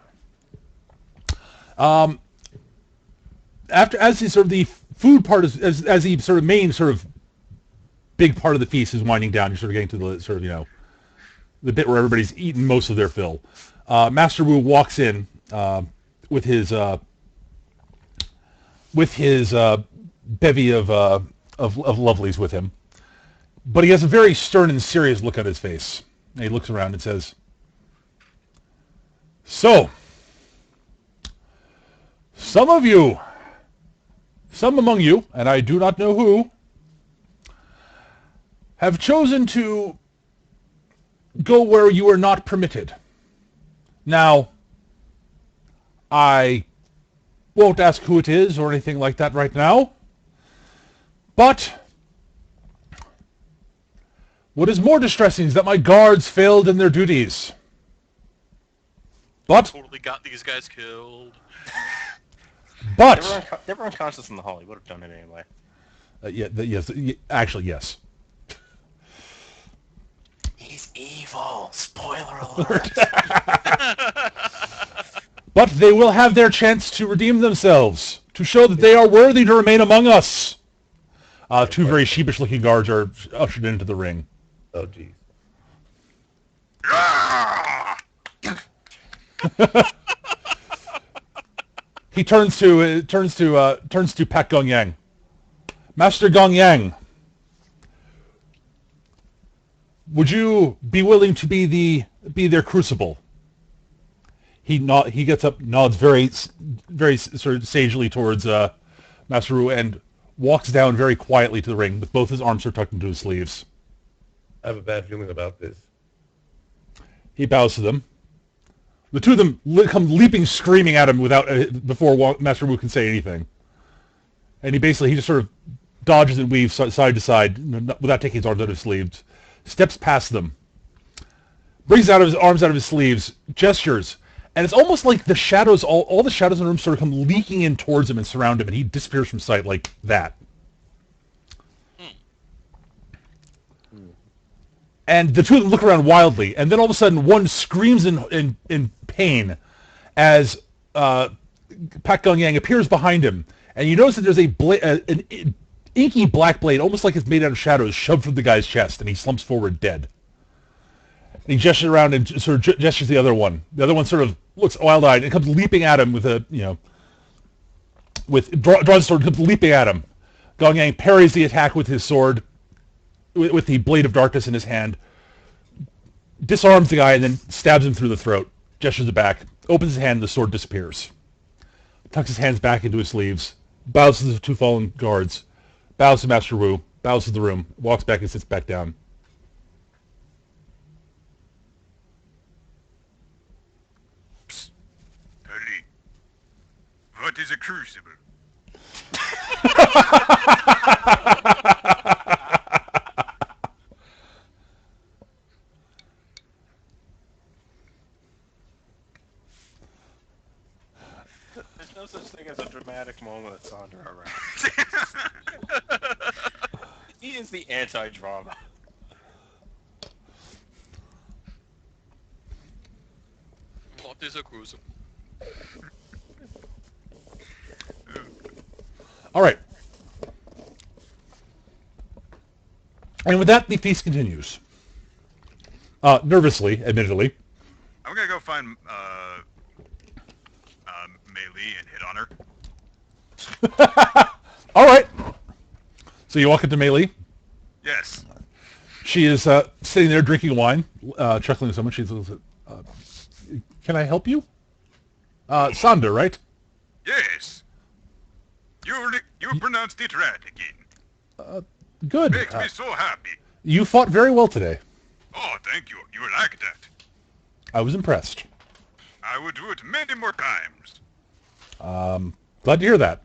[SPEAKER 2] As the sort of the food part is as the sort of main sort of big part of the feast is winding down, you're sort of getting to the sort of the bit where everybody's eaten most of their fill. Master Wu walks in with his bevy of lovelies with him, but he has a very stern and serious look on his face. And he looks around and says, "So, some among you, and I do not know who, have chosen to go where you are not permitted. Now, I won't ask who it is or anything like that right now, but what is more distressing is that my guards failed in their duties. But
[SPEAKER 3] Totally got these guys killed.
[SPEAKER 6] They were unconscious in the hall. He would have done it anyway.
[SPEAKER 2] Yes.
[SPEAKER 6] He's evil. Spoiler alert.
[SPEAKER 2] But they will have their chance to redeem themselves, to show that they are worthy to remain among us. Two very sheepish-looking guards are ushered into the ring.
[SPEAKER 4] Oh, geez.
[SPEAKER 2] He turns to Pak Gong Yang. Master Gong Yang, would you be willing to be their crucible? He gets up, nods very sort of sagely towards Master Wu, and walks down very quietly to the ring with both his arms are tucked into his sleeves.
[SPEAKER 4] I have a bad feeling about this.
[SPEAKER 2] He bows to them. The two of them come leaping, screaming at him before Master Wu can say anything. And he just sort of dodges and weaves side to side without taking his arms out of his sleeves. Steps past them. Brings out his arms out of his sleeves. Gestures. And it's almost like the shadows, all the shadows in the room sort of come leaking in towards him and surround him, and he disappears from sight like that. And the two of them look around wildly, and then all of a sudden one screams in pain as Pak Gong Yang appears behind him, and you notice that there's an inky black blade, almost like it's made out of shadows, shoved through the guy's chest, and he slumps forward dead. And he gestures around and sort of gestures the other one. The other one sort of looks wild-eyed and comes leaping at him draws his sword, comes leaping at him. Gong Yang parries the attack with his sword, with the blade of darkness in his hand, disarms the guy, and then stabs him through the throat, gestures it back, opens his hand, and the sword disappears. Tucks his hands back into his sleeves, bows to the two fallen guards, bows to Master Wu, bows to the room, walks back and sits back down.
[SPEAKER 5] Hurry. What is a crucible?
[SPEAKER 6] There's no such thing as a dramatic moment with Sandra around. He is the anti-drama.
[SPEAKER 3] What is a crucible?
[SPEAKER 2] All right. And with that, the feast continues. Nervously, admittedly.
[SPEAKER 5] I'm gonna go find Mei Li and hit on her.
[SPEAKER 2] All right. So you walk into Mei Li.
[SPEAKER 5] Yes.
[SPEAKER 2] She is sitting there drinking wine, chuckling so much. She says, "Can I help you?" Sander, right?
[SPEAKER 5] Yes. You pronounced it right again.
[SPEAKER 2] Good.
[SPEAKER 5] Makes me so happy.
[SPEAKER 2] You fought very well today.
[SPEAKER 5] Oh, thank you. You like that.
[SPEAKER 2] I was impressed.
[SPEAKER 5] I would do it many more times.
[SPEAKER 2] Glad to hear that.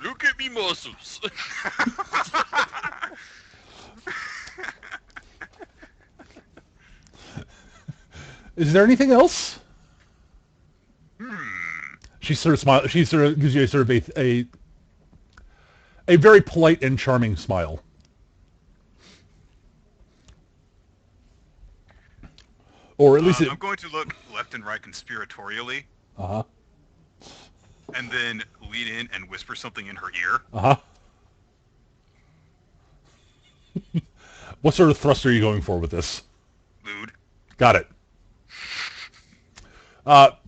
[SPEAKER 3] Look at me muscles.
[SPEAKER 2] Is there anything else?
[SPEAKER 5] Hmm.
[SPEAKER 2] She sort of smiles. She sort of gives you sort of a very polite and charming smile. Or at least
[SPEAKER 5] I'm going to look left and right conspiratorially,
[SPEAKER 2] Uh-huh.
[SPEAKER 5] and then lean in and whisper something in her ear.
[SPEAKER 2] Uh-huh. What sort of thrust are you going for with this?
[SPEAKER 5] Lewd.
[SPEAKER 2] Got it.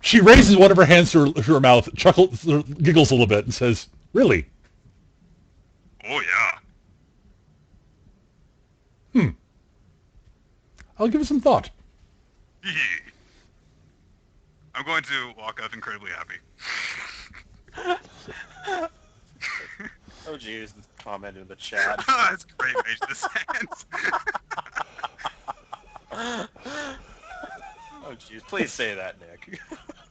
[SPEAKER 2] She raises one of her hands to her mouth, chuckles, giggles a little bit, and says, "Really?
[SPEAKER 5] Oh yeah.
[SPEAKER 2] I'll give it some thought."
[SPEAKER 5] I'm going to walk up incredibly happy.
[SPEAKER 6] Oh jeez, comment in the chat.
[SPEAKER 5] That's great, Mage the Sands.
[SPEAKER 6] Oh jeez, please say that, Nick.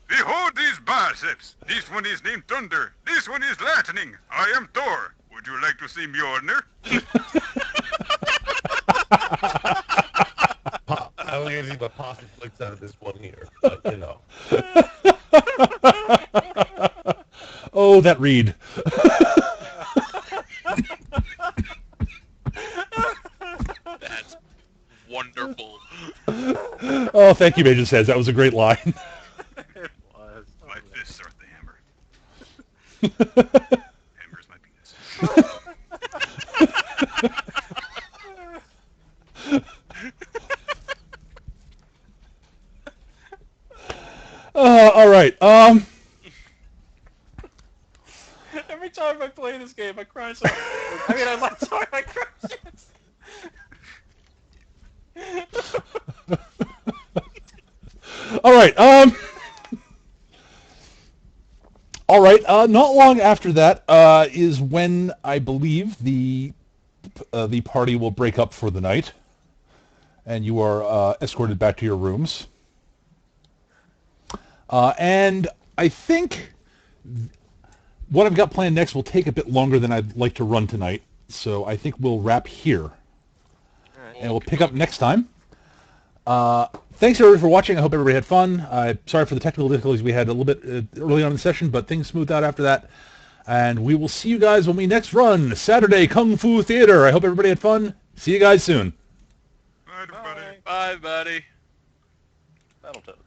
[SPEAKER 5] Behold these biceps. This one is named Thunder. This one is Lightning. I am Thor. Would you like to see Mjolnir?
[SPEAKER 4] I don't think anything but possum flicks out of this one here, but you know.
[SPEAKER 2] Oh, that read.
[SPEAKER 3] That's wonderful.
[SPEAKER 2] Oh, thank you, Major Says. That was a great line.
[SPEAKER 6] It was.
[SPEAKER 5] My fists are the hammer. Hammer's my penis.
[SPEAKER 2] All right.
[SPEAKER 6] Every time I play this game, I cry so I mean, I like sorry, I cry.
[SPEAKER 2] All right. All right. Not long after that is when I believe the party will break up for the night, and you are escorted back to your rooms. And I think what I've got planned next will take a bit longer than I'd like to run tonight. So I think we'll wrap here, and we'll pick up next time. Thanks everybody for watching. I hope everybody had fun. Sorry for the technical difficulties we had a little bit early on in the session, but things smoothed out after that. And we will see you guys when we next run Saturday Kung Fu Theater. I hope everybody had fun. See you guys soon.
[SPEAKER 5] Bye, everybody.
[SPEAKER 3] Bye, buddy.
[SPEAKER 6] Battletoads.